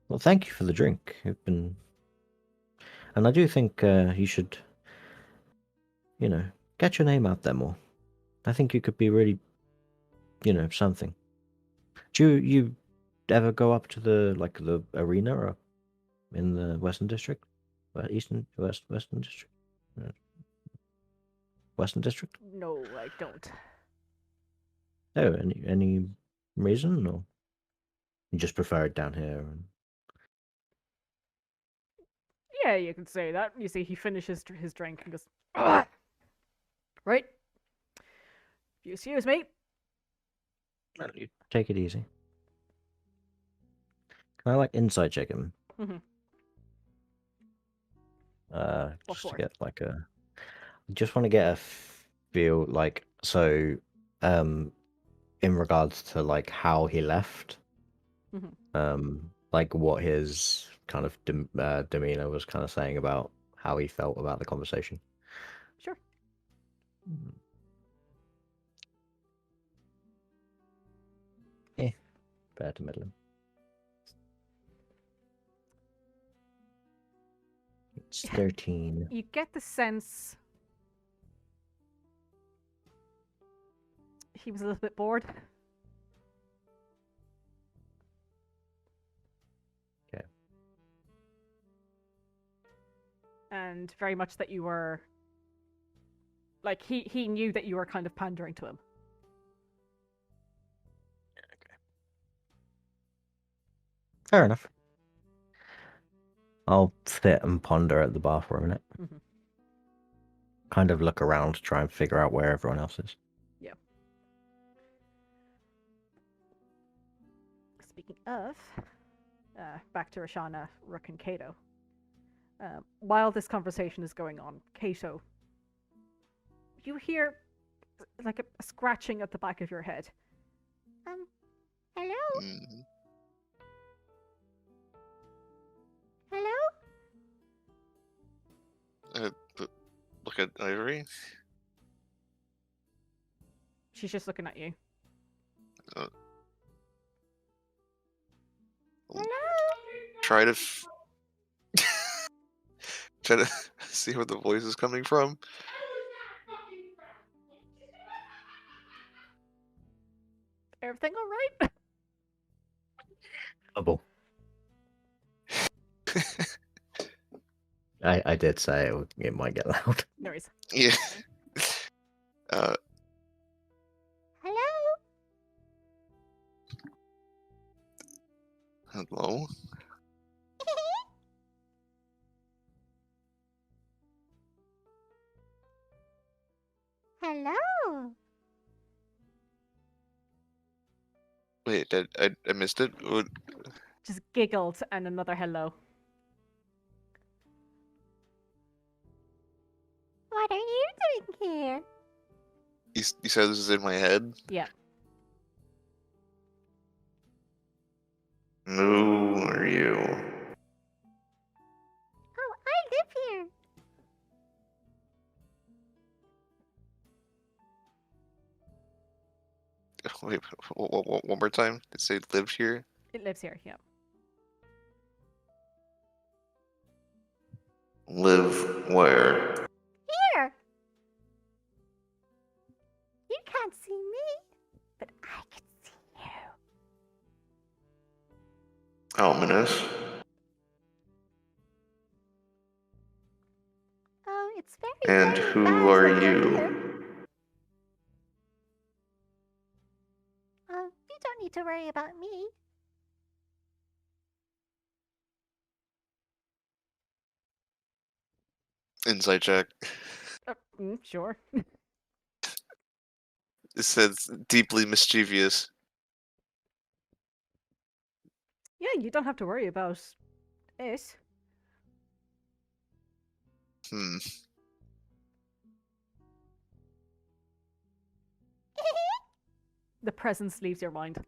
Well, thank you for the drink. And I do think you should, get your name out there more. I think you could be really, something. Do you ever go up to the arena or in the Western District? Western District? Western District? No, I don't. Oh, any reason, or you just prefer it down here? Yeah, you can say that. You see, he finishes his drink and goes, "Ugh." Right. Excuse me. Well, you take it easy. Can I insight check him? Mm-hmm. Just to for? get just want to get a feel so, in regards to how he left, what his kind of demeanor was kind of saying about how he felt about the conversation. Sure. Fair to middling. It's 13. You get the sense he was a little bit bored. Okay. And very much that you were he knew that you were kind of pandering to him. Okay. Fair enough. I'll sit and ponder at the bar for a minute. Mm-hmm. Kind of look around to try and figure out where everyone else is. Yeah. Speaking of, back to Roshana, Rook, and Kato. While this conversation is going on, Kato, you hear a scratching at the back of your head. Hello? Mm. Hello? Look at Ivory. She's just looking at you. Hello? Try to try to see where the voice is coming from. Everything all right? Bubble. I did say it might get loud. No worries. Yeah. Hello? Hello? Hello? Wait, I missed it? What? Just giggled and another hello. What are you doing here? You said this is in my head? Yeah. Who are you? Oh, I live here. Wait, one more time? Did it say it lived here? It lives here, yeah. Live where? Here! You can't see me, but I can see you. Ominous. Oh, it's very And who are you? need to worry about me. Insight check. Sure. It says deeply mischievous. Yeah, you don't have to worry about it. Hmm. The presence leaves your mind.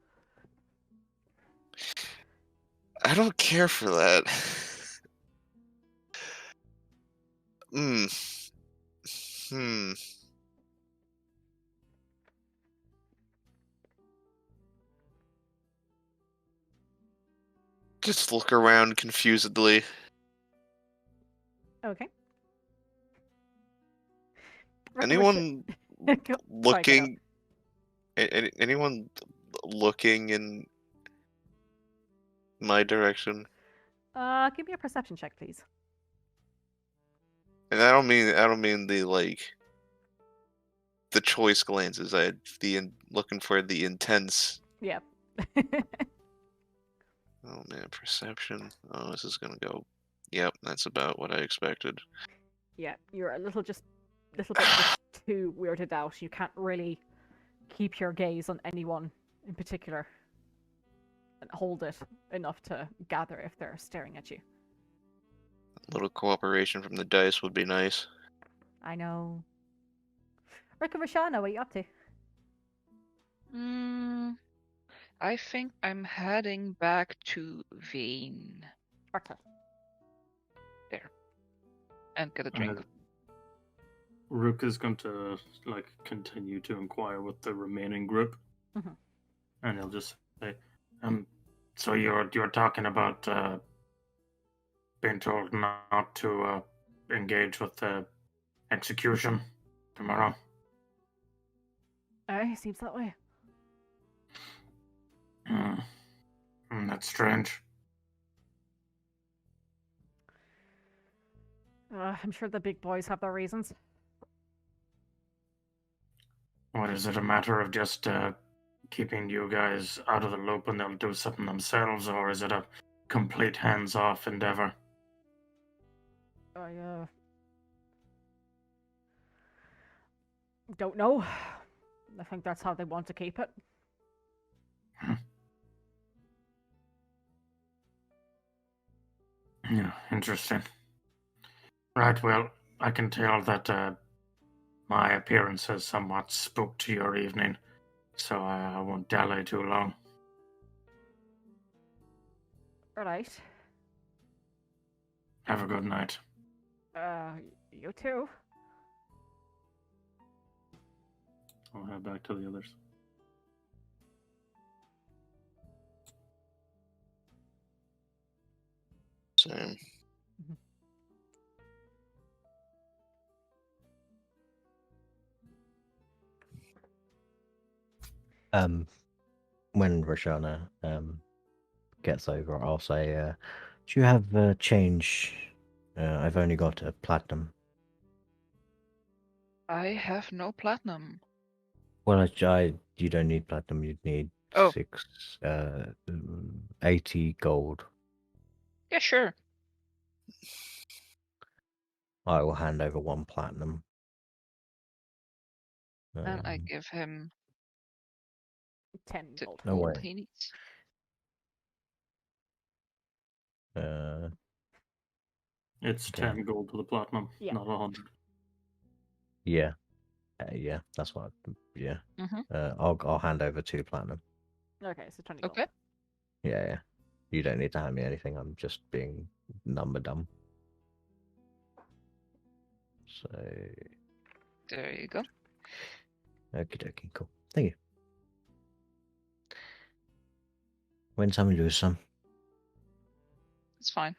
I don't care for that. Hmm. Hmm. Just look around confusedly. Okay. Anyone Sorry, Kato. looking? Anyone looking in my direction? Give me a perception check, please. And I don't mean the the choice glances. Looking for the intense. Yeah. Oh man, perception. Oh, this is gonna go. Yep, that's about what I expected. Yeah, you're a little bit just too weirded out. You can't really keep your gaze on anyone in particular and hold it enough to gather if they're staring at you. A little cooperation from the dice would be nice. I know. Rook and Roshana, what are you up to? I think I'm heading back to Vayne Okay. and get a drink. Rook is going to continue to inquire with the remaining group, and he'll just say, so you're talking about being told not to engage with the execution tomorrow." Seems that way. That's strange. I'm sure the big boys have their reasons. What is it, a matter of just keeping you guys out of the loop and they'll do something themselves, or is it a complete hands-off endeavor? I don't know. I think that's how they want to keep it. Yeah, interesting. Right, well, I can tell that my appearance has somewhat spooked your evening, so I won't dally too long. Alright. Have a good night. You too. I'll head back to the others. Same. When Roshana gets over, I'll say, "Do you have change? I've only got a platinum." I have no platinum. Well, you don't need platinum. You'd need 80 gold. Yeah, sure. I will hand over 1 platinum. And I give him 10 the gold. No gold way. he needs. It's Okay. 10 gold to the platinum, Yeah. not 100. Yeah, yeah, that's what. Yeah, I'll hand over 2 platinum. Okay, so 20 gold. Okay. Yeah. You don't need to hand me anything. I'm just being number dumb. So. There you go. Okie dokie, cool. Thank you. When time you do some. It's fine.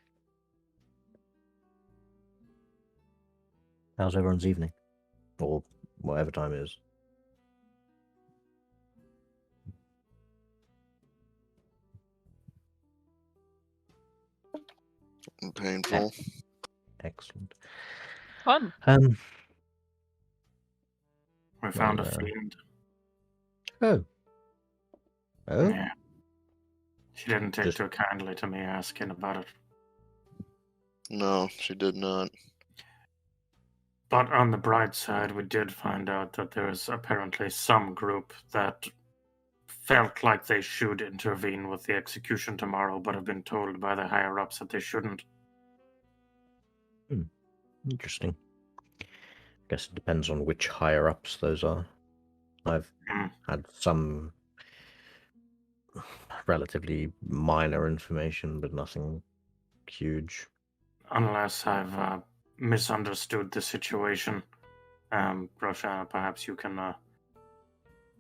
How's everyone's evening? Or whatever time it is. Painful. Excellent. Fun. We found a Well, fiend. Oh. Oh, Yeah. She didn't take Just- too kindly to me asking about it. No, she did not. But on the bright side, we did find out that there is apparently some group that felt like they should intervene with the execution tomorrow, but have been told by the higher ups that they shouldn't. interesting. Guess it depends on which higher ups those are. I've had some relatively minor information, but nothing huge. Unless I've misunderstood the situation. Roshana, perhaps you can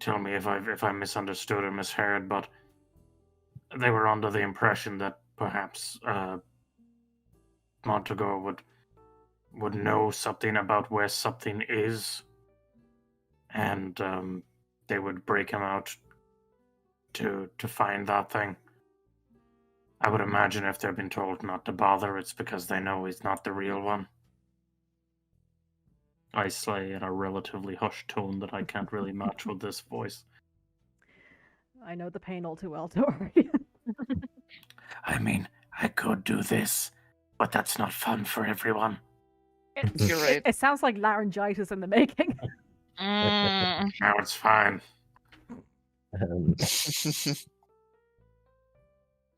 tell me if I misunderstood or misheard, but they were under the impression that perhaps Montague would know something about where something is, and they would break him out to find that thing. I would imagine if they've been told not to bother, it's because they know he's not the real one. I say in a relatively hushed tone that I can't really match with this voice. I know the pain all too well, don't worry. I mean, I could do this, but that's not fun for everyone. You're right. It sounds like laryngitis in the making. Mm, Now it's fine.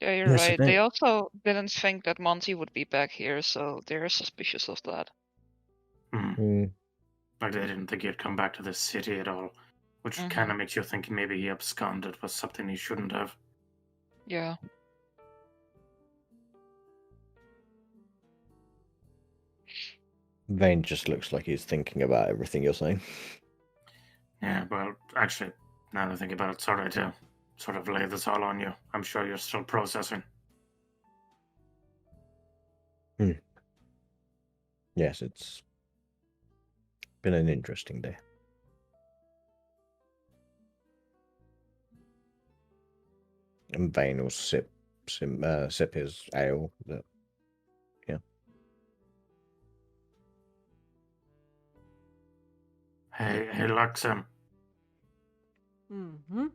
yeah, you're Yes, right. I They think- also didn't think that Monty would be back here, so they're suspicious of that. Like they didn't think he'd come back to this city at all, which Mhm. kind of makes you think maybe he absconded with something he shouldn't have. Yeah. Vayne just looks like he's thinking about everything you're saying. Yeah, well, actually, now that I think about it, sorry to sort of lay this all on you. I'm sure you're still processing. Yes, it's been an interesting day. And Vayne will sip his ale. Hey, Luxem, Mm-hmm.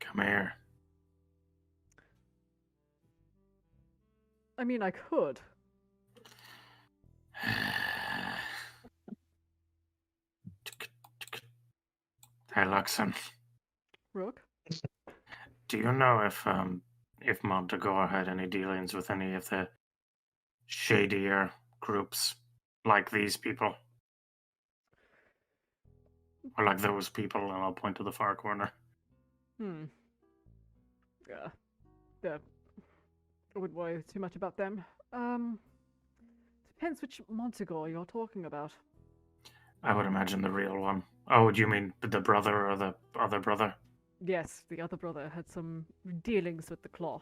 come here. I mean, I could. Hey, Luxem, Rook? do you know if Montagor had any dealings with any of the shadier groups like these people? Or like those people, and I'll point to the far corner. Yeah. I wouldn't worry too much about them. Depends which Montague you're talking about. I would imagine the real one. Oh, do you mean the brother or the other brother? Yes, the other brother had some dealings with the Claw.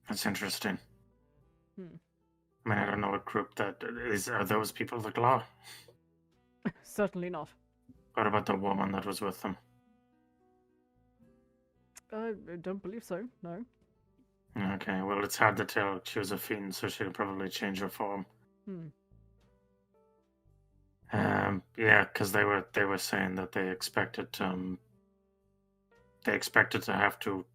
That's interesting. Hmm. I mean, I don't know what group that is. Are those people the Claw? Certainly not. What about the woman that was with them? I don't believe so, no. Okay, well, it's hard to tell. She was a fiend, so she'll probably change her form. Yeah, because they were saying that they expected to have to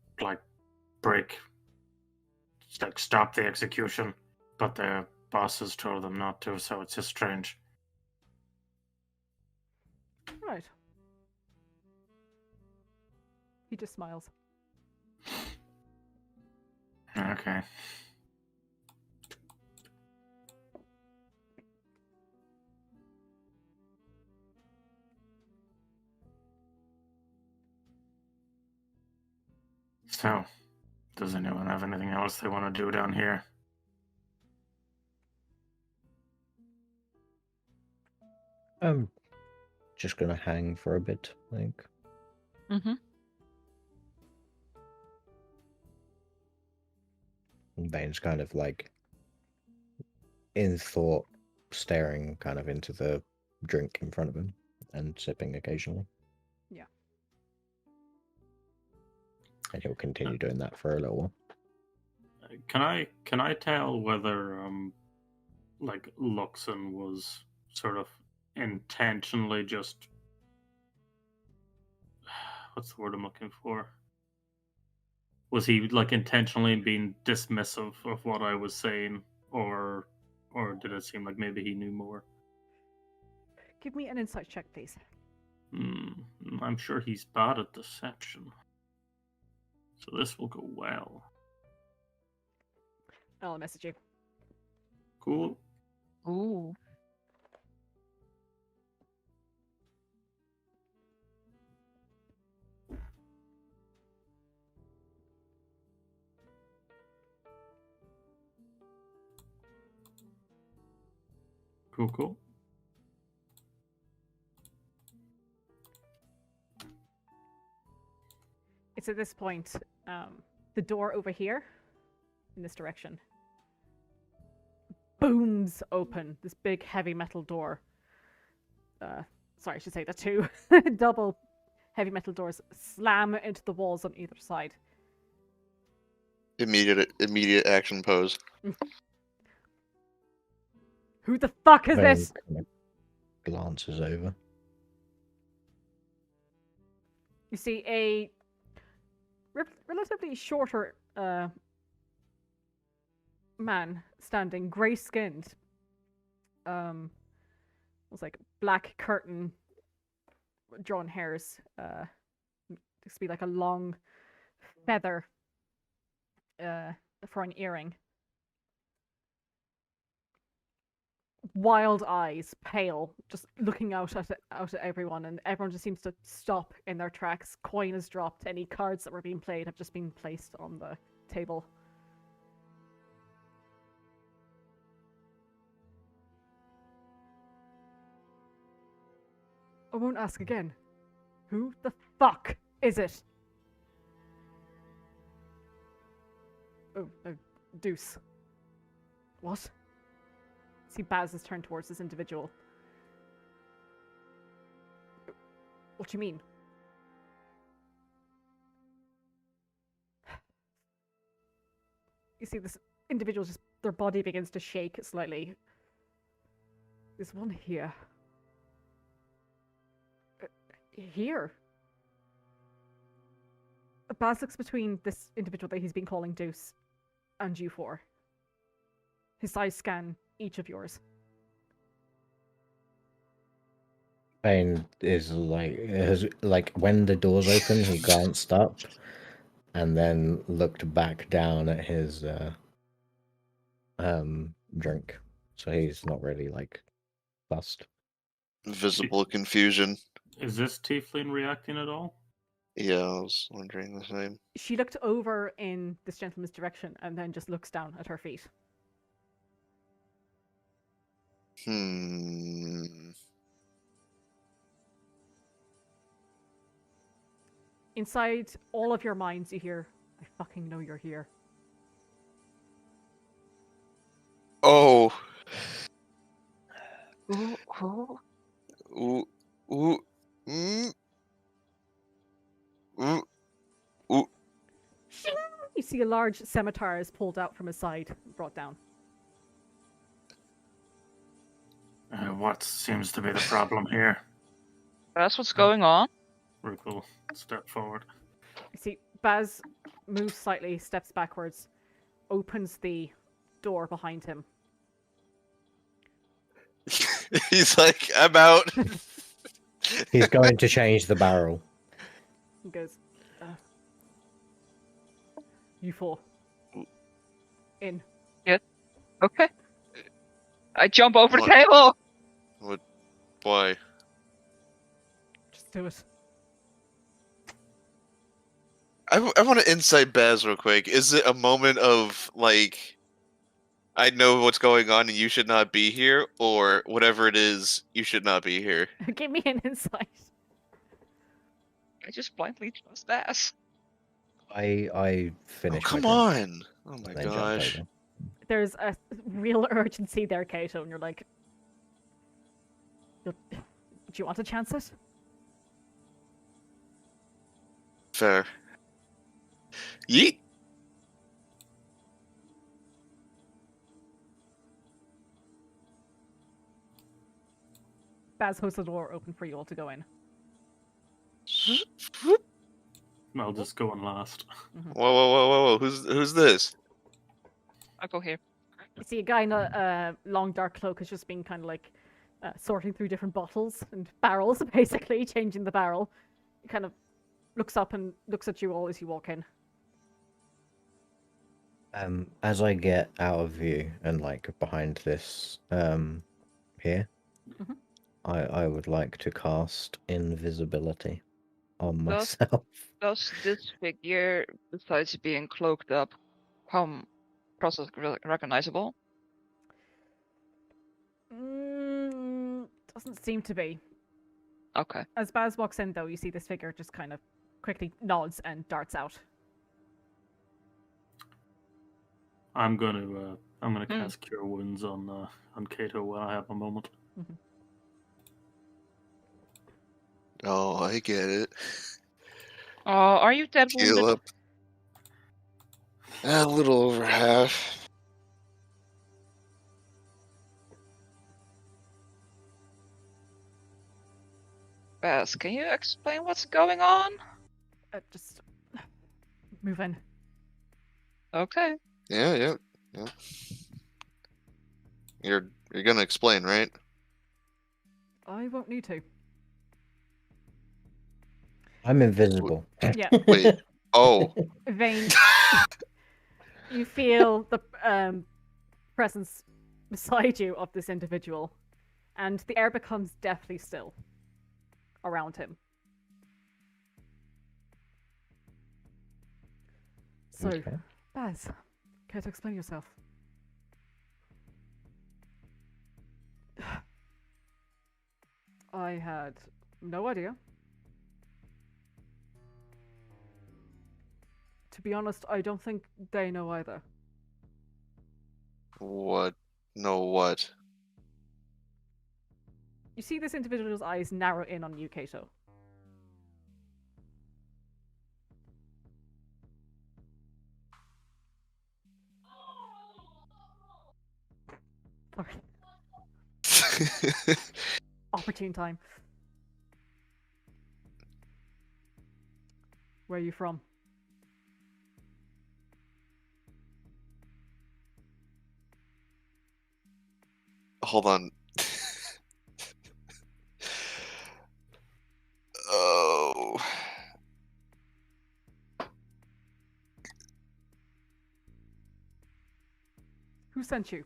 stop the execution, but their bosses told them not to. So it's just strange. Right. He just smiles. Okay. So, does anyone have anything else they want to do down here? I'm just gonna hang for a bit, I think. Mm-hmm. And Vayne's kind of like in thought, staring kind of into the drink in front of him and sipping occasionally. Yeah. And he'll continue doing that for a little while. Can I tell whether like Luxon was sort of intentionally just what's the word I'm looking for? Was he like intentionally being dismissive of what I was saying, or did it seem like maybe he knew more? Give me an insight check, please. I'm sure he's bad at deception, so this will go well. I'll message you. Cool. Ooh. Cool. It's at this point, the door over here, in this direction, booms open. This big heavy metal door. Sorry, I should say the two double heavy metal doors slam into the walls on either side. Immediate action pose. Who the fuck is Vayne this? kind of glances over. You see a relatively shorter man standing, grey-skinned. It's like black curtain, drawn hairs. This be like a long feather for an earring. Wild eyes, pale, just looking out at everyone, and everyone just seems to stop in their tracks. Coin is dropped. Any cards that were being played have just been placed on the table. I won't ask again. Who the fuck is it? Oh, Deuce. What? See, Baz has turned towards this individual. What do you mean? You see, this individual just, their body begins to shake slightly. There's one here. Here? Baz looks between this individual that he's been calling Deuce and you four. His eyes scan each of yours. Vayne is like when the doors open, he glanced up and then looked back down at his drink. So he's not really like fussed. Visible confusion. Is this tiefling reacting at all? Yeah, I was wondering the same. She looked over in this gentleman's direction and then just looks down at her feet. Inside all of your minds, you hear, I fucking know you're here. Oh. Ooh, ooh. Ooh. Ooh. Ooh. Ooh. You see a large scimitar is pulled out from his side, brought down. What seems to be the problem here? That's what's going on. Rook will step forward. You see Baz moves slightly, steps backwards, opens the door behind him. He's like, I'm out. He's going to change the barrel. He goes, you four. In. Okay. I jump over What? the table. What? Why? Just do it. I want to insight Baz real quick. Is it a moment of, like, I know what's going on and you should not be here, or whatever it is, you should not be here? Give me an insight. I just blindly trust ass. I Oh, finished. come my drink on! Oh my and then jumped gosh. over. There's a real urgency there, Kato, and you're like, do you want to chance it? Fair. Yeet! Baz holds the door open for you all to go in. I'll just go on last. Whoa! Who's this? I'll go here. You see a guy in a long dark cloak has just been kind of like sorting through different bottles and barrels, basically changing the barrel. He kind of looks up and looks at you all as you walk in. As I get out of view and like behind this here, Mhm. I would like to cast invisibility on Does- myself. Does this figure, besides being cloaked up, come across as recognizable? Doesn't seem to be. Okay. As Baz walks in, though, you see this figure just kind of quickly nods and darts out. I'm gonna cast Cure Wounds on Kato while I have a moment. Oh, I get it. Are you dead Heal wounded? up. A little over half. Bess, can you explain what's going on? Just move in. Okay. Yeah. You're gonna explain, right? I won't need to. I'm invisible. Yeah. Wait. Oh. Vayne, you feel the presence beside you of this individual, and the air becomes deathly still around him. So, Okay. Baz, care to explain yourself? I had no idea. To be honest, I don't think they know either. What? No, what? You see this individual's eyes narrow in on you, Kato. Sorry. Opportune time. Where are you from? Hold on. Oh. Who sent you?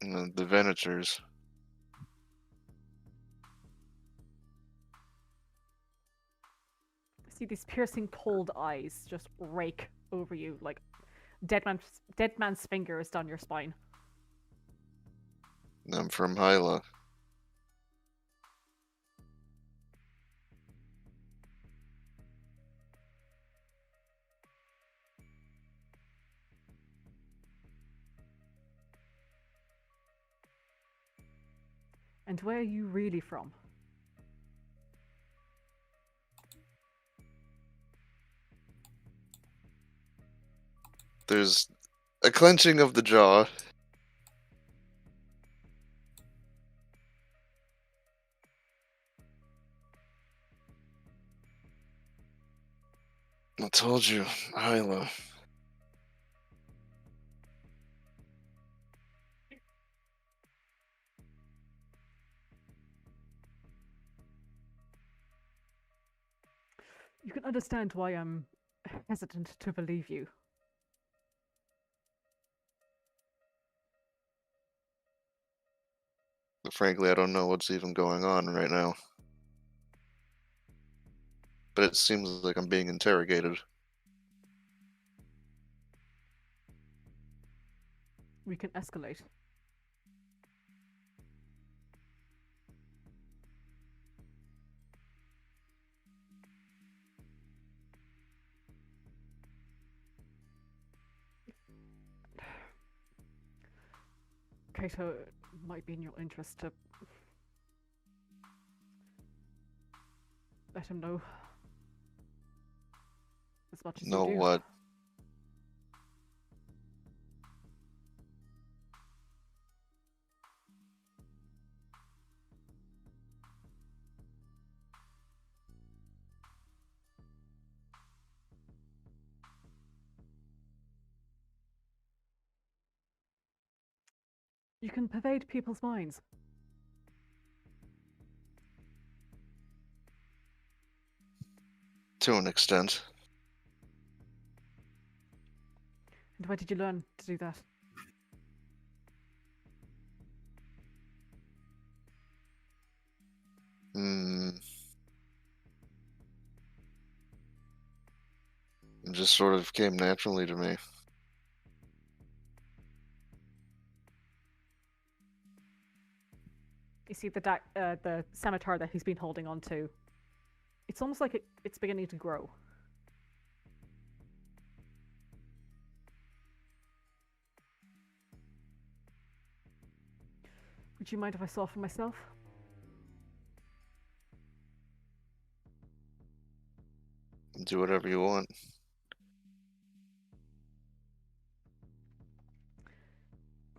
The Venators. See these piercing cold eyes just rake over you like dead man's fingers down your spine. I'm from Hyla. And where are you really from? There's a clenching of the jaw. I told you, Hyla. You can understand why I'm hesitant to believe you. Frankly, I don't know what's even going on right now. But it seems like I'm being interrogated. We can escalate. Kato, it might be in your interest to let him know as much as Know you do. what? You can pervade people's minds. To an extent. And where did you learn to do that? It just sort of came naturally to me. You see the scimitar that he's been holding on to. It's almost like it's beginning to grow. Would you mind if I saw for myself? Do whatever you want.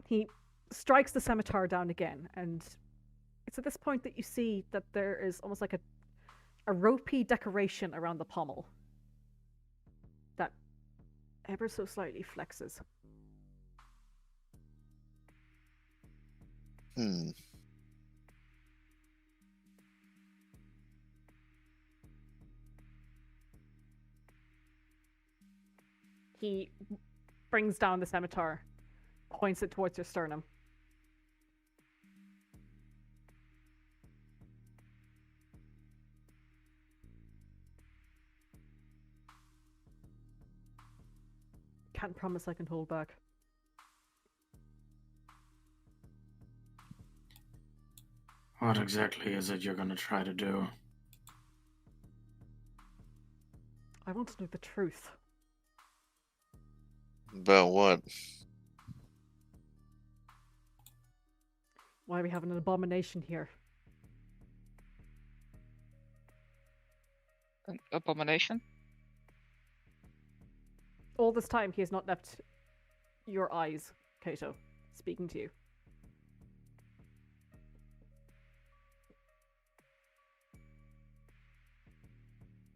He strikes the scimitar down again, and it's at this point that you see that there is almost like a ropey decoration around the pommel that ever so slightly flexes. He brings down the scimitar, points it towards your sternum. Can't promise I can hold back. What exactly is it you're gonna try to do? I want to know the truth. About what? Why are we having an abomination here? An abomination? All this time he has not left your eyes, Kato, speaking to you.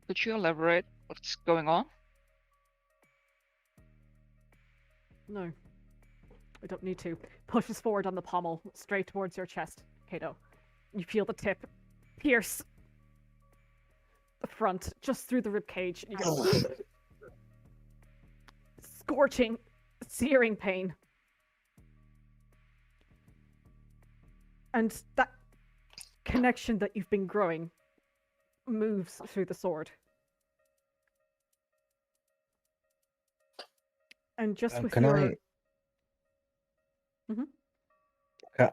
Could you elaborate what's going on? No. I don't need to. Pushes forward on the pommel, straight towards your chest, Kato. You feel the tip pierce the front, just through the ribcage. You get scorching, searing pain. And that connection that you've been growing moves through the sword. And just with Can your...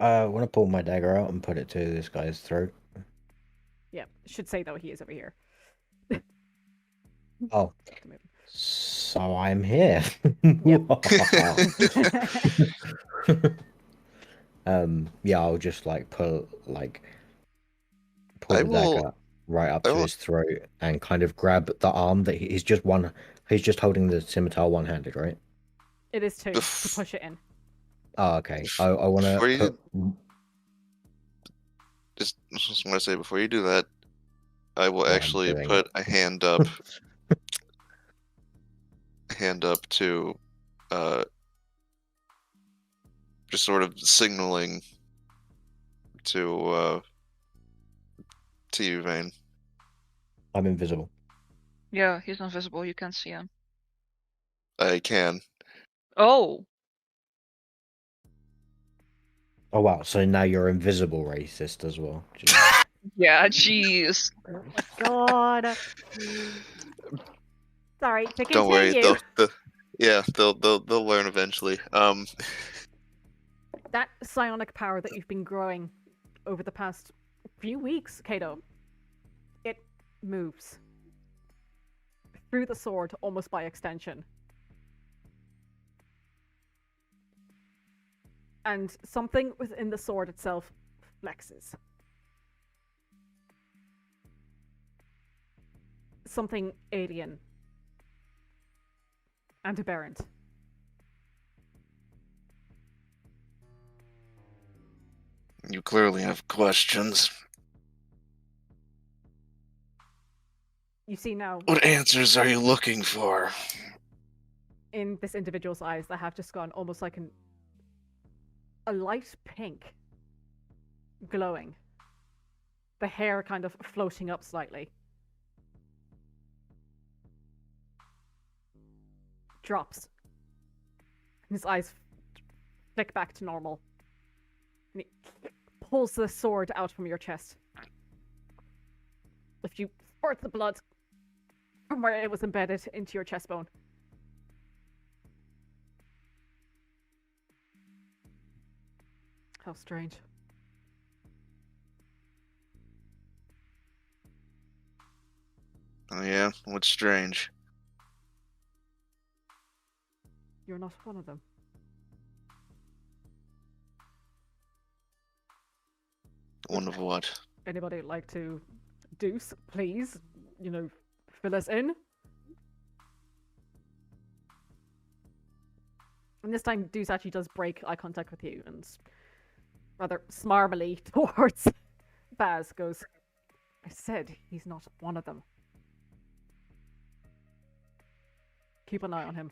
I want to pull my dagger out and put it to this guy's throat. Yeah, should say though he is over here. Oh, so I'm here. Yeah, I'll just pull the dagger right up to his throat and kind of grab the arm that he's just holding the scimitar one-handed, right? It is to push it in. Oh, okay. I want to just want to say before you do that, I will actually put a hand up, to, just sort of signaling to you, Vayne. I'm invisible. Yeah, he's invisible. You can't see him. I can. Oh. Oh wow! So now you're invisible, racist as well. Yeah, jeez. Oh my god. Sorry, to Don't worry, continue. they'll learn eventually. That psionic power that you've been growing over the past few weeks, Kato, it moves through the sword almost by extension. And something within the sword itself flexes. Something alien and aberrant. You clearly have questions. You see now... What answers are you looking for? In this individual's eyes that have just gone almost like a light pink, glowing. The hair kind of floating up slightly. Drops. His eyes flick back to normal. And he pulls the sword out from your chest. If you squirt the blood from where it was embedded into your chest bone. How strange. Oh yeah, what's strange? You're not one of them. One of what? Anybody like to deuce, please? Fill us in. And this time, Deuce actually does break eye contact with you and rather smarmily towards Baz goes, I said he's not one of them. Keep an eye on him.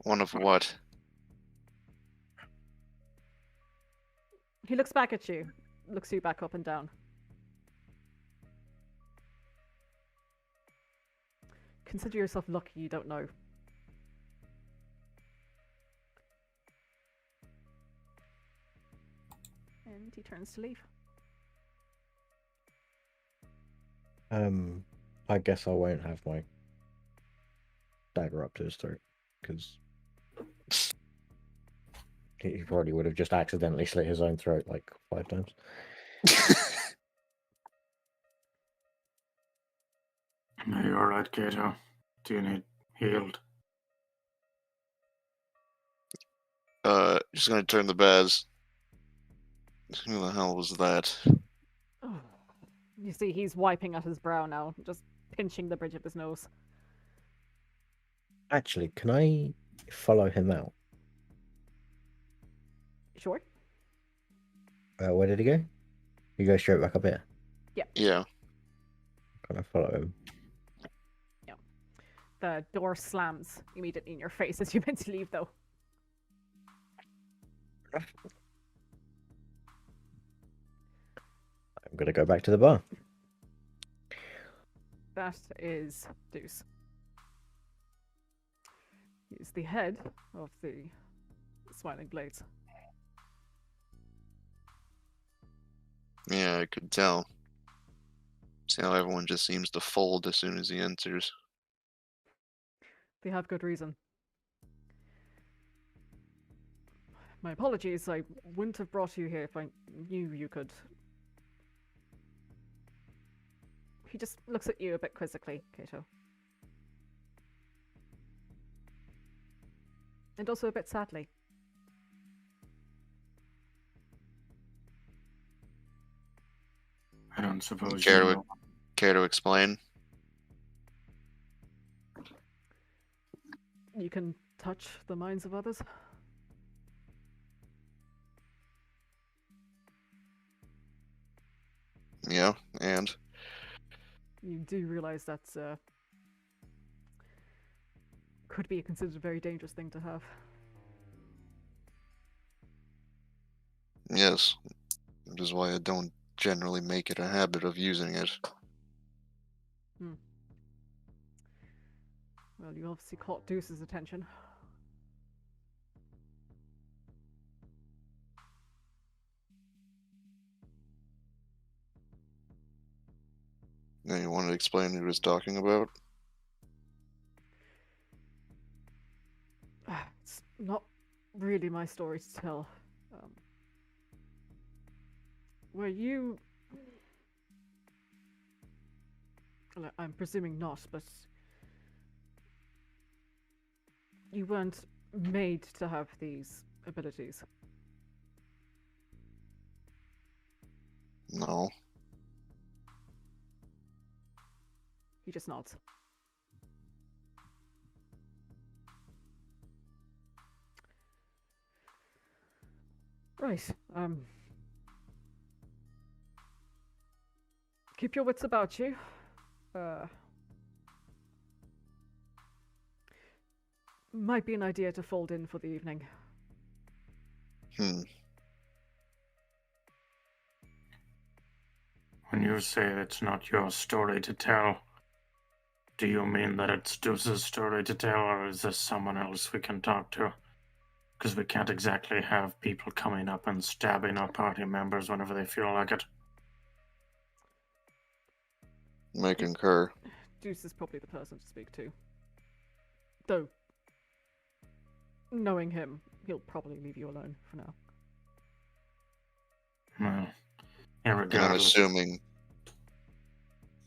One of what? He looks back at you, looks you back up and down. Consider yourself lucky you don't know. And he turns to leave. I guess I won't have my dagger up to his throat, because he probably would have just accidentally slit his own throat like 5 times. No, you're alright, Kato. Do you need healed? Just gonna turn the Baz. Who the hell was that? Oh. You see, he's wiping at his brow now, just pinching the bridge of his nose. Actually, can I follow him out? Sure. Where did he go? He goes straight back up here. Yeah. Can I follow him? Yeah. The door slams immediately in your face as you meant to leave, though. I'm gonna go back to the bar. That is Deuce. He's the head of the Smiling Blades. Yeah, I could tell. See how everyone just seems to fold as soon as he enters. They have good reason. My apologies, I wouldn't have brought you here if I knew you could. He just looks at you a bit quizzically, Kato. And also a bit sadly. I don't suppose Care you to, know. care to explain? You can touch the minds of others. Yeah, and? You do realize that's could be considered a very dangerous thing to have. Yes. Which is why I don't generally make it a habit of using it. Well, you obviously caught Deuce's attention. Now you want to explain who he was talking about? It's not really my story to tell. Were you... Well, I'm presuming not, but... You weren't made to have these abilities. No. He just nods. Right, keep your wits about you. Might be an idea to fold in for the evening. Hmm. When you say it's not your story to tell, do you mean that it's Deuce's story to tell, or is this someone else we can talk to? Because we can't exactly have people coming up and stabbing our party members whenever they feel like it. I concur. Deuce is probably the person to speak to. Though, knowing him, he'll probably leave you alone for now. Well, And I'm irregardless, assuming.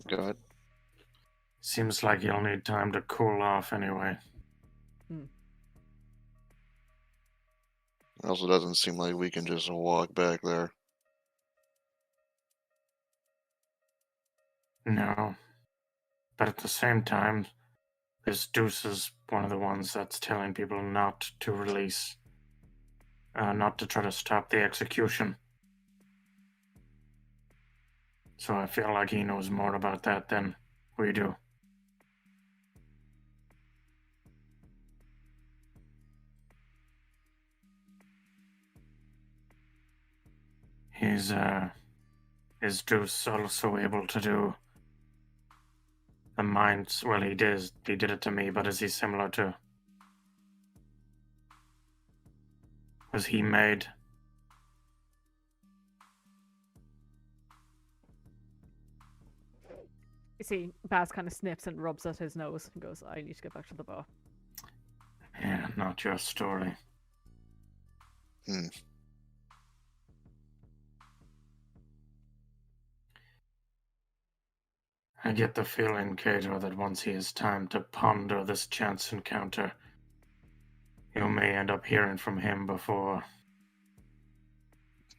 Go ahead. seems like you'll need time to cool off anyway. It also doesn't seem like we can just walk back there. No. But at the same time, this Deuce is one of the ones that's telling people not to release, not to try to stop the execution. So I feel like he knows more about that than we do. Is Deuce also able to do the minds? Well, he did it to me, but is he similar to? Was he made? You see, Baz kind of sniffs and rubs at his nose and goes, I need to get back to the bar. Yeah, not your story. Hmm. I get the feeling, Kato, that once he has time to ponder this chance encounter, you may end up hearing from him before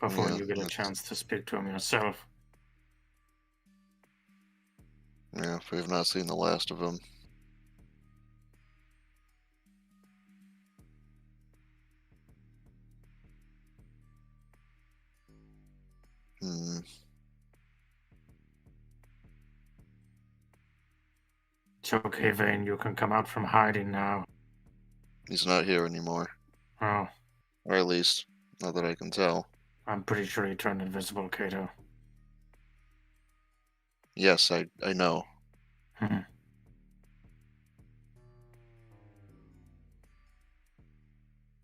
Yeah, you get a chance to speak to him yourself. Yeah, if we've not seen the last of him. Hmm. It's okay, Vayne, you can come out from hiding now. He's not here anymore. Oh, Or at least, not that I can tell. I'm pretty sure he turned invisible, Kato. Yes, I know. Hmm.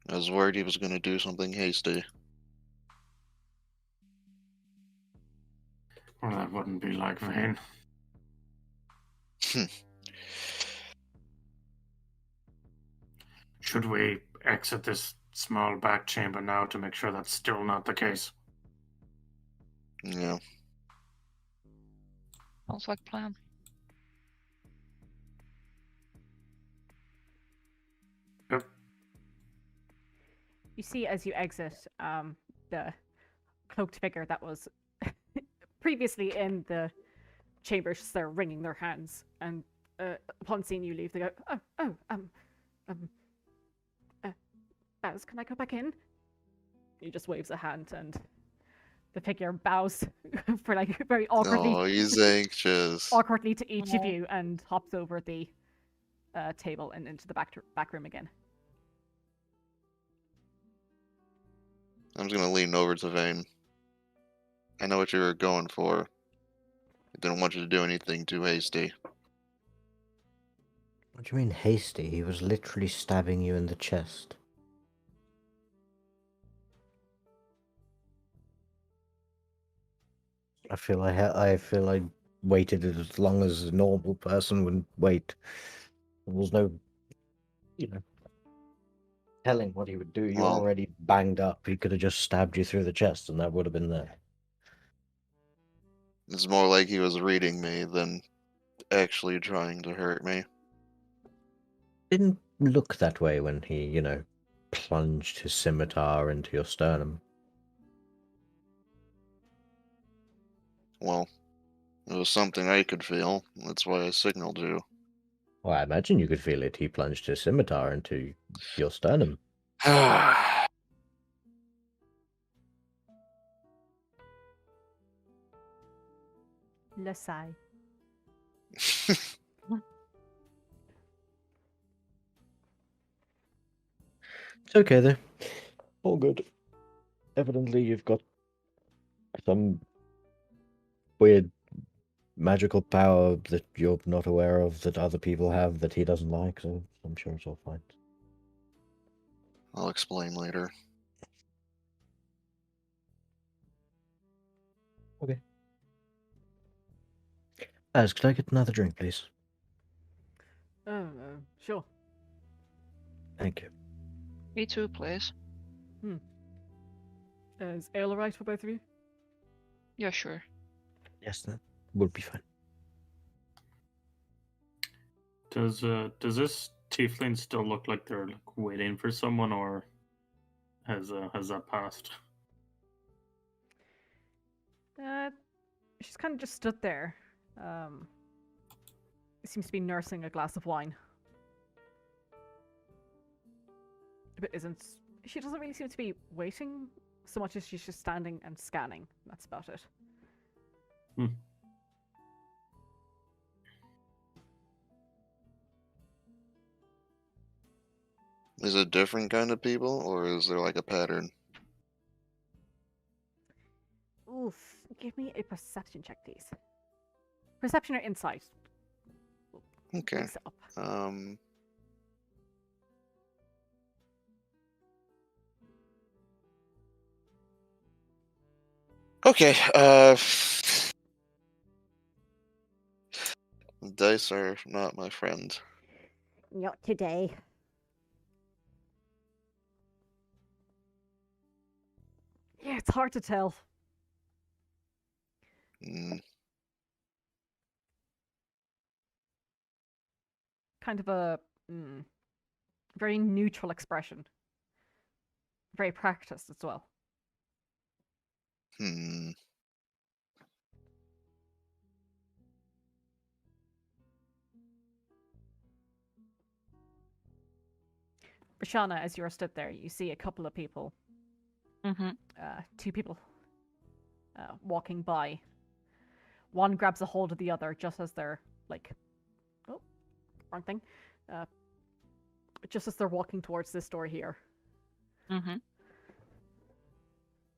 I was worried he was going to do something hasty. Well, that wouldn't be like Vayne. Should we exit this small back chamber now to make sure that's still not the case? Yeah. Sounds like a plan. Yep. You see, as you exit, the cloaked figure that was previously in the chamber, just there wringing their hands, and upon seeing you leave, they go, Baz, can I go back in? He just waves a hand, and the figure bows for like very awkwardly. Oh, he's anxious. Awkwardly to each of Aw. you, and hops over the table and into the back room again. I'm just going to lean over to Vayne. I know what you were going for. I didn't want you to do anything too hasty. What do you mean hasty? He was literally stabbing you in the chest. I feel I waited as long as a normal person would wait. There was no, telling what he would do. You're Well- already banged up. He could have just stabbed you through the chest, and that would have been there. It's more like he was reading me than actually trying to hurt me. Didn't look that way when he, plunged his scimitar into your sternum. Well, it was something I could feel. That's why I signaled you. Well, I imagine you could feel it. He plunged his scimitar into your sternum. Le sigh. It's okay, though. All good. evidently you've got some weird magical power that you're not aware of that other people have that he doesn't like, so I'm sure it's all fine. I'll explain later. Okay. Could I get another drink, please? Sure. Thank you. Me too, please. Is ale alright for both of you? Yeah, sure. Yes, that would be fine. Does this tiefling still look like they're waiting for someone, or has that passed? She's kind of just stood there. Seems to be nursing a glass of wine. But she doesn't really seem to be waiting so much as she's just standing and scanning. That's about it. Is it different kind of people, or is there like a pattern? Oof. Give me a perception check, please. Perception or insight? Okay. Mix it up. Okay. Dice are not my friend. Not today. Yeah, it's hard to tell. Kind of a very neutral expression. Very practiced as well. Roshana, as you're stood there, you see a couple of people. Two people walking by. One grabs a hold of the other just as they're wrong thing. Just as they're walking towards this door here.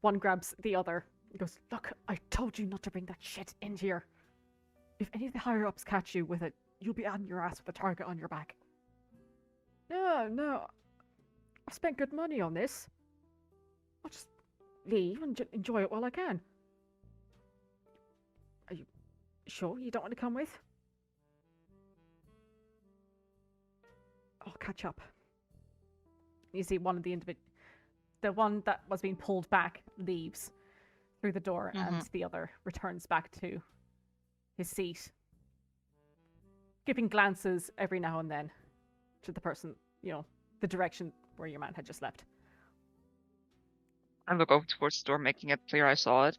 One grabs the other and goes, "Look, I told you not to bring that shit in here. If any of the higher ups catch you with it, you'll be on your ass with a target on your back." No. I've spent good money on this. I'll just leave and enjoy it while I can. Are you sure you don't want to come with? I'll catch up. You see one of the one that was being pulled back leaves through the door, and the other returns back to his seat, giving glances every now and then to the person, the direction where your man had just left. I look over towards the door, making it clear I saw it.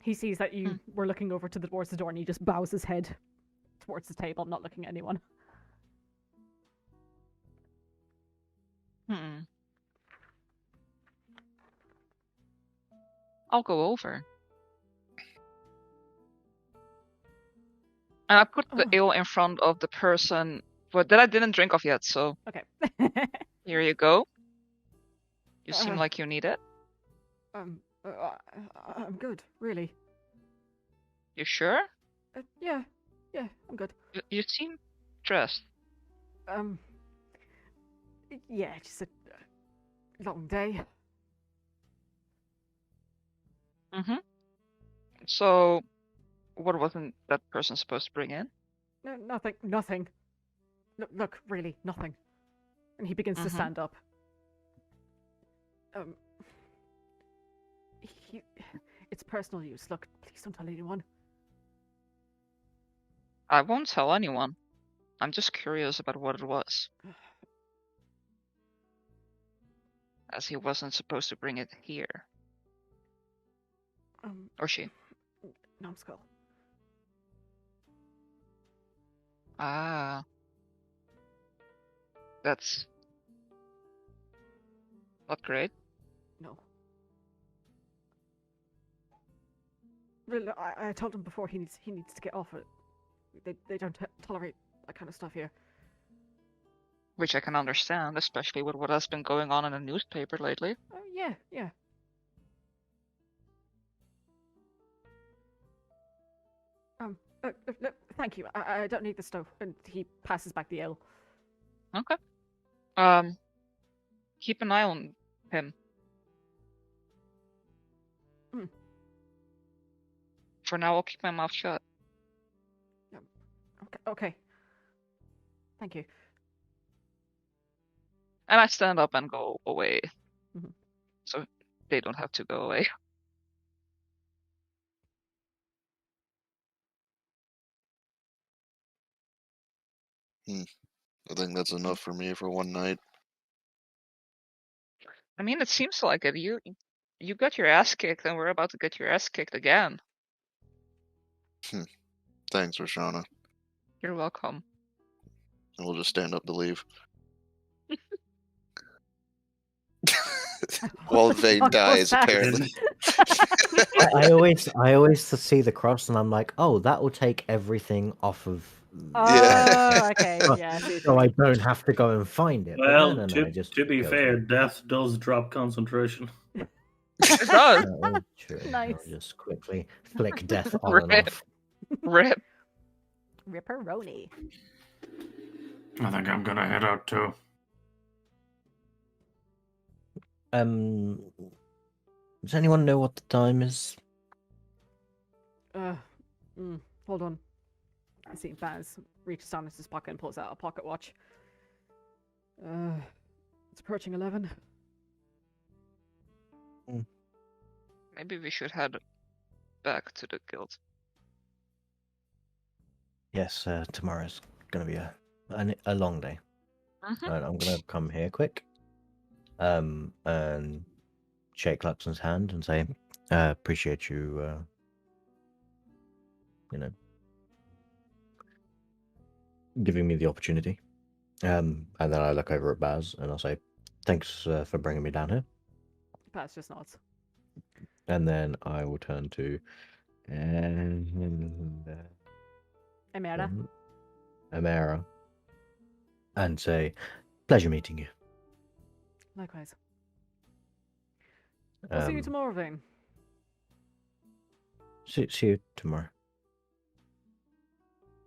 He sees that you were looking over towards the door, and he just bows his head towards the table, not looking at anyone. I'll go over. And I put the ale in front of the person that I didn't drink of yet, so... Okay. Here you go. You seem like you need it. I'm good, really. You sure? Yeah, I'm good. You seem stressed. Yeah, just a long day. So, what wasn't that person supposed to bring in? No, nothing. Look, really, nothing. And he begins to stand up. It's personal use. Look, please don't tell anyone. I won't tell anyone. I'm just curious about what it was. As he wasn't supposed to bring it here. Or she. Numbskull. Ah. That's not great. No. Really, I told him before he needs to get off it. They don't tolerate that kind of stuff here. Which I can understand, especially with what has been going on in the newspaper lately. Yeah, yeah. Thank you. I don't need the stove. And he passes back the ale. Okay. Keep an eye on him. For now, I'll keep my mouth shut. Okay. Thank you. And I stand up and go away. Mhm. So they don't have to go away. I think that's enough for me for one night. I mean, it seems like it. You got your ass kicked, and we're about to get your ass kicked again. Thanks, Roshana. You're welcome. And we'll just stand up to leave. While Vayne Fuck dies, was that? apparently. I always see the cross and I'm like, oh, that will take everything off of. Oh, okay. Oh, Yeah. I see what you So I mean. don't have to go and find it. But Well, no, to, it just to be goes fair, away. death does drop concentration. It does. True. Nice. I'll just quickly flick death on and Rip. off. Rip. Ripperoni. I think I'm gonna head out too. Does anyone know what the time is? Hold on. I see Baz reaches down into his pocket and pulls out a pocket watch. It's approaching 11. Maybe we should head back to the guild. Yes, tomorrow's gonna be a long day. Mhm. And I'm gonna come here quick. And shake Luxon's hand and say, appreciate you, giving me the opportunity. And then I look over at Baz and I'll say, thanks for bringing me down here. Baz just nods. And then I will turn to Emera. Amara and say, pleasure meeting you. Likewise. I'll see you Um, tomorrow, Vayne. See you tomorrow.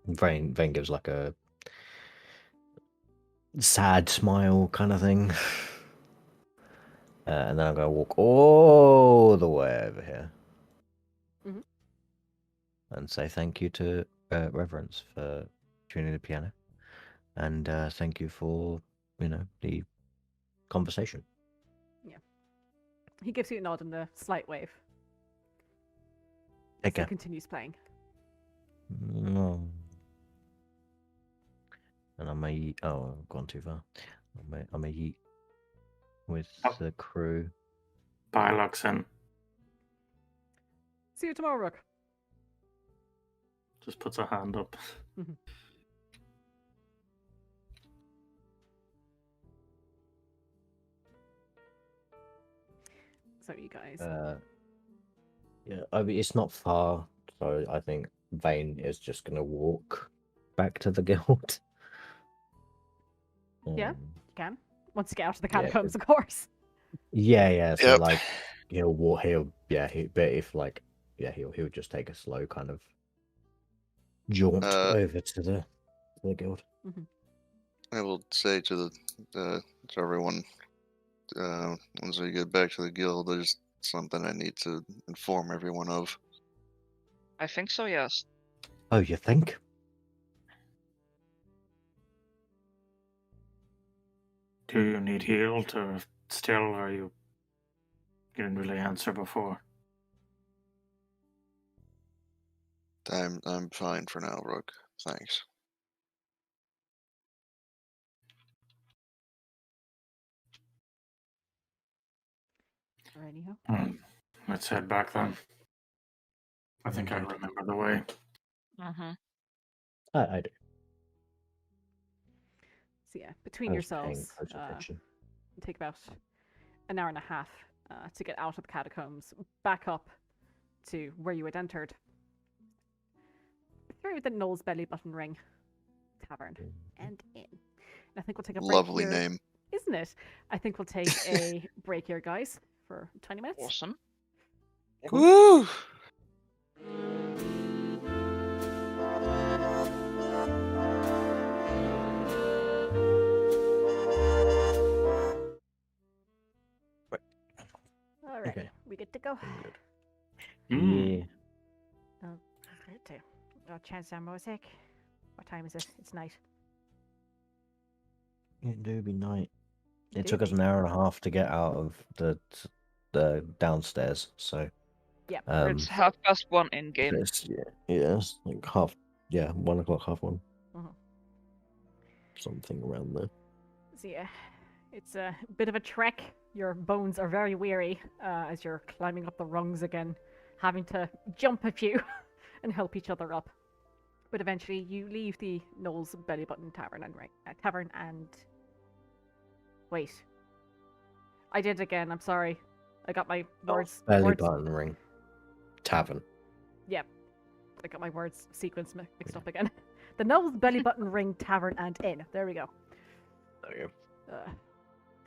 Vayne gives like a sad smile kind of thing. And then I'm going to walk all the way over here. Mhm. And say thank you to Reverence for tuning the piano. And thank you for, the conversation. He gives you a nod and a slight wave. Take So he care. continues playing. No. And I may eat. Oh, I've gone too far. I may eat with the crew. Bye, Luxon. See you tomorrow, Rook. Just puts a hand up. So you guys. Yeah, I mean, it's not far, so I think Vayne is just gonna walk back to the guild. Yeah. You can. Once you get out of the Yeah, catacombs, of course. Yeah. So Yep. like, he'll walk. But if like, he'll just take a slow kind of jaunt over to the guild. I will say to everyone, once we get back to the guild, there's something I need to inform everyone of. I think so, yes. Oh, you think? Do you need healed or still, or you didn't really answer before? I'm fine for now, Rook. Thanks. Anyhow. Let's head back then. I think I Indeed. remember the way. I do. So yeah, between I was paying yourselves, close attention. take about an hour and a half to get out of the catacombs, back up to where you had entered, through the Knoll's Belly Button Ring Tavern, and in. I think we'll take a break Lovely here. name. Isn't it? I think we'll take a break here, guys, for 20 minutes. Awesome. Woo! All right, Okay. we get to go. Mm. Yeah. Oh, chance our music. What time is it? It's night. It do be night. It Do took us be. an hour and a half to get out of the downstairs, so Yep. It's 1:30 in game. it's, it's like 1 o'clock, 1:30. Mhm. Something around there. So yeah, it's a bit of a trek. Your bones are very weary as you're climbing up the rungs again, having to jump a few and help each other up. But eventually, you leave the Knowles Belly Button Tavern and wait. I did it again. I'm sorry. I got my words. Belly words button ring. Tavern. Yep. I got my words sequence mixed up again. The Knowles Belly Button Ring Tavern and Inn. There we go. There you go.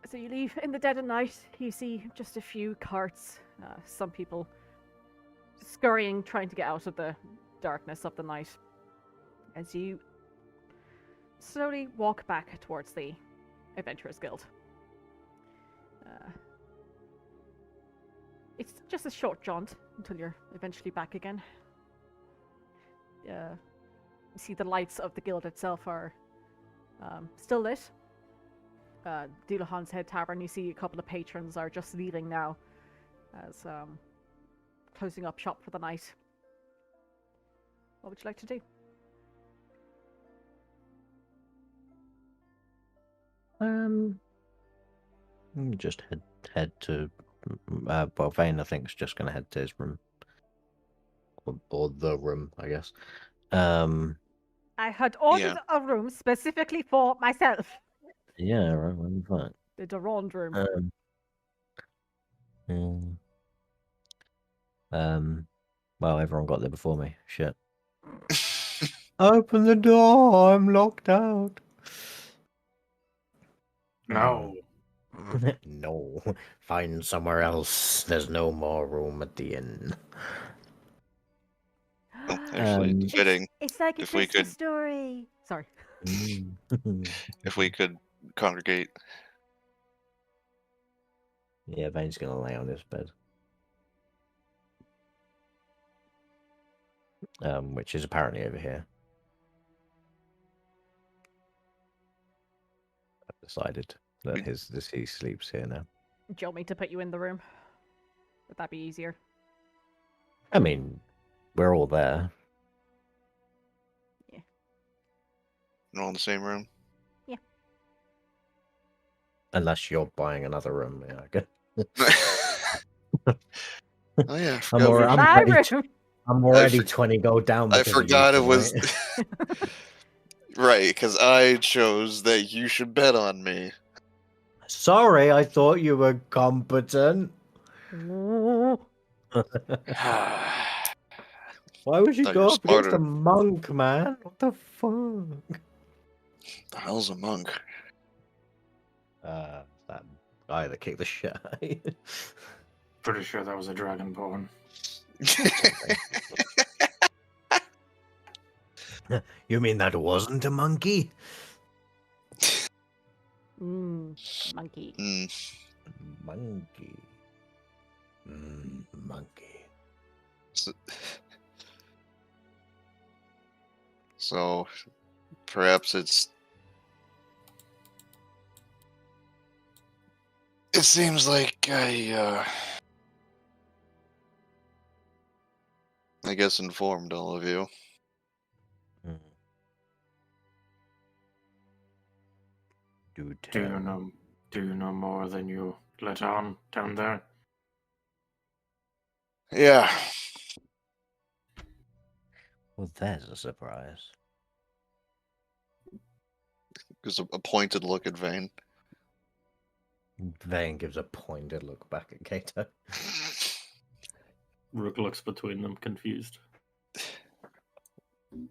So you leave in the dead of night. You see just a few carts. Some people scurrying, trying to get out of the darkness of the night. As you slowly walk back towards the Adventurers Guild. It's just a short jaunt until you're eventually back again. You see the lights of the guild itself are still lit. Dulahan's Head Tavern, you see a couple of patrons are just leaving now as closing up shop for the night. What would you like to do? Just head to well, Vayne I think is just gonna head to his room. Or the room, I guess. I had ordered a room specifically for myself. Yeah, right, I'm fine. The Durand room. Well, everyone got there before me. Shit. Open the door, I'm locked out. No. No. Find somewhere else. There's no more room at the inn. Oh, actually, fitting. It's like a if we Christmas could- story. Sorry. If we could congregate. Yeah, Vayne's gonna lay on his bed. Which is apparently over here. I've decided that he sleeps here now. Do you want me to put you in the room? Would that be easier? I mean, we're all there. We're all in the same room. Unless you're buying another room, yeah, I guess. Oh yeah, I'm already 20 gold down. I because of forgot you, it was right? right, because I chose that you should bet on me. Sorry, I thought you were competent. Why would you Thought go you're up against smarter. a monk, man? What the fuck? The hell's a monk? That guy that kicked the shit out of you. Pretty sure that was a dragonborn. You mean that wasn't a monkey? Monkey. Monkey. Monkey. So, perhaps it seems like I guess informed all of you. Do you know more than you let on down there? Yeah. Well, there's a surprise. Gives a pointed look at Vayne. Vayne gives a pointed look back at Kato. Rook looks between them, confused.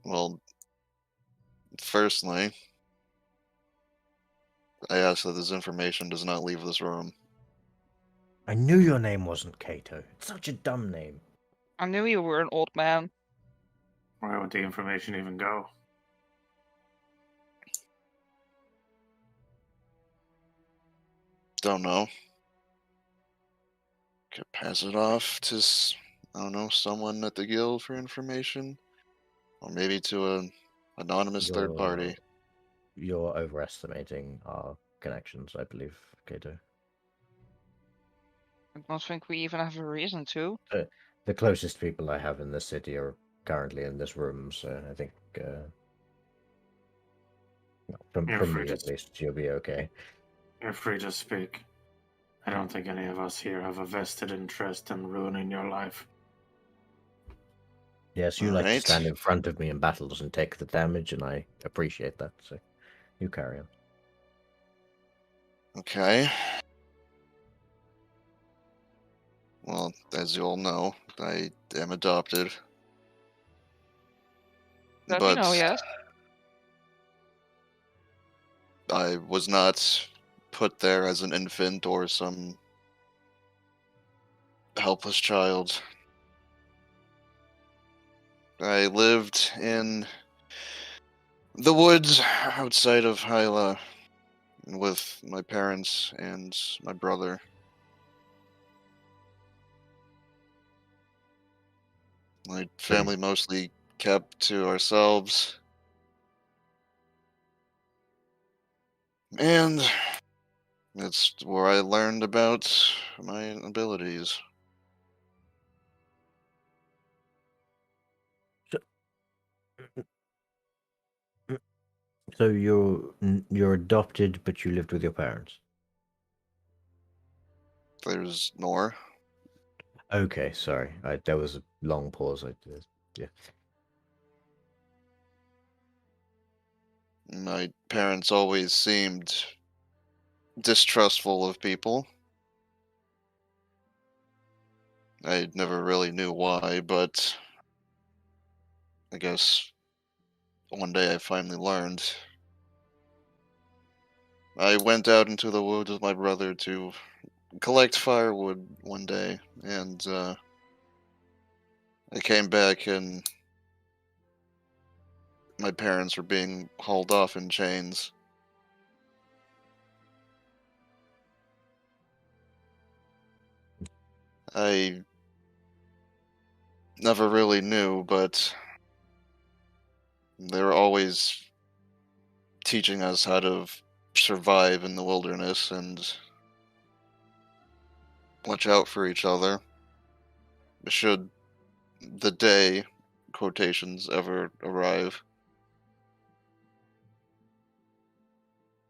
Well, firstly, I ask that this information does not leave this room. I knew your name wasn't Kato. It's such a dumb name. I knew you were an old man. Where would the information even go? Don't know. Could pass it off to, I don't know, someone at the guild for information, or maybe to an anonymous third party. You're overestimating our connections, I believe, Kato. I don't think we even have a reason to. The closest people I have in the city are currently in this room, so I think from me at least, you'll be okay. You're free to speak. I don't think any of us here have a vested interest in ruining your life. Yes, you like to Alright. stand in front of me in battles and take the damage, and I appreciate that, so you carry on. Okay. Well, as you all know, I am adopted. That But we know, yes. I was not put there as an infant or some helpless child. I lived in the woods outside of Hyla with my parents and my brother. My family mostly kept to ourselves. And that's where I learned about my abilities. So you're adopted, but you lived with your parents. There's more. Okay, sorry. There was a long pause. Yeah. My parents always seemed distrustful of people. I never really knew why, but I guess one day I finally learned. I went out into the woods with my brother to collect firewood one day, and I came back and my parents were being hauled off in chains. I never really knew, but they were always teaching us how to survive in the wilderness and watch out for each other. Should the day, quotations, ever arrive.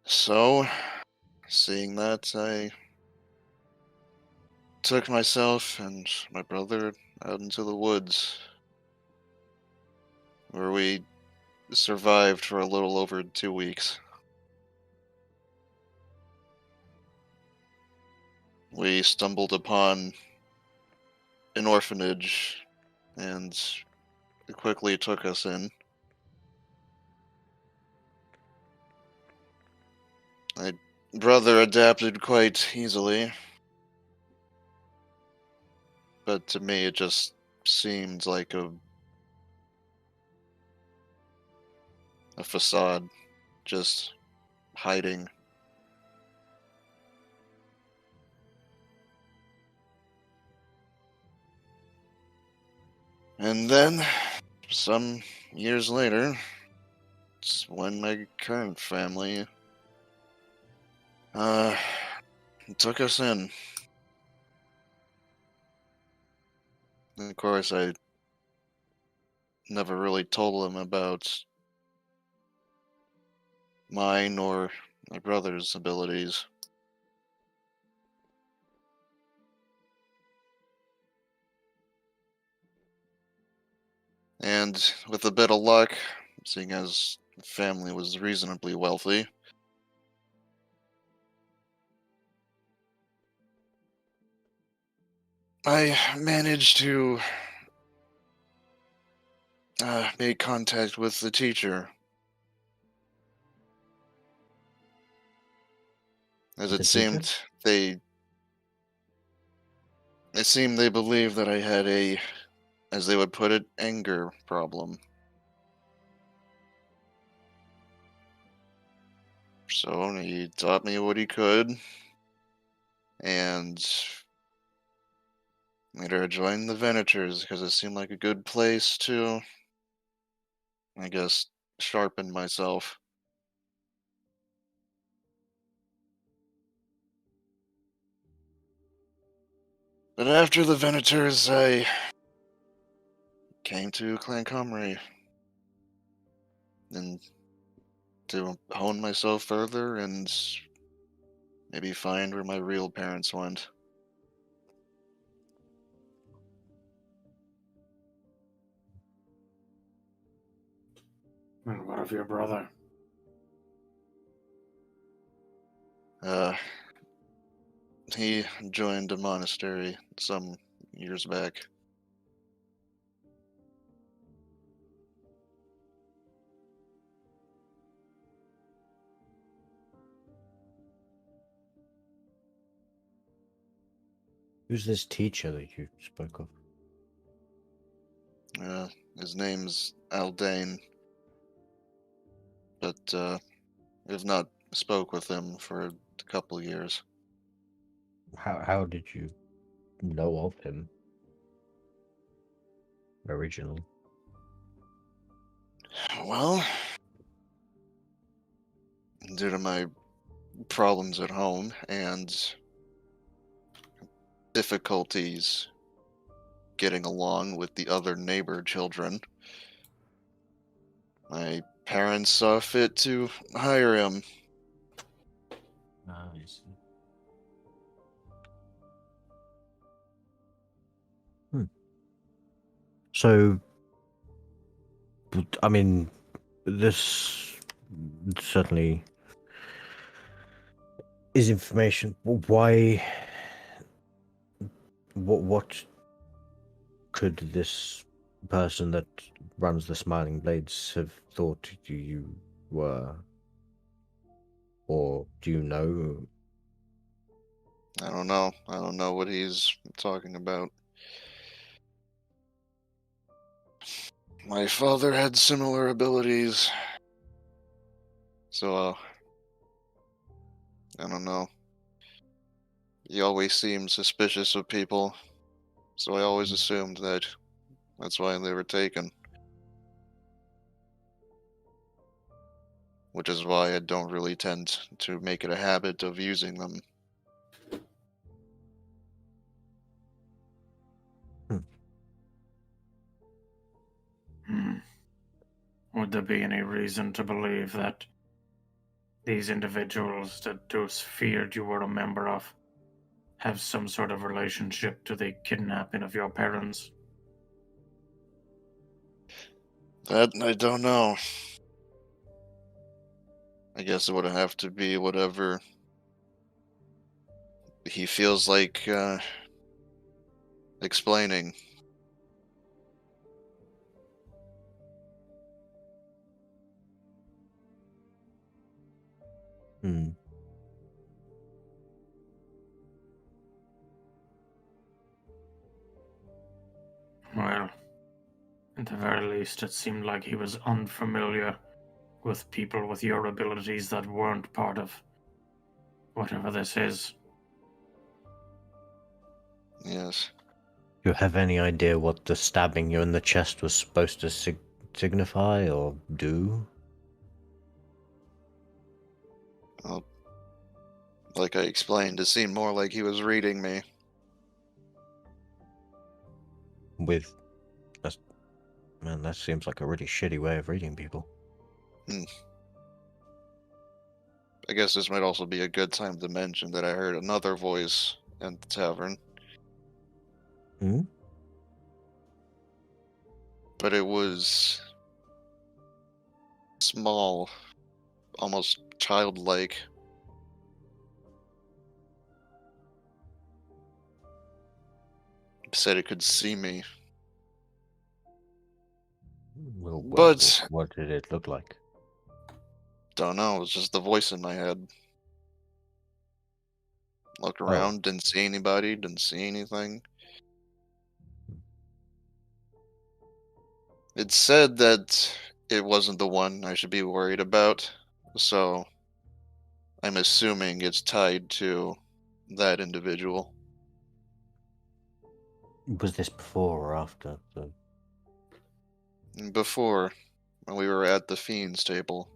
So, seeing that, I took myself and my brother out into the woods, where we survived for a little over 2 weeks. We stumbled upon an orphanage and it quickly took us in. My brother adapted quite easily, but to me it just seemed like a facade, just hiding. And then, some years later, it's when my current family took us in. And of course, I never really told them about mine or my brother's abilities. And with a bit of luck, seeing as the family was reasonably wealthy, I managed to make contact with the teacher. As The it teacher? seemed they believed that I had a, as they would put it, anger problem. So he taught me what he could, and later I joined the Venators because it seemed like a good place to, I guess, sharpen myself. But after the Venators, I came to Clancamrye, and to hone myself further and maybe find where my real parents went. And what of your brother? He joined a monastery some years back. Who's this teacher that you spoke of? His name's Aldane, but I've not spoke with him for a couple years. How did you know of him originally? Well, due to my problems at home and difficulties getting along with the other neighbor children, my parents saw fit to hire him. Ah, I see. So, I mean, this certainly is information. Why? What could this person that runs the Smiling Blades have thought you were? Or do you know? I don't know. I don't know what he's talking about. My father had similar abilities, so I don't know. He always seemed suspicious of people, so I always assumed that that's why they were taken. Which is why I don't really tend to make it a habit of using them. Would there be any reason to believe that these individuals that Deuce feared you were a member of have some sort of relationship to the kidnapping of your parents? That I don't know. I guess it would have to be whatever he feels like explaining. Hmm. Well, at the very least, it seemed like he was unfamiliar with people with your abilities that weren't part of whatever this is. Yes. Do you have any idea what the stabbing you in the chest was supposed to signify or do? Well, like I explained, it seemed more like he was reading me. Man, that seems like a really shitty way of reading people. I guess this might also be a good time to mention that I heard another voice in the tavern. Hmm? But it was small, almost childlike. It said it could see me. Well, But what did it look like? don't know, it was just the voice in my head. Looked around, didn't see anybody, didn't see anything. It said that it wasn't the one I should be worried about, so I'm assuming it's tied to that individual. Was this before or after? Before, when we were at the Fiend's table.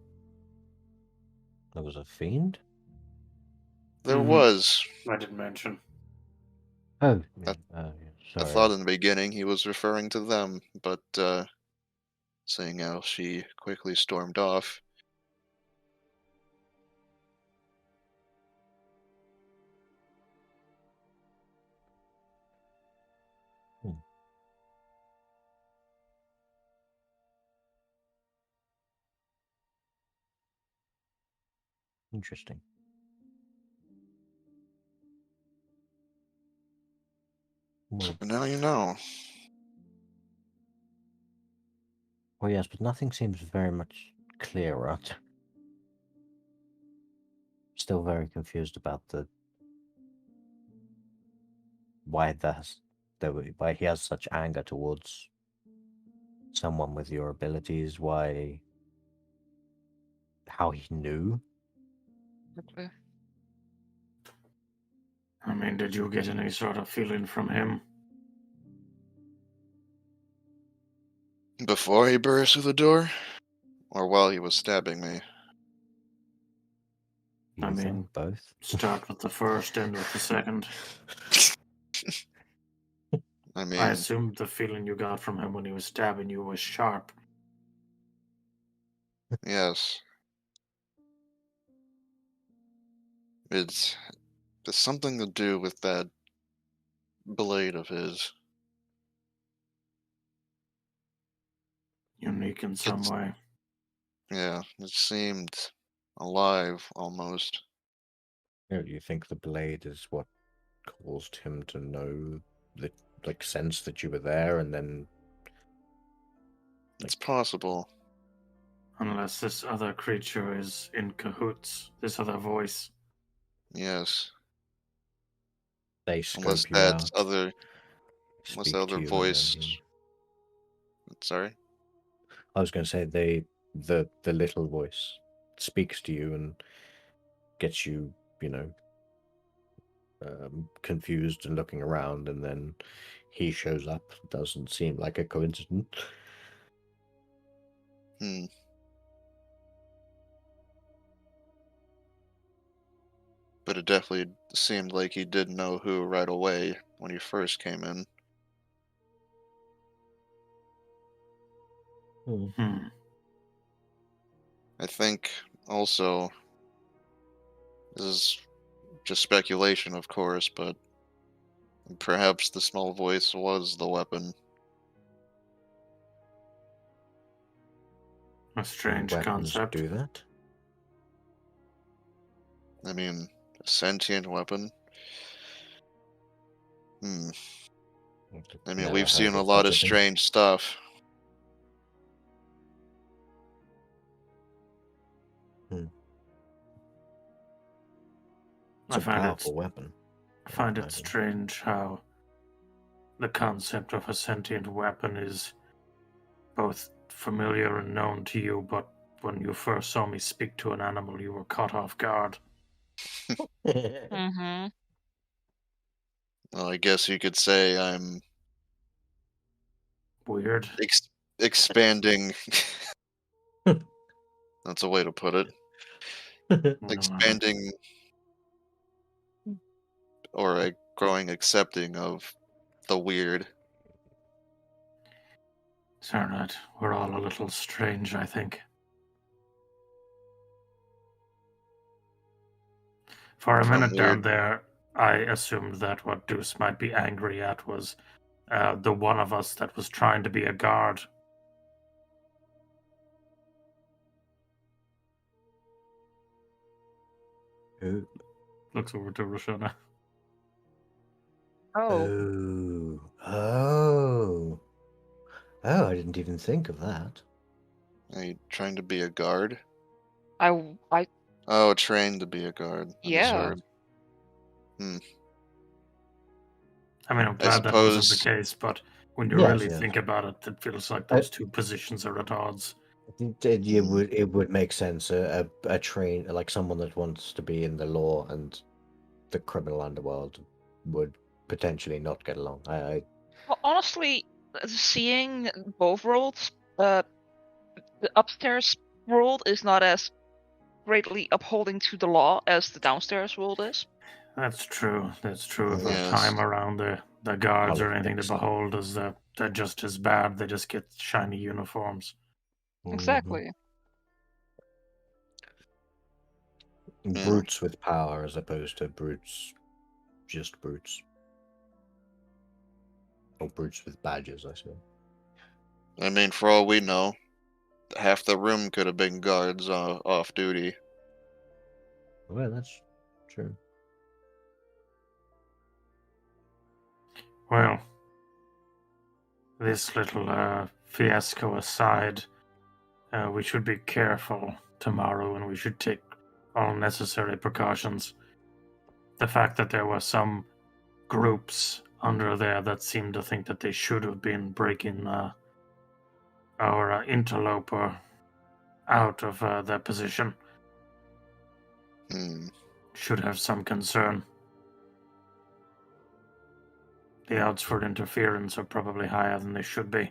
There was a fiend? There Mhm. was. I didn't mention. Oh, yeah. I Sorry. thought in the beginning he was referring to them, but seeing how she quickly stormed off. Interesting. Well, But now you know. well, yes, but nothing seems very much clearer. Still very confused about why why he has such anger towards someone with your abilities, how he knew. Okay. I mean, did you get any sort of feeling from him? Before he burst through the door? Or while he was stabbing me? I Either, mean, both. Start with the first, end with the second. I I mean, assumed the feeling you got from him when he was stabbing you was sharp. yes. It's something to do with that blade of his. Unique in some It's- way. Yeah, it seemed alive almost. You think the blade is what caused him to know that, sense that you were there, and then It's possible. Unless this other creature is in cahoots, this other voice. Yes. they Unless scope you that out, other speak other to you, voice. and then Sorry? I was going to say the little voice speaks to you and gets you, confused and looking around, and then he shows up. Doesn't seem like a coincidence. Hmm. But it definitely seemed like he did know who right away when he first came in. I think also, this is just speculation, of course, but perhaps the small voice was the weapon. A strange Weapons concept. do that. I mean, a sentient weapon? Hmm. I mean, Never we've seen heard a of lot such of a thing. strange stuff. It's a powerful weapon. I find I it imagine. strange how the concept of a sentient weapon is both familiar and known to you, but when you first saw me speak to an animal, you were caught off guard. Mm-hmm. Well, I guess you could say I'm Weird. expanding. That's a way to put it. Expanding or growing accepting of the weird. Sarnat, we're all a little strange, I think. For a Some minute down weird. there, I assumed that what Deuce might be angry at was the one of us that was trying to be a guard. Who? Looks over to Roshana. Oh. Oh, I didn't even think of that. Are you trying to be a guard? I Oh, trained to be a guard. I'm yeah. sorry. I mean, I'm I glad that wasn't the suppose case, but when you Yes, really yes. think about it, it feels like I- those two positions are at odds. It would make sense. A train like someone that wants to be in the law and the criminal underworld would potentially not get along. Well, honestly, seeing both worlds, the upstairs world is not as greatly upholding to the law as the downstairs world is. That's true. That's true. If Yes. time around the guards or anything to Politics. behold is they're just as bad. They just get shiny uniforms. Exactly. Mhm. Brutes with power as opposed to brutes, just brutes. Or brutes with badges, I suppose. I mean, for all we know, half the room could have been guards off duty. Well, that's true. Well, this little fiasco aside, we should be careful tomorrow, and we should take all necessary precautions. The fact that there were some groups under there that seemed to think that they should have been breaking our interloper out of their position should have some concern. The odds for interference are probably higher than they should be.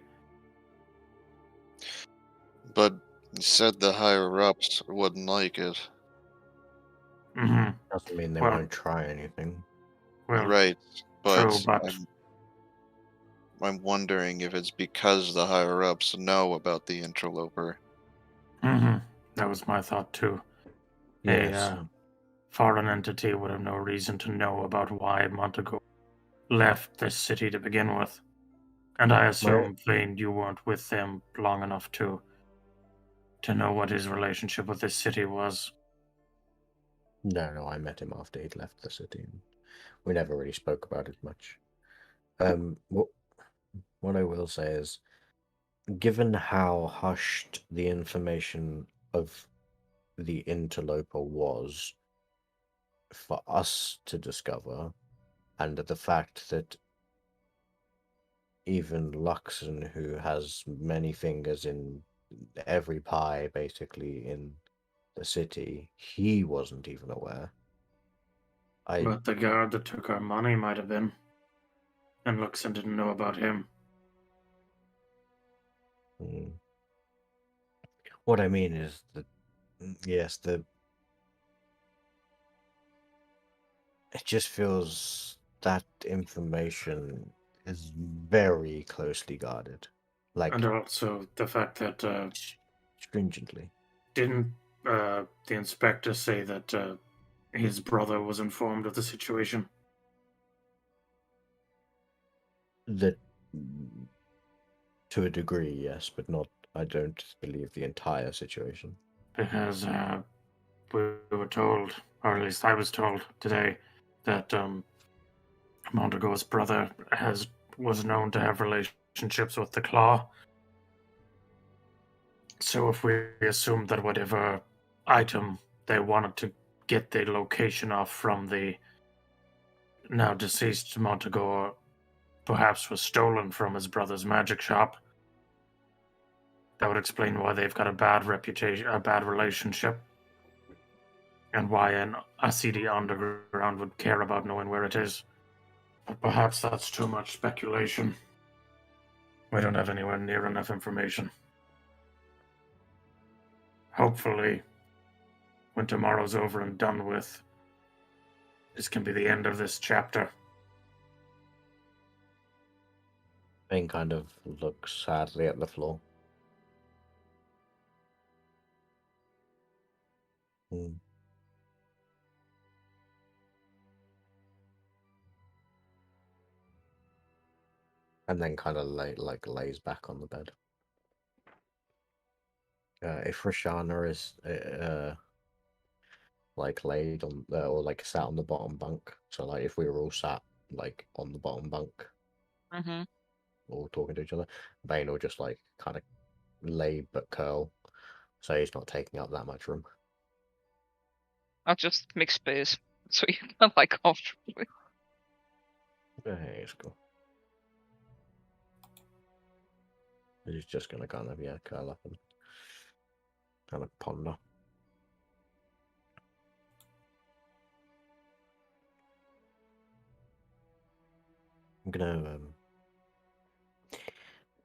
But you said the higher ups wouldn't like it. Mm-hmm. Doesn't mean they Well- won't try anything. Well, Right, but, true, but I'm wondering if it's because the higher ups know about the interloper. that was my thought too. Yes. A foreign entity would have no reason to know about why Montego left this city to begin with. And I assume, Vayne, you weren't with them long enough to know what his relationship with this city was. No, I met him after he'd left the city. We never really spoke about it much. What I will say is, given how hushed the information of the interloper was for us to discover, and the fact that even Luxon, who has many fingers in every pie basically in the city, he wasn't even aware. But the guard that took our money might have been. And Luxon didn't know about him. What I mean is that, yes, it just feels that information is very closely guarded. And also the fact that stringently. didn't the inspector say that his brother was informed of the situation? That, to a degree, yes, but not. I don't believe the entire situation. Because we were told, or at least I was told today, that Montego's brother was known to have relationships with the Claw. So if we assume that whatever item they wanted to get the location off from the now deceased Montego perhaps was stolen from his brother's magic shop, that would explain why they've got a bad reputation, a bad relationship, and why a city underground would care about knowing where it is. But perhaps that's too much speculation. We don't have anywhere near enough information. Hopefully, when tomorrow's over and done with, this can be the end of this chapter. Vayne kind of looks sadly at the floor. And then kind of lays back on the bed. If Roshana is laid on or sat on the bottom bunk, so if we were all sat on the bottom bunk, all talking to each other, Vayne will just kind of lay but curl, so he's not taking up that much room. I'll just make space. so you can lie comfortably. Hey, it's cool. He's just gonna kind of curl up and kind of ponder. I'm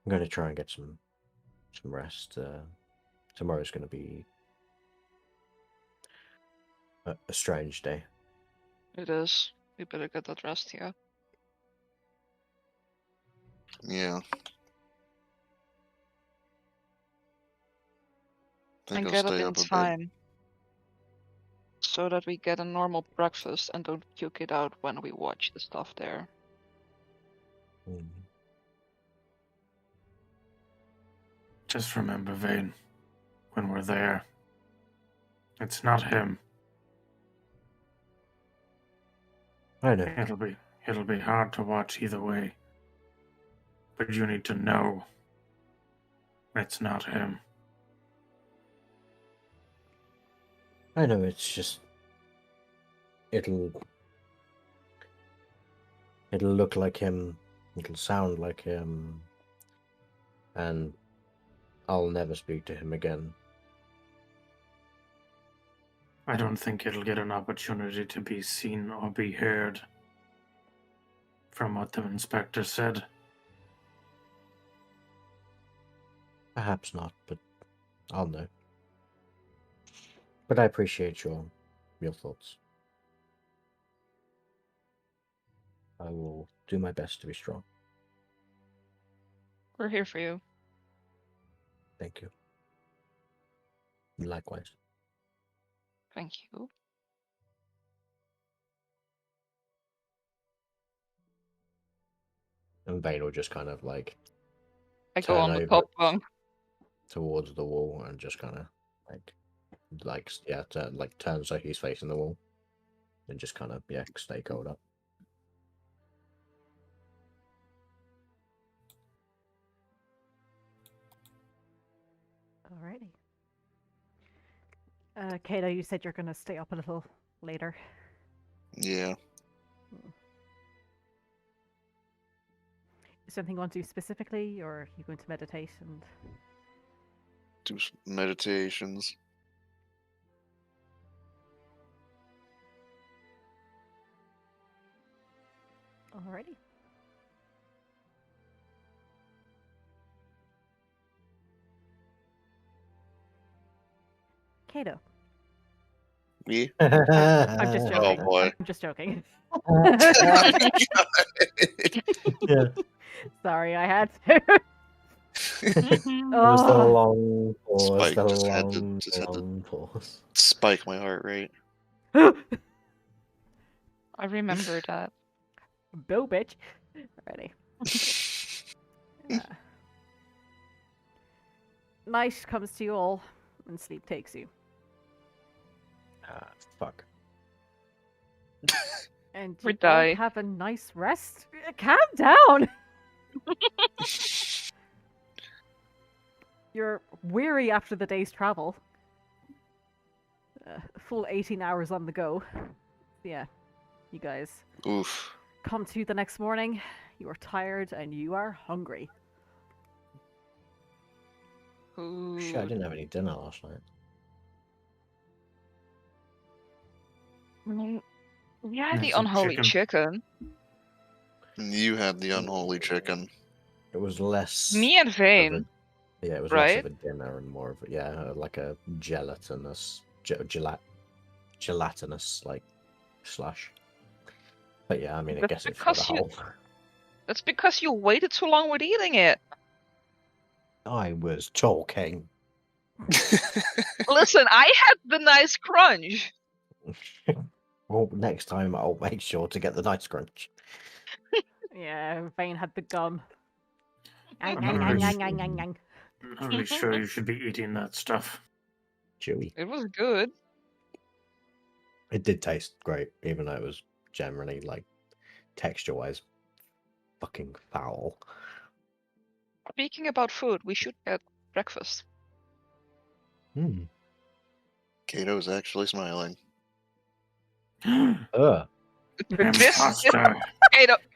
gonna try and get some rest. Tomorrow's gonna be a strange day. It is. You better get that rest here. Yeah. I think And I'll get up stay in up a bit. time. So that we get a normal breakfast and don't puke it out when we watch the stuff there. Just remember, Vayne, when we're there, it's not him. I know. It'll be hard to watch either way. But you need to know it's not him. I know. It's just it'll look like him. It'll sound like him, and I'll never speak to him again. I don't think it'll get an opportunity to be seen or be heard. From what the inspector said. Perhaps not, but I'll know. But I appreciate your thoughts. I will do my best to be strong. We're here for you. Thank you. Likewise. Thank you. And Vayne will just kind of like I go turn on the over top bunk. towards the wall and just kind of turn so he's facing the wall and just kind of stay curled up. Alrighty. Kato, you said you're going to stay up a little later. Yeah. Is there anything you want to do specifically, or are you going to meditate and... Do meditations. Alrighty. Kato. Me? I'm just joking. Oh boy. I'm just joking. Yeah. Sorry, I had to. It was the Oh, long pause. Spike The just had to- long, just had to- long pause. Spike my heart rate. I remember that. Bill, bitch. Ready. Night comes to you all, and sleep takes you. Fuck. And We you die. all have a nice rest. Calm down. You're weary after the day's travel. Full 18 hours on the go. Yeah, you guys Oof. come to the next morning. You are tired and you are hungry. Shit, I didn't have any dinner last night. Yeah, Yeah, the some unholy chicken. You had the unholy chicken. It was less. Me and Vayne. Yeah, it was right? less of a dinner and more of like a gelatinous, gelatinous like slush. But yeah, I mean, I That's guess it for the because you- whole. That's because you waited too long with eating it. I was talking. Listen, I had the nice crunch. Well, next time I'll make sure to get the nice crunch. Yeah, Vayne had the gum. I'm Yang, not yang, really- yang, yang, yang. I'm not really sure you should be eating that stuff. Chewy. It was good. It did taste great, even though it was generally like texture-wise fucking foul. Speaking about food, we should get breakfast. Hmm. Kato's actually smiling. Ugh. This Imposter.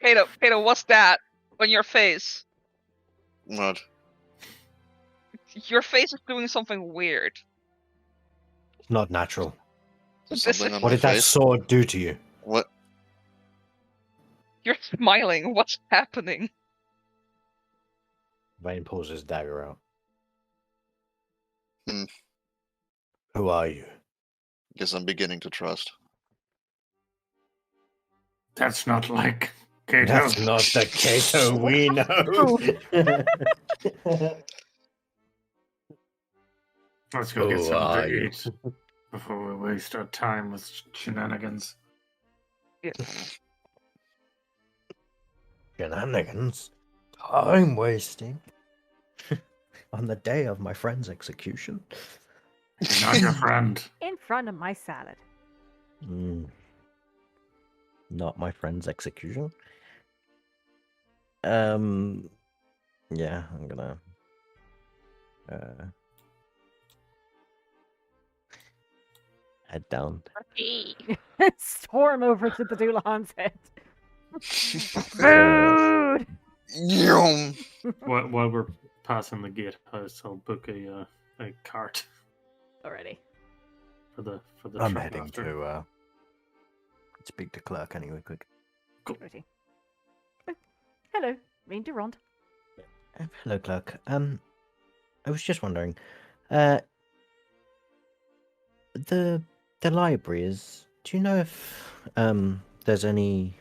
Kato, what's that on your face? What? Your face is doing something weird. Not natural. This Something is- on What my did that face? sword do to you? What? You're smiling. What's happening? Vayne pulls his dagger out. Hmm. Who are you? Guess I'm beginning to trust. That's not like Kato. That's not the Kato we know. Let's go get Who something are to you? eat before we waste our time with shenanigans. Yeah. Shenanigans? Time wasting? On the day of my friend's execution? You're not your friend. In front of my salad. Not my friend's execution? Yeah, I'm gonna... head down. Storm over to the Doulahan's head. Food! Yum. While we're passing the gatehouse, I'll book a cart Already. for the I'm trip heading after. to speak to Clerk anyway, quick. Already. Hello, Vayne Durand. Hello, Clerk. I was just wondering, the library is. Do you know if there's any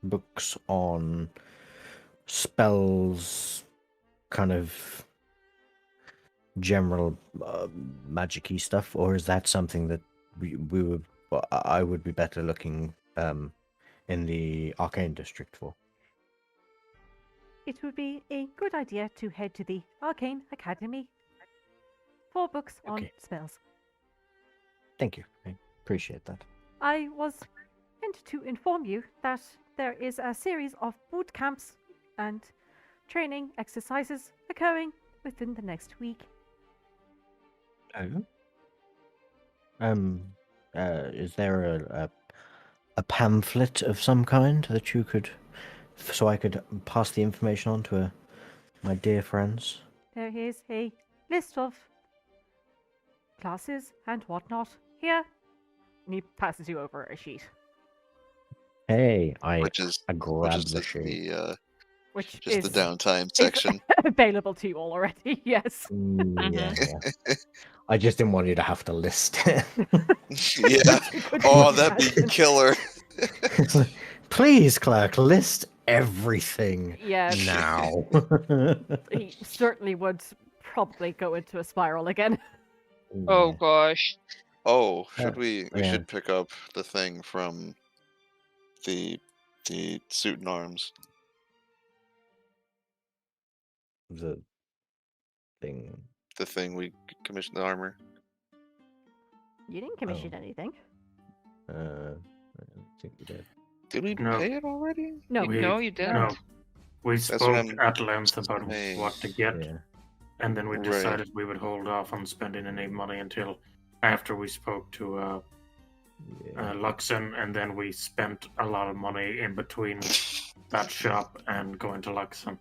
books on spells, kind of general magic-y stuff, or is that something that we would? Well, I would be better looking in the arcane district for. It would be a good idea to head to the Arcane Academy for books on Okay. spells. Thank you. I appreciate that. I was meant to inform you that there is a series of boot camps and training exercises occurring within the next week. Oh. Is there a pamphlet of some kind that you could, so I could pass the information on to my dear friends? There is a list of classes and whatnot here. And he passes you over a sheet, Hey, I Which is grabbed the just sheet. which just is the downtime section. available to you all already. Yes. Yeah. I just didn't want you to have to list it. Yeah. Could Oh, you that'd be imagine? killer. It's like, please, Clerk, list everything Yeah, now. he certainly would probably go into a spiral again. Oh Yeah. gosh. Oh, should we? We yeah. should pick up the thing from the suit and arms. The thing. The thing we commissioned the armor. You didn't commission anything. I think we did. Did we No. pay it already? No. No, you didn't. No. We what spoke I'm at length about saying. what to get, Yeah. and then we Right. decided we would hold off on spending any money until after we spoke to Yeah. Luxon, and then we spent a lot of money in between that shop and going to Luxon.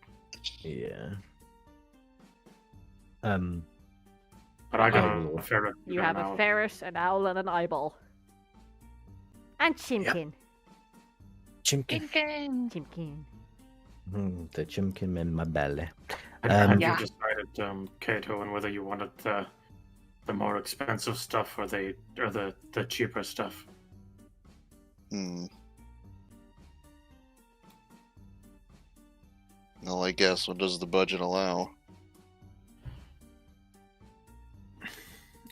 Yeah. But I got will- a ferret. You have a ferret, an owl, and an eyeball. And Chimkin. Chimkin. Chimkin. The chimkin in my belly. And Yeah. you decided, Kato, on whether you wanted the more expensive stuff or the cheaper stuff. Well, I guess. What does the budget allow?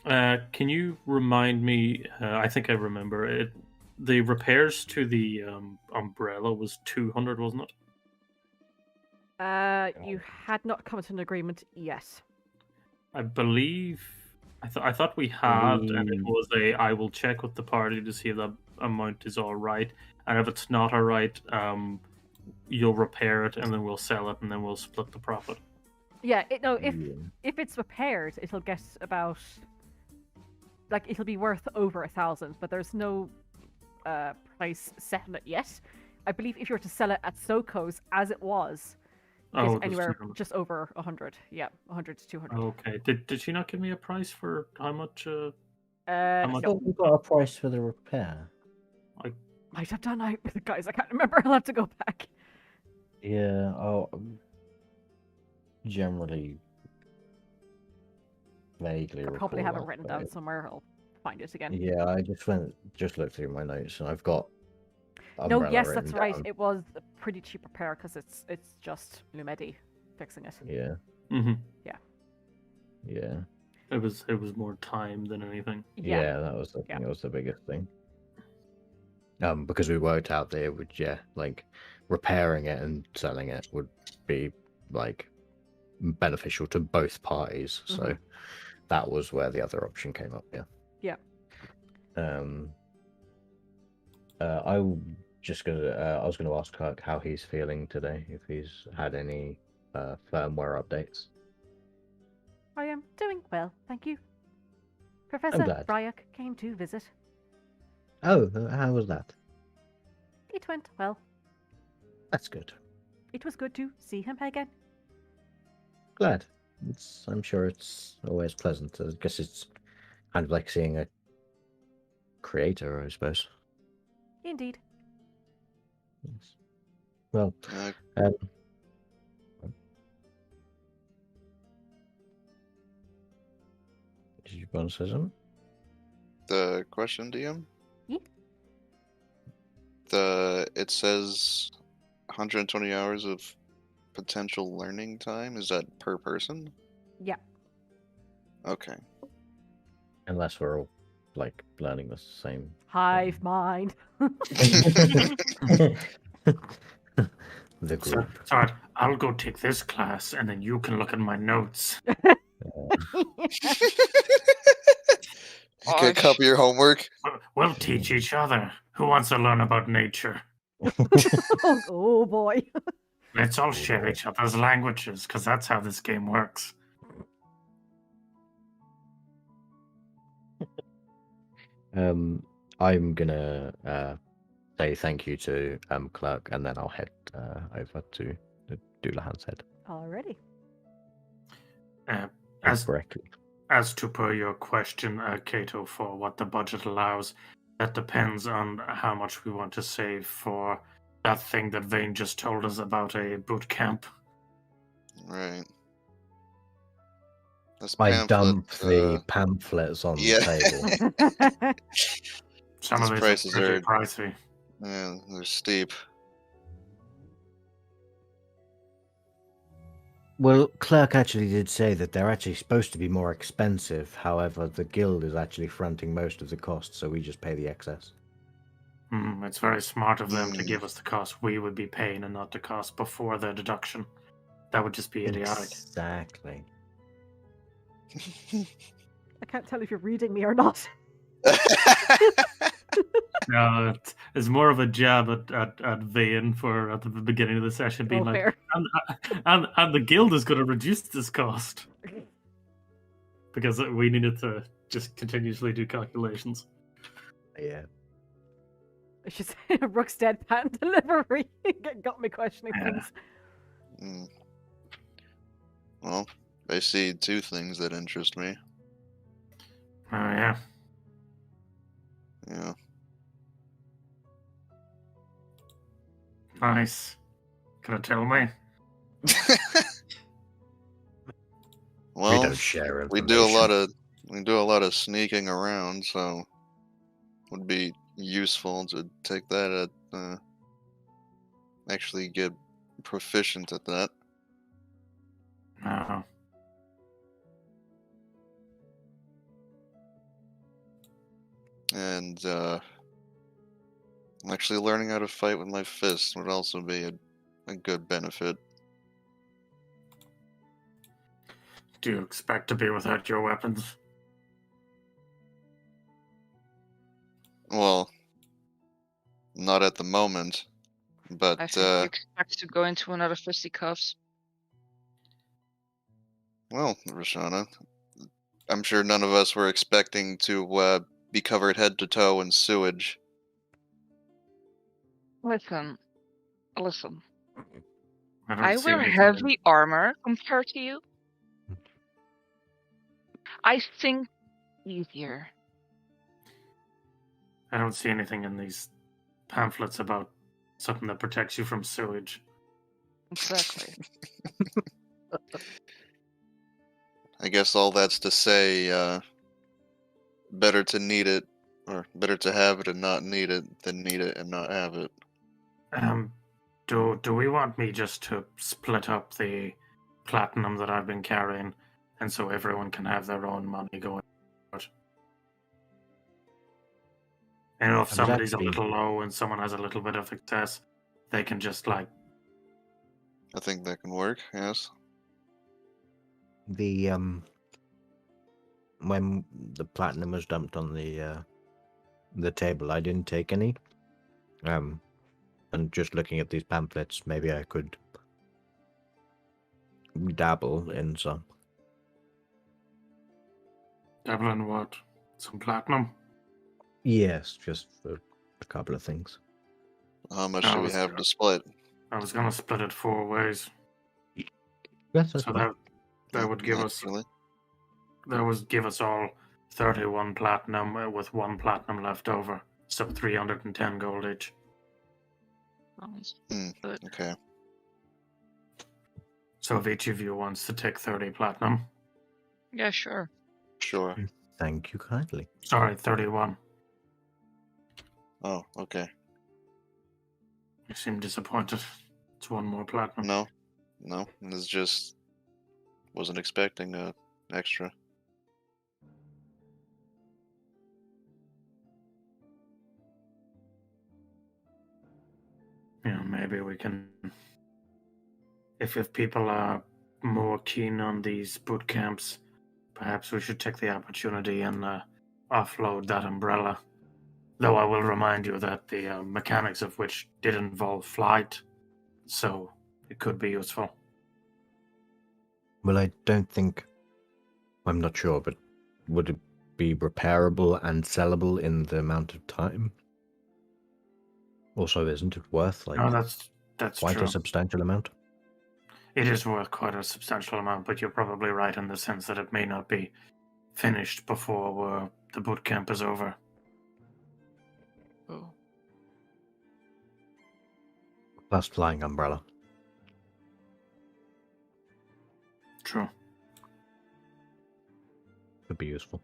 Can you remind me? I think I remember it. The repairs to the umbrella was 200, wasn't it? You had not come to an agreement yet. I believe. I thought we had, and it Mm. was I will check with the party to see if that amount is all right, and if it's not all right, you'll repair it, and then we'll sell it, and then we'll split the profit. Yeah, no. Yeah. If it's repaired, it'll get about it'll be worth over 1,000. But there's no price set on it yet. I believe if you were to sell it at Soko's as it was, Oh, it's there's anywhere 200. just over 100. Yeah, 100 to 200. Okay. Did she not give me a price for how much? How I much? thought we got a price for the repair. might have done. Guys, I can't remember. I'll have to go back. Yeah, generally vaguely I recall probably have it that, written but down somewhere. I'll find it again. Yeah, I just looked through my notes and I've got No, umbrella yes, written that's right. down. It was a pretty cheap repair because it's just Lumedi fixing it. Yeah, Mm-hmm. yeah, It was more time than anything. Yeah. that was the Yeah. thing. That was the biggest thing. Because we worked out there would like repairing it and selling it would be like beneficial to both parties. So Mhm. that was where the other option came up. Yeah. Yeah. I was gonna ask Kirk how he's feeling today, if he's had any firmware updates. I am doing well, thank you. Professor glad. Ryuk came to visit. Oh, how was that? It went well. That's good. It was good to see him again. Glad. I'm sure it's always pleasant. I guess it's kind of like seeing a creator, I suppose. Indeed. Yes. Well, Uh, did you want to say something? the question, DM? Yeah. It says 120 hours of potential learning time. Is that per person? Yeah. Okay. Unless we're all like learning the same. Hive mind. The group. So I'll go take this class, and then you can look at my notes. Okay, copy your homework. We'll teach each other. Who wants to learn about nature? Oh boy. Let's all share each other's languages, because that's how this game works. I'm gonna say thank you to Clerk, and then I'll head over to the Doulahan's head. Alrighty. Correctly. As to per your question, Kato, for what the budget allows, that depends on how much we want to save for that thing that Vayne just told us about, a boot camp. Right. This I pamphlet, dump the pamphlets on yeah. the table. Some These of these prices are pretty are- pricey. Yeah, they're steep. Well, Clerk actually did say that they're actually supposed to be more expensive. However, the guild is actually fronting most of the cost, so we just pay the excess. It's very smart of them to Mm. give us the cost we would be paying and not the cost before the deduction. That would just be idiotic. Exactly. I can't tell if you're reading me or not. No, it's more of a jab at Vayne for at the beginning of the session, being Oh, like, fair. and the guild is going to reduce this cost because we needed to just continuously do calculations. Yeah. I should say Rook's deadpan delivery got me questioning Yeah. things. Mm. Well, I see two things that interest me. Oh yeah. Yeah. Nice. Can I tell me? We Well, don't share we information. do a lot of sneaking around, so would be useful to take that at actually get proficient at that. Oh. And actually learning how to fight with my fists would also be a good benefit. Do you expect to be without your weapons? Well, not at the moment, but I think you expect to go into another fisticuffs. well, Roshana, I'm sure none of us were expecting to be covered head to toe in sewage. Listen. I don't I see wear anything. heavy armor compared to you. I think easier. I don't see anything in these pamphlets about something that protects you from sewage. Exactly. I guess all that's to say, better to need it, or better to have it and not need it than need it and not have it. Do we want me just to split up the platinum that I've been carrying, and so everyone can have their own money going out? And if I was somebody's actually- a little low and someone has a little bit of excess, they can just like. I think that can work. Yes. The when the platinum was dumped on the table, I didn't take any. And just looking at these pamphlets, maybe I could dabble in some. Dabble in what? Some platinum? Yes, just for a couple of things. How much Oh, do we it's have good. to split? I was gonna split it 4 ways. Yes, that's So fine. that would give Not us really. all 31 platinum with 1 platinum left over. So 310 gold each. Nice. Okay. So if each of you wants to take 30 platinum. Yeah, sure. Sure. Thank you kindly. Sorry, 31. Oh, okay. You seem disappointed. It's 1 more platinum. No. It's just wasn't expecting a extra. Yeah, maybe we can. If people are more keen on these boot camps, perhaps we should take the opportunity and offload that umbrella. Though I will remind you that the mechanics of which did involve flight, so it could be useful. Well, I don't think. I'm not sure, but would it be repairable and sellable in the amount of time? Also, isn't it worth No, that's quite true. a substantial amount? It is worth quite a substantial amount, but you're probably right in the sense that it may not be finished before the boot camp is over. Oh. Plus flying umbrella. True. Could be useful.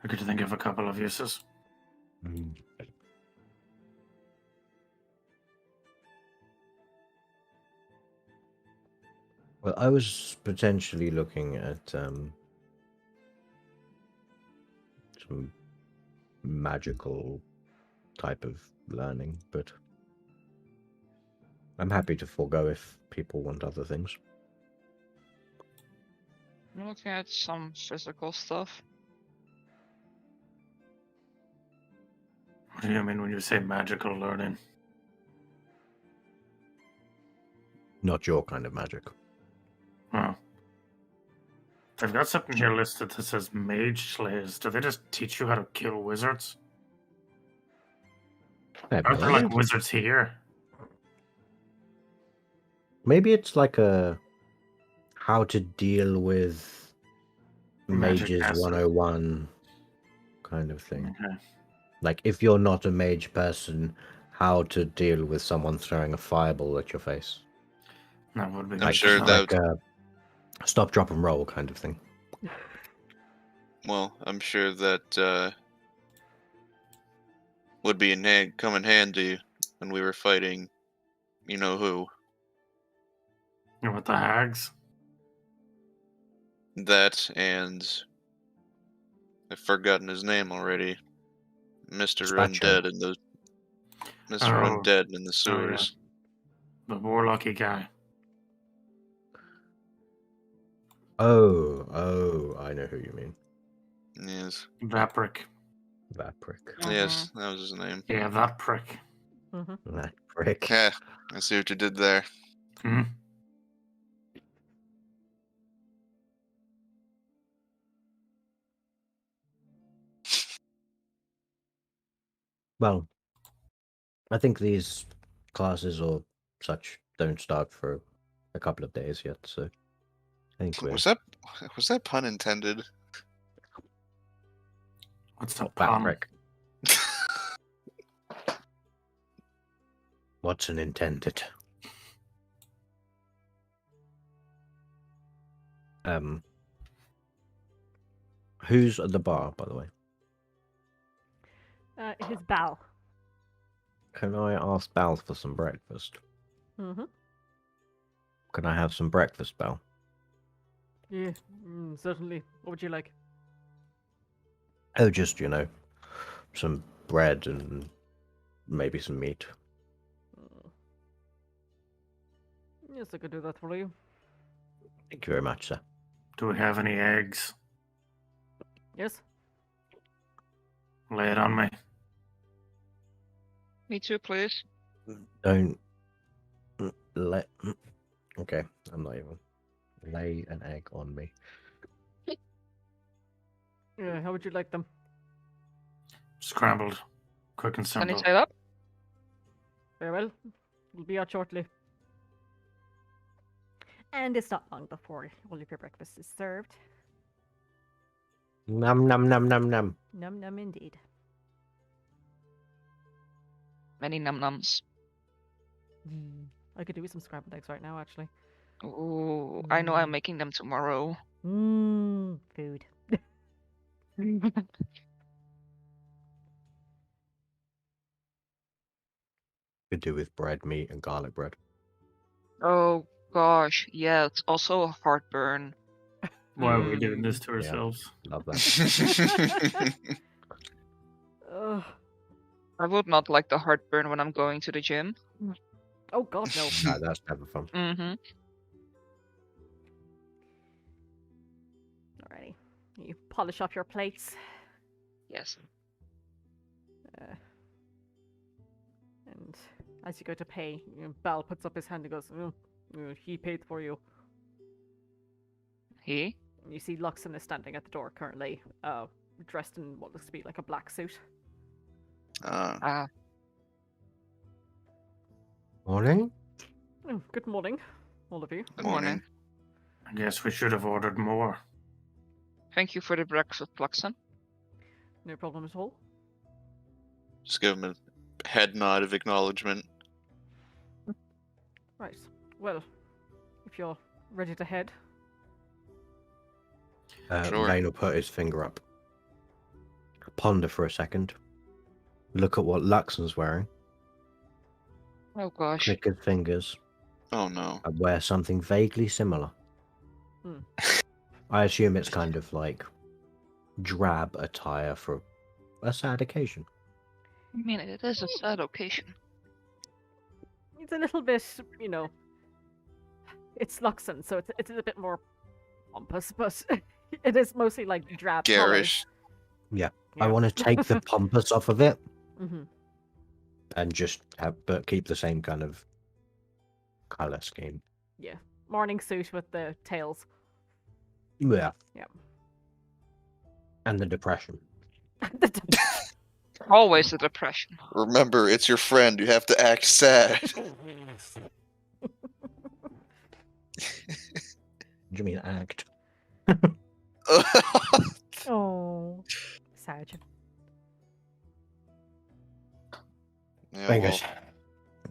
I could think of a couple of uses. Well, I was potentially looking at some magical type of learning, but I'm happy to forego if people want other things. I'm looking at some physical stuff. What do you mean when you say magical learning? Not your kind of magic. Oh. They've got something here listed that says mage slayers. Do they just teach you how to kill wizards? Aren't there like wizards here? Maybe it's like a how to deal with Magic mages acid. 101 kind of thing. Okay. Like if you're not a mage person, how to deal with someone throwing a fireball at your face. That would be I'm good sure to know. that- Like a stop, drop, and roll kind of thing. Well, I'm sure that would be come in handy when we were fighting, you know who. You know, with the hags? That and I've forgotten his name already. Mr. Spatcho. Undead in the Mr. Oh. Undead in the sewers. The warlocky guy. Oh, I know who you mean. Yes. That prick. That prick. Yes, that was his name. Yeah, that prick. That prick. Yeah, I see what you did there. Hmm? Well, I think these classes or such don't start for a couple of days yet, so I think we're Was that pun intended? What's a not that pun? quick. What's an intended? Who's at the bar, by the way? His Bal. Can I ask Bal for some breakfast? Mm-hmm. Can I have some breakfast, Bal? Yeah, certainly. What would you like? Oh, just, some bread and maybe some meat. Yes, I could do that for you. Thank you very much, sir. Do we have any eggs? Yes? Lay it on me. Me too, please. Don't let... Okay, I'm not even... Lay an egg on me. Yeah, how would you like them? Scrambled. Quick and Can you simple. set up? Very well. We'll be out shortly. And it's not long before all of your breakfast is served. Num num num num num. Num num indeed. Many num-nums. I could do with some scrambled eggs right now, actually. Ooh, I know I'm making them tomorrow. Food. Could do with bread, meat, and garlic bread. Oh gosh, yeah, it's also a heartburn. Why are we doing this to ourselves? Love that. Ugh. I would not like the heartburn when I'm going to the gym. Oh god, no. No, that's never fun. Mm-hmm. Alrighty. You polish off your plates. Yes. And as you go to pay, Bal puts up his hand and goes, he paid for you. He? And you see Luxon is standing at the door currently, dressed in what looks to be like a black suit. Morning? Good morning, all of you. Good morning. I guess we should have ordered more. Thank you for the breakfast, Luxon. No problem at all. Just give him a head nod of acknowledgement. Right. Well, if you're ready to head. Sure. Vayne will put his finger up. Ponder for a second. Look at what Luxon's wearing. Oh gosh. Click his fingers. Oh no. And wear something vaguely similar. I assume it's kind of like drab attire for a sad occasion. I mean, it is a sad occasion. It's a little bit, it's Luxon, so it's a bit more pompous, but it is mostly like drab Garish. Yeah. I want to take the pompous off of it Mm-hmm. and just but keep the same kind of color scheme. Yeah. Morning suit with the tails. Yeah. Yeah. And the depression. Always the depression. Remember, it's your friend. You have to act sad. What do you mean act? Oh, sad. Yeah, Fingers. well,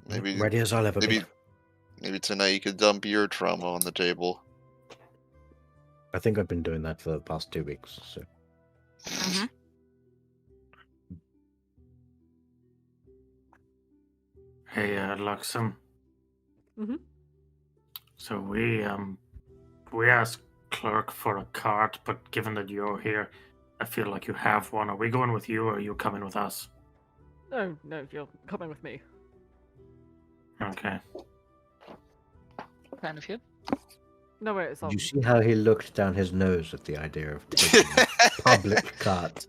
maybe Ready as I'll ever be. maybe tonight you could dump your trauma on the table. I think I've been doing that for the past 2 weeks. So Mm-hmm. Hey, Luxon. Mm-hmm. So we asked Clerk for a cart, but given that you're here, I feel like you have one. Are we going with you, or are you coming with us? No, you're coming with me. Okay. Kind of you. No worries. did you see how he looked down his nose at the idea of taking a public cart?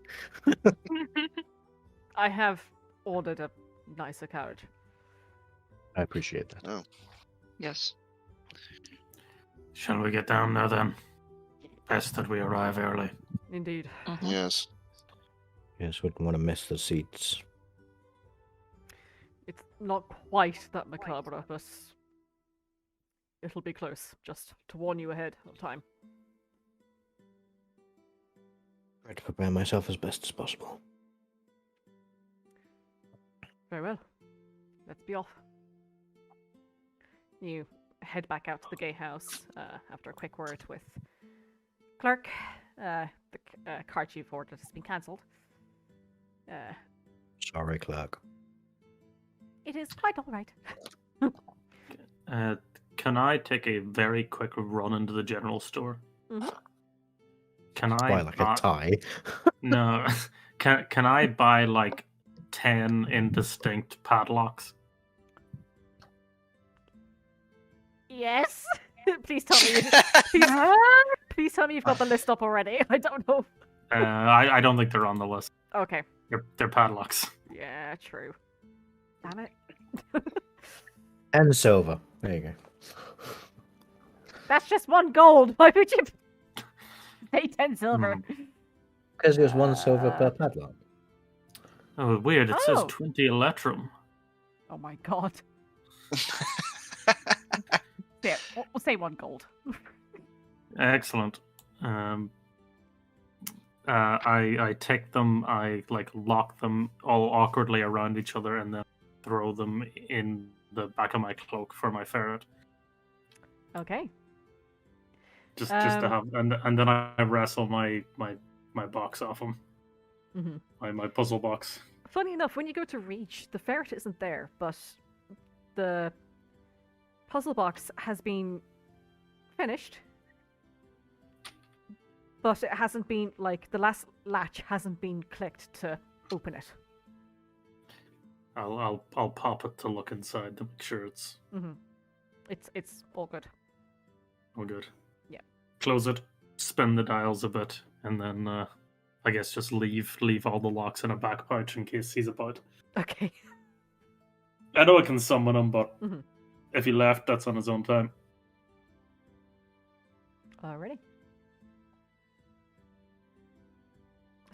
I have ordered a nicer carriage. I appreciate that. Yes. Shall we get down now then? Best that we arrive early. Indeed. Mm-hmm. Yes. Yes, wouldn't want to miss the seats. It's not quite that macabre, but it'll be close, just to warn you ahead of time. Try to prepare myself as best as possible. Very well. Let's be off. You head back out to the gatehouse after a quick word with clerk. The cart you've ordered has been cancelled. Sorry, clerk. It is quite all right. Can I take a very quick run into the general store? Mm-hmm. Can I Buy like a tie. No. Can I buy like 10 indistinct padlocks? Yes. Please tell me. Please tell me you've got the list up already. I don't know. I don't think they're on the list. Okay. They're padlocks. Yeah, true. Damn it. And silver. There you go. That's just 1 gold. Why would you pay 10 silver? Because it was 1 silver per padlock. Oh, weird. It says Oh. 20 electrum. Oh my god. Yeah, we'll say 1 gold. Excellent. I take them, I like lock them all awkwardly around each other, and then throw them in the back of my cloak for my ferret. Okay. Just to have, and then I wrestle my box off him. Mm-hmm. My puzzle box. Funny enough, when you go to reach, the ferret isn't there, but the puzzle box has been finished. But it hasn't been, like, the last latch hasn't been clicked to open it. I'll pop it to look inside to make sure it's It's all good. all good. Yeah. Close it, spin the dials a bit, and then I guess just leave all the locks in a back pouch in case he's about. Okay. I know I can summon him, but Mhm. if he left, that's on his own time. Alrighty.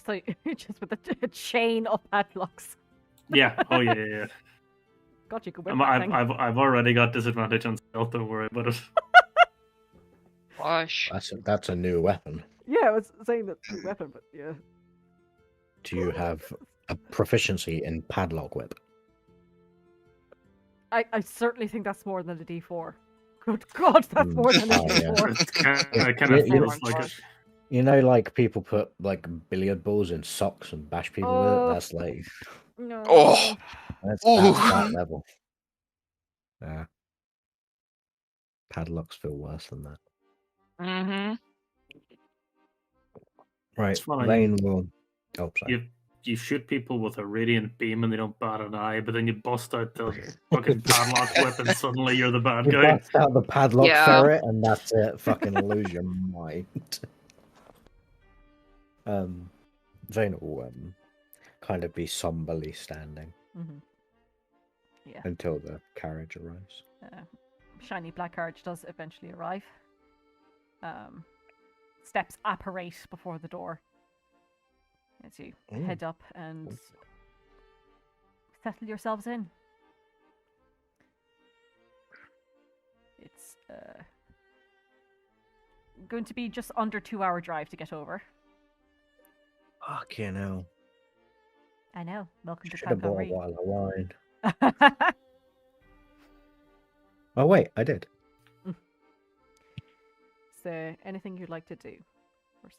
So just with a chain of padlocks. Yeah. Oh yeah. God, you could whip that thing. I've already got disadvantage on stealth. Don't worry about it. Gosh. That's a new weapon. Yeah, I was saying that new weapon, but yeah. Do you have a proficiency in padlock whip? I certainly think that's more than a D4. Good God, that's more than a D4. It kind of You know- feels like it. You know, like people put like billiard balls in socks and bash people with Oh. it. That's like No. Oh. that's Ooh. that level. Yeah. Padlocks feel worse than that. Mm-hmm. Right. fine. Vayne will. Oh, sorry. You shoot people with a radiant beam and they don't bat an eye, but then you bust out the fucking padlock whip and suddenly you're the bad You guy. bust out the padlock Yeah. ferret, and that's it. Fucking lose your mind. Vayne will kind of be somberly standing Mhm. Yeah. until the carriage arrives. Shiny black carriage does eventually arrive. Steps apparate before the door as you head up and settle yourselves in. It's going to be just under 2-hour drive to get over. Fuck you know. I know. Welcome to Should have bought a Clancamrye. bottle of wine. Oh wait, I did. Is there anything you'd like to do? Or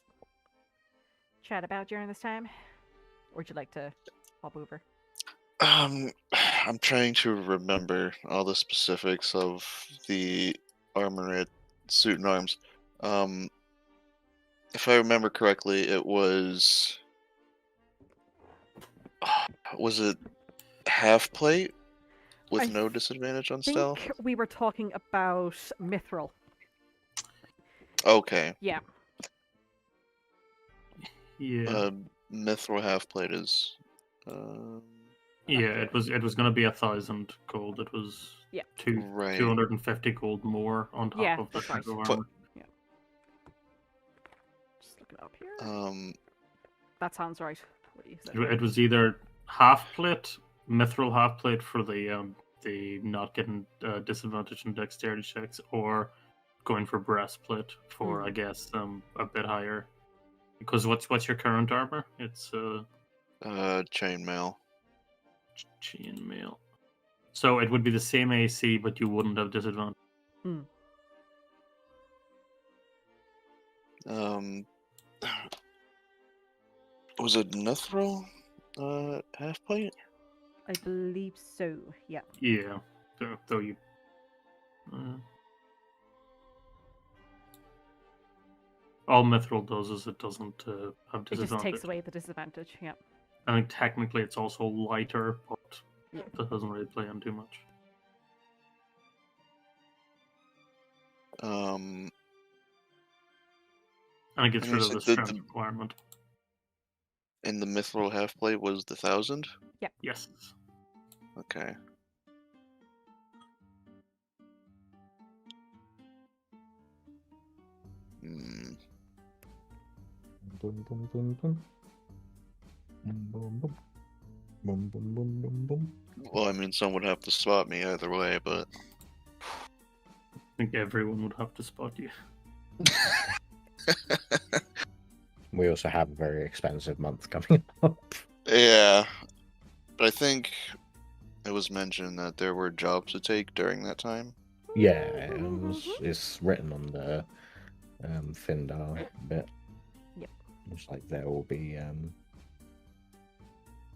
chat about during this time? Or would you like to hop over? I'm trying to remember all the specifics of the armor suit and arms. If I remember correctly, it was it half plate with I no disadvantage on I think stealth? we were talking about mithril. Okay. Yeah. Yeah. Mithril half plate is. Yeah, it was going to be 1,000 gold. It was Yeah. Right. 250 gold more on top Yeah, of the that's right. type of But- armor. Just look it up here. Um. That sounds right. What you said. It was either half plate mithril half plate for the not getting disadvantage in dexterity checks, or going for breastplate for I guess a bit higher. Because what's your current armor? It's chainmail. Chainmail. So it would be the same AC, but you wouldn't have disadvantage. Was it mithril? Half plate? I believe so, yeah. Yeah. Though you. All mithril does is it doesn't have It disadvantage. just takes away the disadvantage, yeah. I think technically it's also lighter, but that doesn't really play in too much. I think it's rid of the strength requirement. And the mithril half plate was the 1,000? Yeah. Yes. Okay. Boom, boom, boom, boom. Boom, boom, boom. Boom, boom, boom, boom, boom. Well, I mean, some would have to spot me either way, but... I think everyone would have to spot you. We also have a very expensive month coming up. Yeah. But I think it was mentioned that there were jobs to take during that time. Yeah, it's written on the Findar bit. Yep. It's like there will be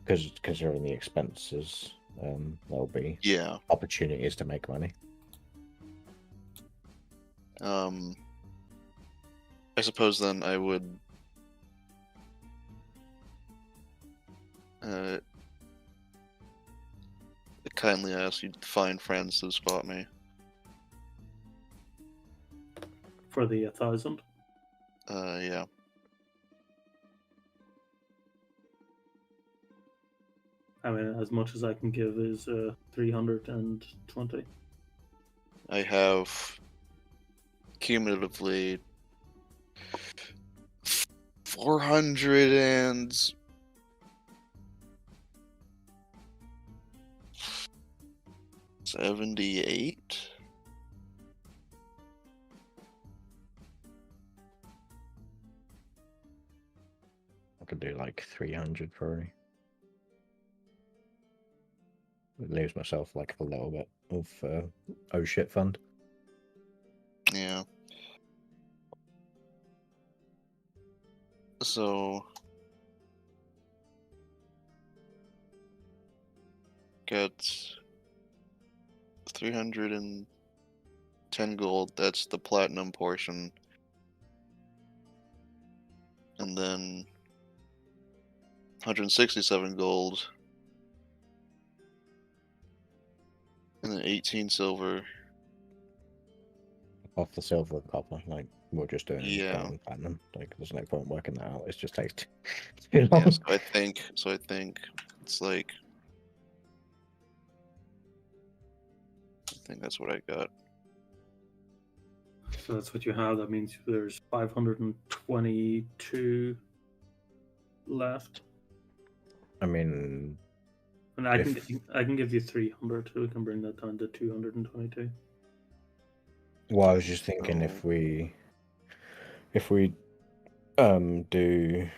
because they're in the expenses, there'll be opportunities to make money. I suppose then I would kindly ask you to find friends to spot me. For the 1,000? Yeah. I mean, as much as I can give is 320. I have cumulatively 478. I could do like 300 for it leaves myself like a little bit of oh shit fund. Yeah. So get 310 gold. That's the platinum portion. And then 167 gold. And then 18 silver. Off the silver and copper, like we're just doing Yeah. gold and platinum. Like there's no point working that out. It just takes too long. Yeah, so I think it's like I think that's what I got. So that's what you have. That means there's 522 left. I mean, And I can give you 300, so we can bring that down to 222. well, I was just thinking if we do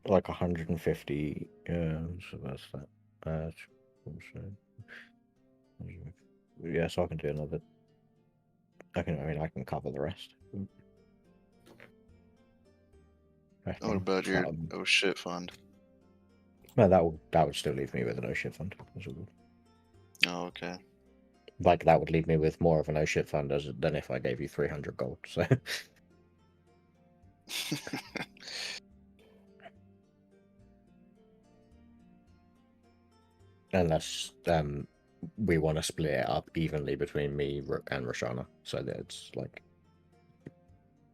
like 150, so that's that. Yeah, so I can do another. I can cover the rest. What about your oh shit fund? No, that would still leave me with an oh shit fund. Oh, okay. Like that would leave me with more of an oh shit fund than if I gave you 300 gold. So. Unless we want to split it up evenly between me, Rook, and Roshana, so that it's like,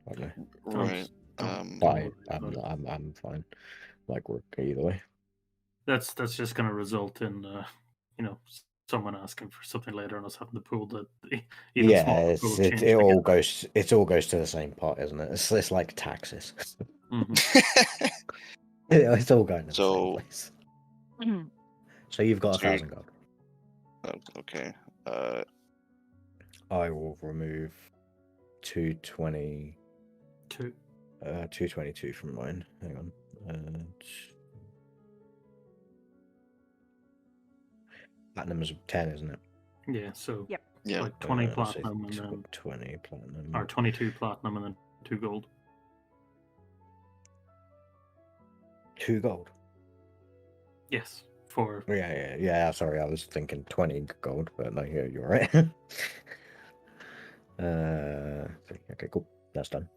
I don't know. Right. I'm fine. Like Rook either way. That's just going to result in someone asking for something later and us having to pull the even smaller pool of change it all goes to the same pot, isn't it? It's like taxes. Mm-hmm. It's all going to the same So- place. So you've got So you're- 1,000 gold. Okay. I will remove 220, 2. 222 from mine. Hang on. Platinum's 10, isn't it? Yeah, so Yep. Yeah. like 20 So platinum and then 20 platinum. or 22 platinum and then 2 gold. 2 gold. Yes, for Yeah. Sorry, I was thinking 20 gold, but no, you're right. Okay, cool. That's done.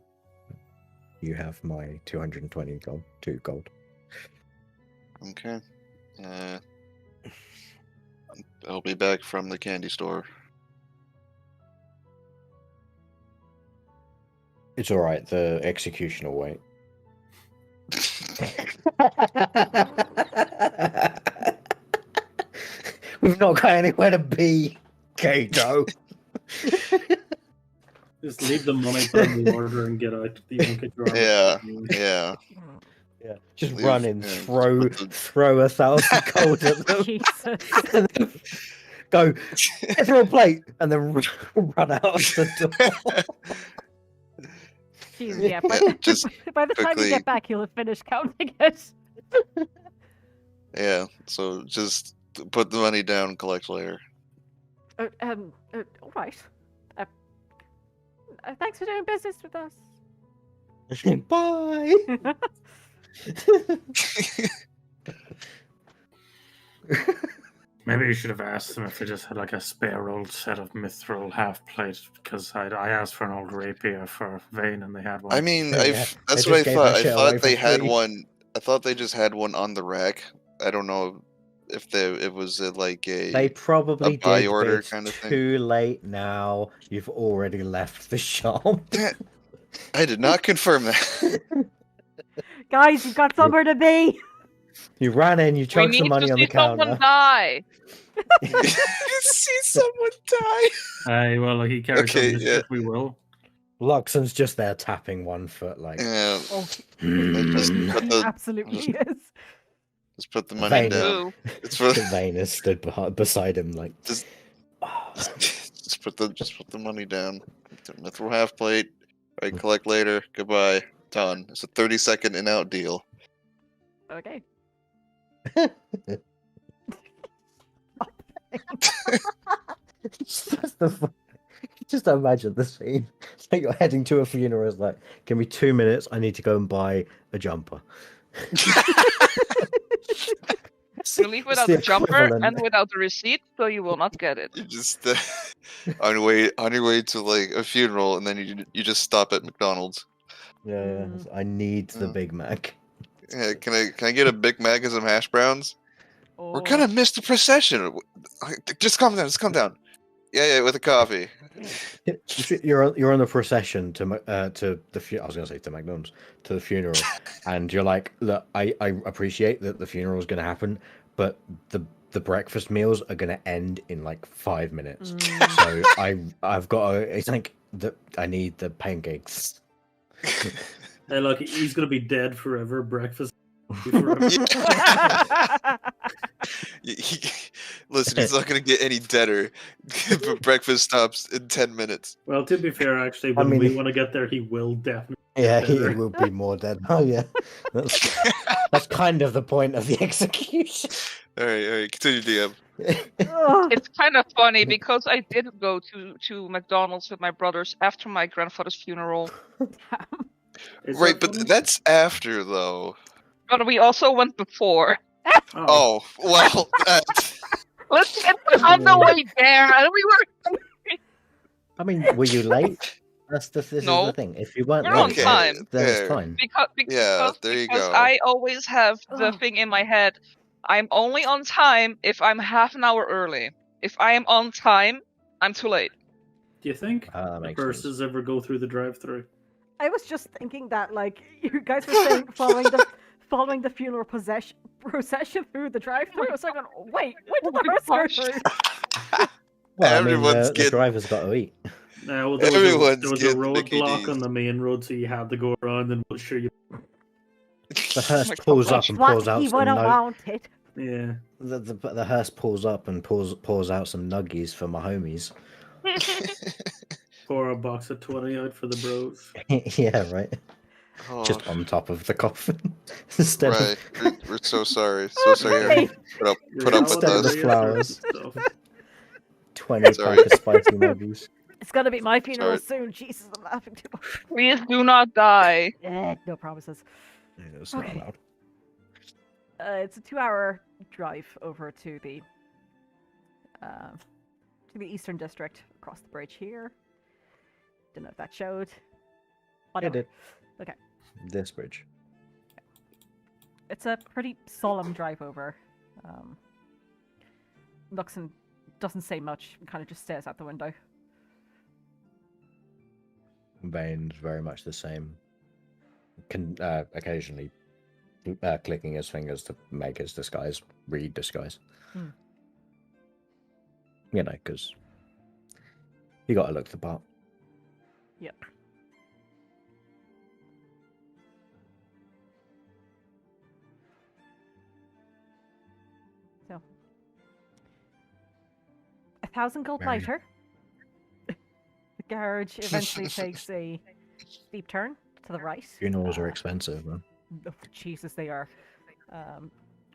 You have my 220 gold. 2 gold. Okay. I'll be back from the candy store. It's all right. The execution will wait. We've not got anywhere to be, Kato. just leave the money, put in the order, and get out. You won't get your armor. Yeah. Yeah, just Leave- run in, yeah, throw 1,000 gold at them, Jesus. and then go get through a plate, and then run out of the door. Jeez, yeah. just By the time you quickly- get back, you'll have finished counting it. Yeah. So just put the money down, collect later. All right. Thanks for doing business with us. Bye. Maybe you should have asked them if they just had like a spare old set of mithril half plate, because I asked for an old rapier for Vayne and they had one. I mean, Yeah, that's they what just I gave thought. that I shit away thought for they had free. one. I thought they just had one on the rack. I don't know if it was like a. They probably buy did, order but it's kind of thing. too late now. You've already left the shop. I did not confirm that. Guys, you've got somewhere to be. You ran in, you We chucked need some money to on see the counter. someone die. See someone die. Aye, well, like, he carries Okay, on this yeah. shit, we will. Luxon's just there tapping one foot like. Yeah. Oh, Just put he the absolutely is. just put the money Vayne. down. Ooh. It's for Vayne is stood beside him like. Just- just put the money down. Mithril half plate. I collect later. Goodbye. Done. It's a 30-second in-out deal. Okay. Just imagine the scene. It's like you're heading to a funeral. It's like, give me 2 minutes. I need to go and buy a jumper. You leave without the jumper and without the receipt, so you will not get it. You just on your way to like a funeral, and then you just stop at McDonald's. Yeah. I need the Mm. Big Mac. Yeah, can I get a Big Mac and some hash browns? Oh. We're gonna miss the procession. Just calm down. Just calm down. Yeah, with a coffee. You're on the procession to the I was gonna say to McDonald's, to the funeral, and you're like, look, I appreciate that the funeral is gonna happen, but the breakfast meals are gonna end in like 5 minutes. So I've got it's like I need the pancakes. Hey, look, he's gonna be dead forever. Breakfast. Forever. Listen, he's not gonna get any deader. But breakfast stops in 10 minutes. Well, to be fair, actually, I when mean, we want to get there, he will definitely. Yeah, he Better. will be more dead. Oh yeah, that's kind of the point of the execution. All right, continue, DM. Ugh. It's kind of funny because I did go to McDonald's with my brothers after my grandfather's funeral. Is Right, that but funny? that's after though. But we also went before. Oh, well. Let's get on the way there. And we were. I mean, were you late? This is No. the thing. If you weren't We're on late, time. then it's Fair. fine. Because there you because go. I always have the Ugh. thing in my head. I'm only on time if I'm half an hour early. If I am on time, I'm too late. Do you think That the makes purses ever go through the drive-through? I was just thinking that, like, you guys were saying following the funeral procession through the drive-through. I was like, wait, when did the hearse go through? Well, Everyone's the getting- driver's got to eat. Well, Everyone's there was a getting Mickey roadblock D's. on the main road, so you had to go around and make sure you. The hearse my pulls God. up and What pours out he some would have nug- wanted. Yeah. the hearse pulls up and pours out some nuggies for my homies. Pour a box of 20 out for the bros. Yeah, right. Oh, Just on top of the coffin instead right. of We're so sorry. So sorry. Okay. Harry. Put up with Instead of the us. flowers. Stuff. 20 Sorry. pack of spicy nuggies. It's gonna be my funeral Sorry. soon. Jesus, I'm laughing too much. Please do not die. No promises. It's not Okay. allowed. It's a 2-hour drive over to the Eastern District, across the bridge here. Don't know if that showed. Whatever. It did. Okay. This bridge. It's a pretty solemn drive over. Looks and doesn't say much, kind of just stares out the window. Vayne's very much the same. Occasionally clicking his fingers to make his read disguise. Hmm. You know, because you got to look the part. Yep. So, 1,000 gold Very- lighter. The garage eventually takes a steep turn to the right. Funerals are expensive, man. Oh, Jesus, they are.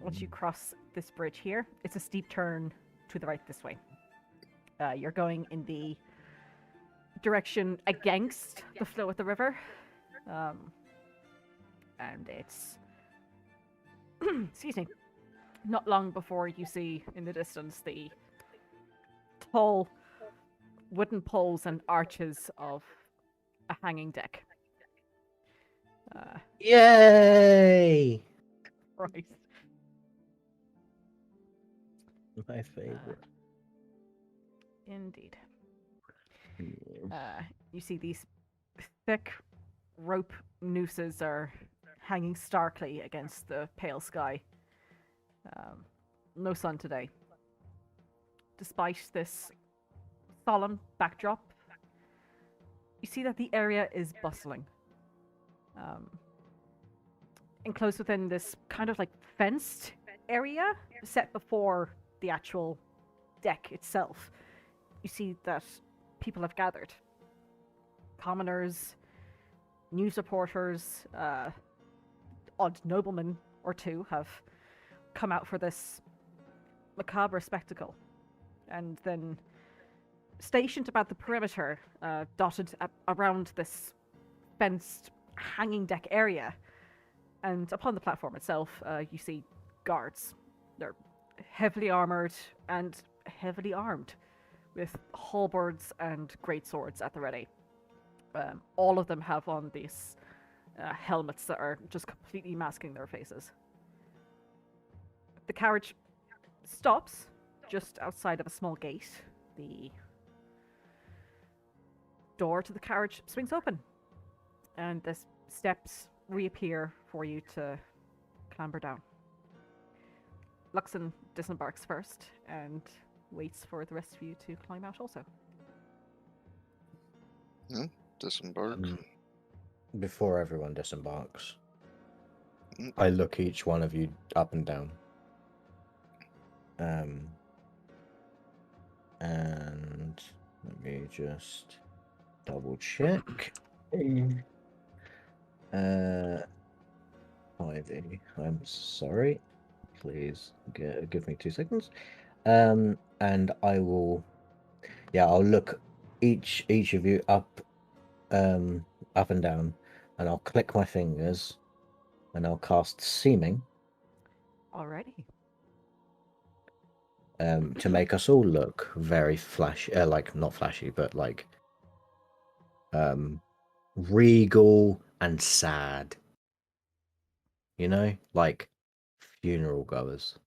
Once you cross this bridge here, it's a steep turn to the right this way. You're going in the direction against the flow of the river. And it's... excuse me. Not long before you see in the distance the tall wooden poles and arches of a hanging deck. Yay! Right. My favorite. Indeed. You see these thick rope nooses are hanging starkly against the pale sky. No sun today. Despite this solemn backdrop, you see that the area is bustling. Enclosed within this kind of like fenced area set before the actual deck itself, you see that people have gathered. Commoners, news reporters, odd noblemen or two have come out for this macabre spectacle. And then stationed about the perimeter, dotted around this fenced hanging deck area, and upon the platform itself, you see guards. They're heavily armored and heavily armed, with halberds and greatswords at the ready. All of them have on these helmets that are just completely masking their faces. The carriage stops just outside of a small gate. The door to the carriage swings open, and the steps reappear for you to clamber down. Luxon disembarks first and waits for the rest of you to climb out also. Disembark. Before everyone disembarks, Mm. I look each one of you up and down. And let me just double check. 5E. I'm sorry. Please give me 2 seconds. And I will. Yeah, I'll look each of you up and down, and I'll click my fingers, and I'll cast Seeming. Alrighty. To make us all look very flashy, like not flashy, but like regal and sad. You know, like funeral goers.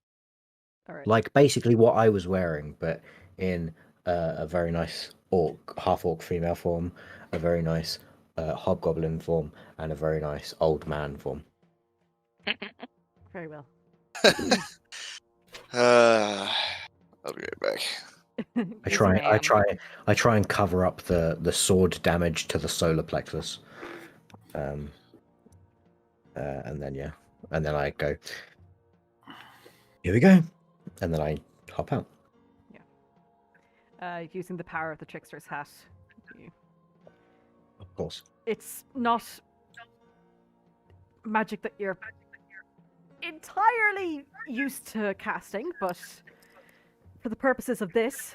Alright. Like basically what I was wearing, but in a very nice half orc female form, a very nice hobgoblin form, and a very nice old man form. Very well. I'll be right back. I Yes, try ma'am. and cover up the sword damage to the solar plexus. And then I go, here we go, and then I hop out. Using the power of the trickster's hat. Of course. It's not magic that you're entirely used to casting, but for the purposes of this,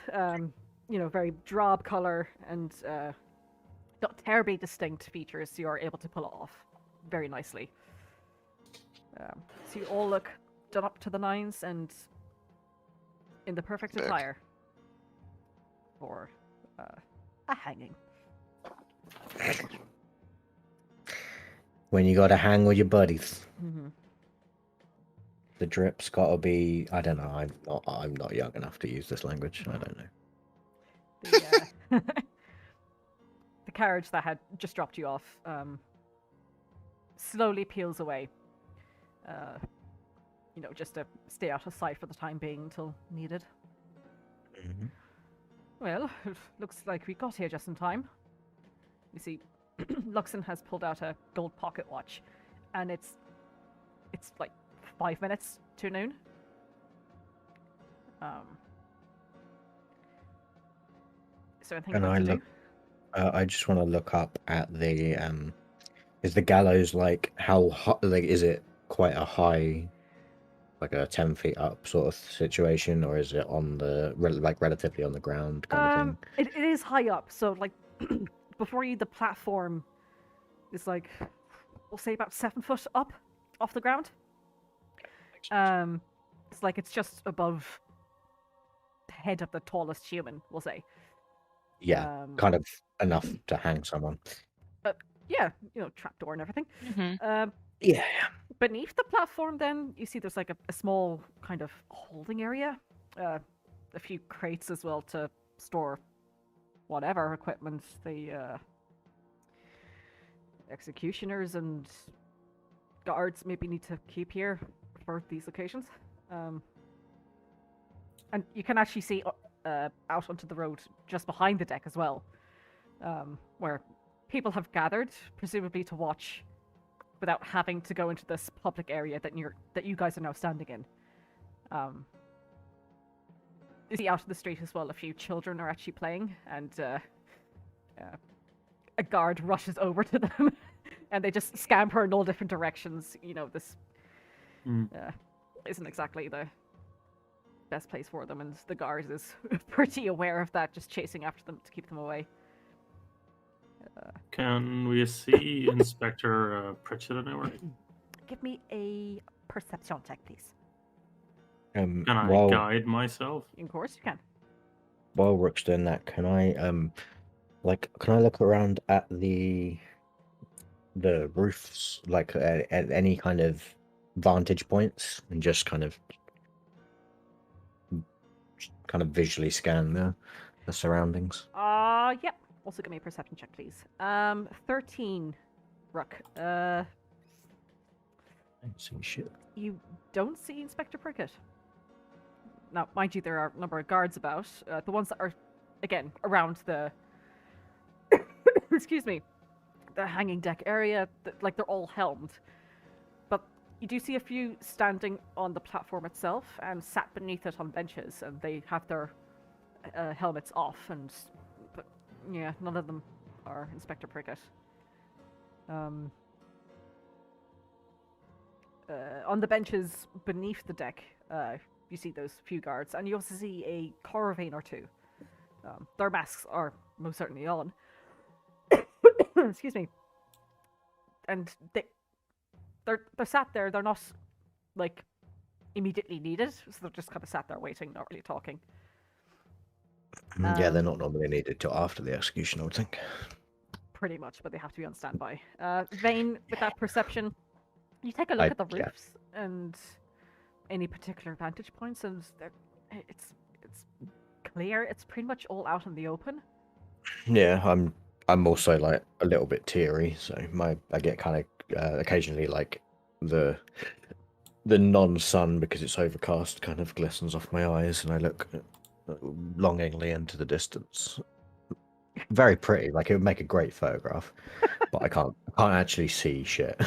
very drab color and not terribly distinct features, you're able to pull it off very nicely. So you all look done up to the nines and in the perfect attire for a hanging. When you gotta hang with your buddies. Mm-hmm. The drip's gotta be. I don't know. I'm not young enough to use this language. I don't know. The carriage that had just dropped you off slowly peels away. Just to stay out of sight for the time being until needed. Mm-hmm. Well, it looks like we got here just in time. You see, Luxon has pulled out a gold pocket watch, and it's like 5 minutes to noon. Is there anything Can you'd like I to look? do? I just want to look up at the. Is the gallows like how high? Like, is it quite a high, like a 10 feet up sort of situation, or is it on the relatively on the ground kind of thing? It is high up, so like before you, the platform is like, we'll say about 7 foot up off the ground. It's like it's just above the head of the tallest human, we'll say. Yeah, kind of enough to hang someone. Yeah, trapdoor and everything. Mm-hmm. Yeah. Beneath the platform, then you see there's like a small kind of holding area, a few crates as well to store whatever equipment the executioners and guards maybe need to keep here for these occasions. And you can actually see out onto the road just behind the deck as well, where people have gathered, presumably to watch without having to go into this public area that you guys are now standing in. You see out in the street as well, a few children are actually playing, and a guard rushes over to them, and they just scamper in all different directions. This isn't exactly the best place for them, and the guard is pretty aware of that, just chasing after them to keep them away. Can we see Inspector Pritchett anywhere? Give me a perception check, please. Can I guide myself? Of course you can. While Rook's doing that, can I can I look around at the roofs, like at any kind of vantage points, and just kind of visually scan the surroundings? Yep. Also give me a perception check, please. 13, Rook. I don't see shit. You don't see Inspector Prickett. Now, mind you, there are a number of guards about. The ones that are, again, around the... excuse me. The hanging deck area, like they're all helmed. But you do see a few standing on the platform itself and sat beneath it on benches, and they have their helmets off, but yeah, none of them are Inspector Prickett. On the benches beneath the deck, you see those few guards, and you also see a Corvane or two. Their masks are most certainly on. Excuse me. And they're sat there. They're not like immediately needed, so they're just kind of sat there waiting, not really talking. Yeah, they're not normally needed till after the execution, I would think. Pretty much, but they have to be on standby. Vayne, with that perception, you take a look at the roofs and any particular vantage points, and it's clear. It's pretty much all out in the open. Yeah, I'm also like a little bit teary, so I get kind of occasionally like the non-sun, because it's overcast, kind of glistens off my eyes, and I look longingly into the distance. very pretty. Like it would make a great photograph, but I can't actually see shit.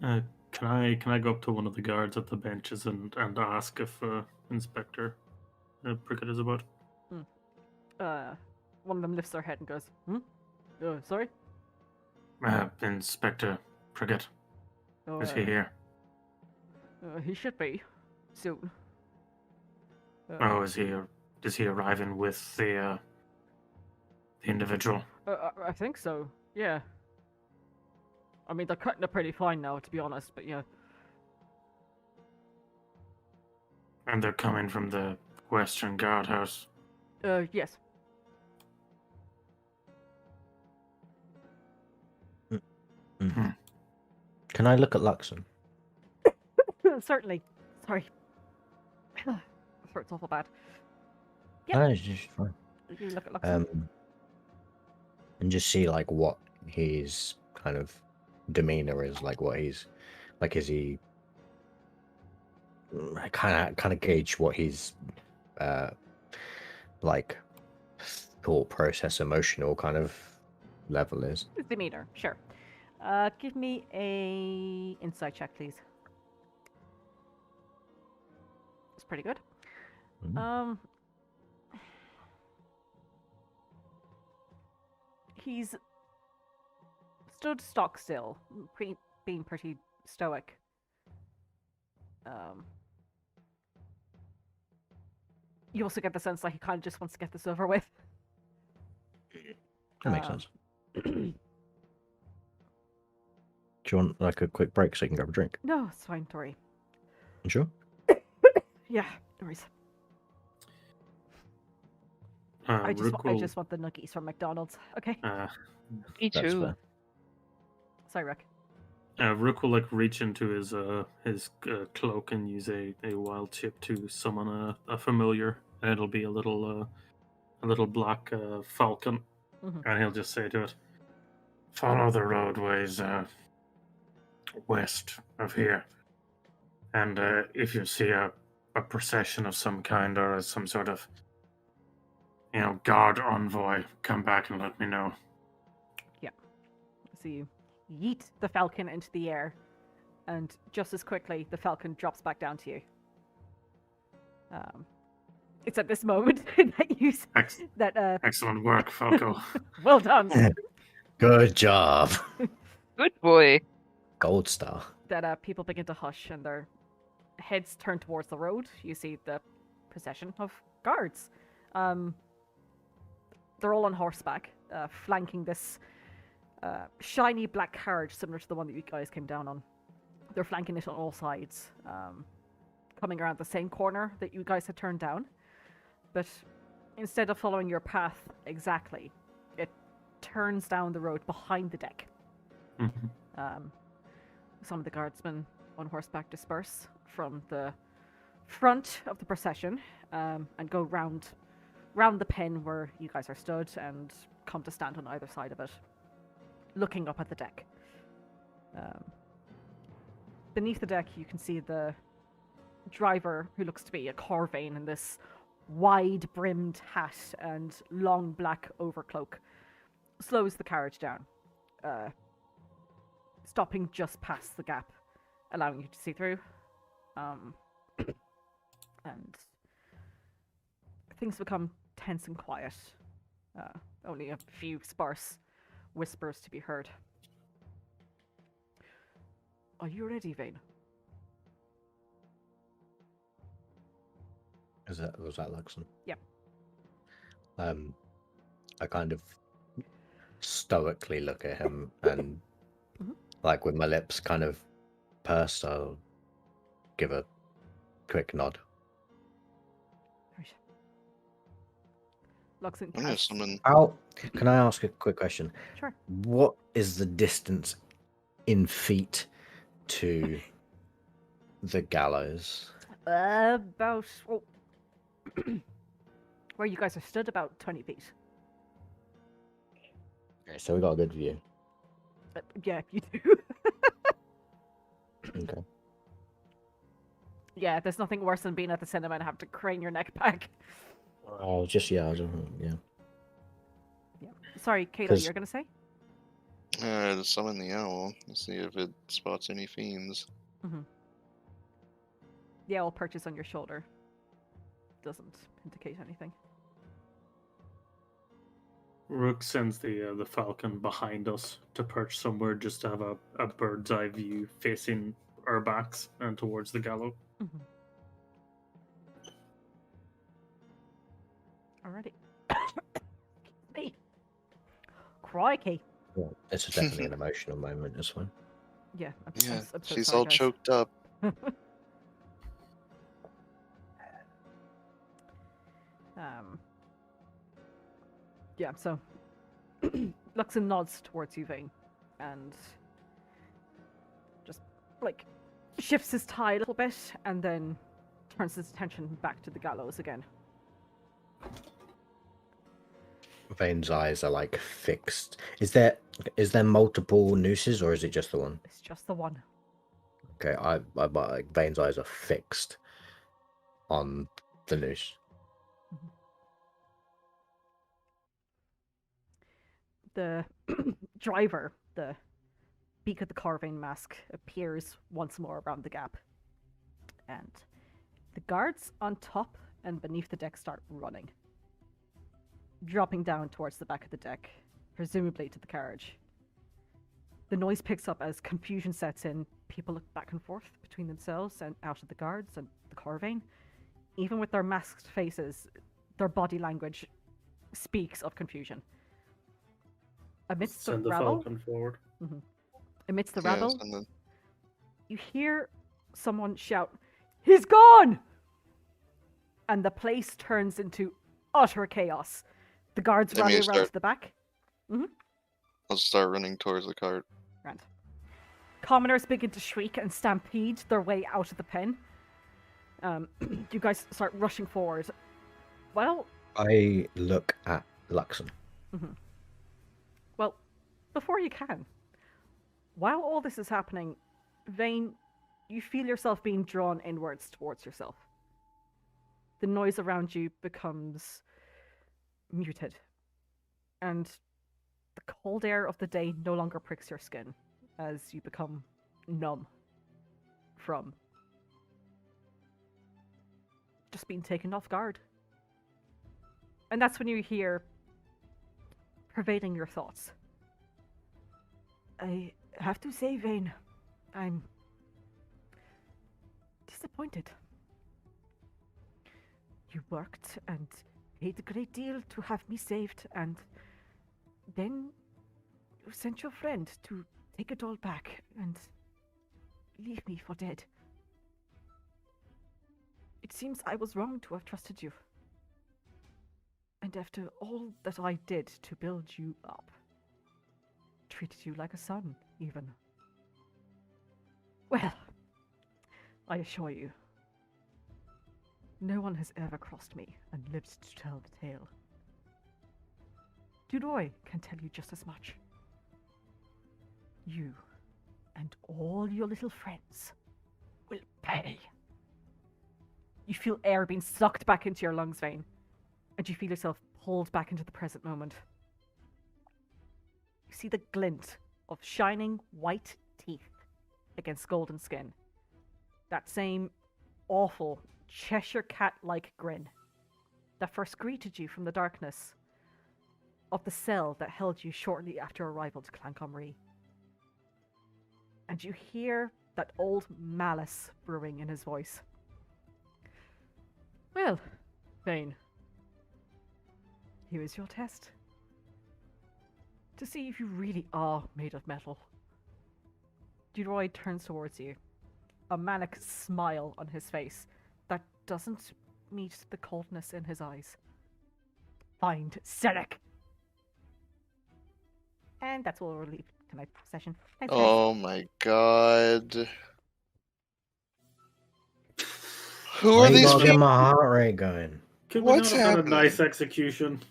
Can I go up to one of the guards at the benches and ask if Inspector Prickett is about? One of them lifts their head and goes, sorry? Inspector Prickett, is he here? He should be. Soon. Oh, is he arriving with the individual? I think so, yeah. I mean, they're cutting it pretty fine now, to be honest, but yeah. And they're coming from the Western Guardhouse. Yes. Can I look at Luxon? Certainly. Sorry. Throat's awful bad. Yeah. No, it's just fine. You look at Luxon. And just see like what his kind of demeanor is, like what he's like. Is he kind of gauge what his like thought process, emotional kind of level is? His demeanor, sure. Give me a insight check, please. It's pretty good. Mhm. He's stood stock still, being pretty stoic. You also get the sense like he kind of just wants to get this over with. That makes sense. Do you want like a quick break so you can grab a drink? No, it's fine, Tori. You sure? Yeah, no worries. Rook I just want the nuggies from McDonald's. Okay. Me That's too. fair. Sorry, Rook. Rook will like reach into his cloak and use a wild chip to summon a familiar. And it'll be a little black falcon, and he'll just say to it, "Follow the roadways west of here, and if you see a procession of some kind or some sort of guard envoy, come back and let me know." Yeah. So you yeet the falcon into the air, and just as quickly, the falcon drops back down to you. It's at this moment that you Excellent work, Falco. Well done. Good job. Good boy. Gold star. That people begin to hush and their heads turn towards the road. You see the procession of guards. They're all on horseback, flanking this shiny black carriage similar to the one that you guys came down on. They're flanking it on all sides, coming around the same corner that you guys had turned down. But instead of following your path exactly, it turns down the road behind the deck. Some of the guardsmen on horseback disperse from the front of the procession and go round the pen where you guys are stood and come to stand on either side of it, looking up at the deck. Beneath the deck, you can see the driver, who looks to be a Vayne in this wide-brimmed hat and long black overcloak, slows the carriage down, stopping just past the gap, allowing you to see through. And things become tense and quiet. Only a few sparse whispers to be heard. Are you ready, Vayne? Was that Luxon? Yep. I kind of stoically look at him and like with my lips kind of pursed, I'll give a quick nod. Luxon I'm gonna summon. Can I ask a quick question? Sure. What is the distance in feet to the gallows? About where you guys are stood, about 20 feet. Okay, so we got a good view. Yeah, you do. Okay. Yeah, there's nothing worse than being at the cinema and having to crane your neck back. Oh, just yeah, I don't know, Yeah. Sorry, Kato, 'Cause- you're gonna say? Summon the owl. Let's see if it spots any fiends. The owl perches on your shoulder. Doesn't indicate anything. Rook sends the falcon behind us to perch somewhere just to have a bird's eye view facing our backs and towards the gallows. Alrighty. Me. Crikey. Well, it's definitely an emotional moment, this one. Yeah. Yeah, I'm so she's sorry, all guys. choked up. Yeah, so looks and nods towards you, Vayne, and just like shifts his tie a little bit, and then turns his attention back to the gallows again. Vayne's eyes are like fixed. Is there multiple nooses or is it just the one? It's just the one. Okay, I like Vayne's eyes are fixed on the noose. The driver, the beak of the carving mask, appears once more around the gap. And the guards on top and beneath the deck start running, dropping down towards the back of the deck, presumably to the carriage. The noise picks up as confusion sets in. People look back and forth between themselves and out at the guards and the carving. Even with their masked faces, their body language speaks of confusion. Amidst Send the the rabble, falcon forward. amidst the Yeah, rabble, send the- you hear someone shout, "He's gone!" And the place turns into utter chaos. The guards Let me rally around start. to the back. I'll start running towards the cart. Grand. Commoners begin to shriek and stampede their way out of the pen. You guys start rushing forward. Well, I look at Luxon. well, before you can, while all this is happening, Vayne, you feel yourself being drawn inwards towards yourself. The noise around you becomes muted, and the cold air of the day no longer pricks your skin as you become numb from just being taken off guard. And that's when you hear, pervading your thoughts, "I have to say, Vayne, I'm disappointed. You worked and paid a great deal to have me saved, and then you sent your friend to take it all back and leave me for dead. It seems I was wrong to have trusted you. And after all that I did to build you up, treated you like a son, even. Well, I assure you, no one has ever crossed me and lived to tell the tale. Duroy can tell you just as much. You and all your little friends will pay." You feel air being sucked back into your lungs, Vayne, and you feel yourself pulled back into the present moment. You see the glint of shining white teeth against golden skin. That same awful Cheshire cat-like grin that first greeted you from the darkness of the cell that held you shortly after arrival to Clancamrye. And you hear that old malice brewing in his voice. "Well, Vayne, here is your test. To see if you really are made of metal." Duroy turns towards you, a manic smile on his face that doesn't meet the coldness in his eyes. "Find Serek." And that's where we'll leave tonight's session. Thanks, guys. Oh my god. Who Why are you these gotta get people? my heart rate going? Could What's we not have had a happening? nice execution?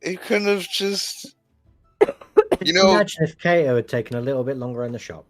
It couldn't have just. You know, Imagine if Kato had taken a little bit longer in the shop.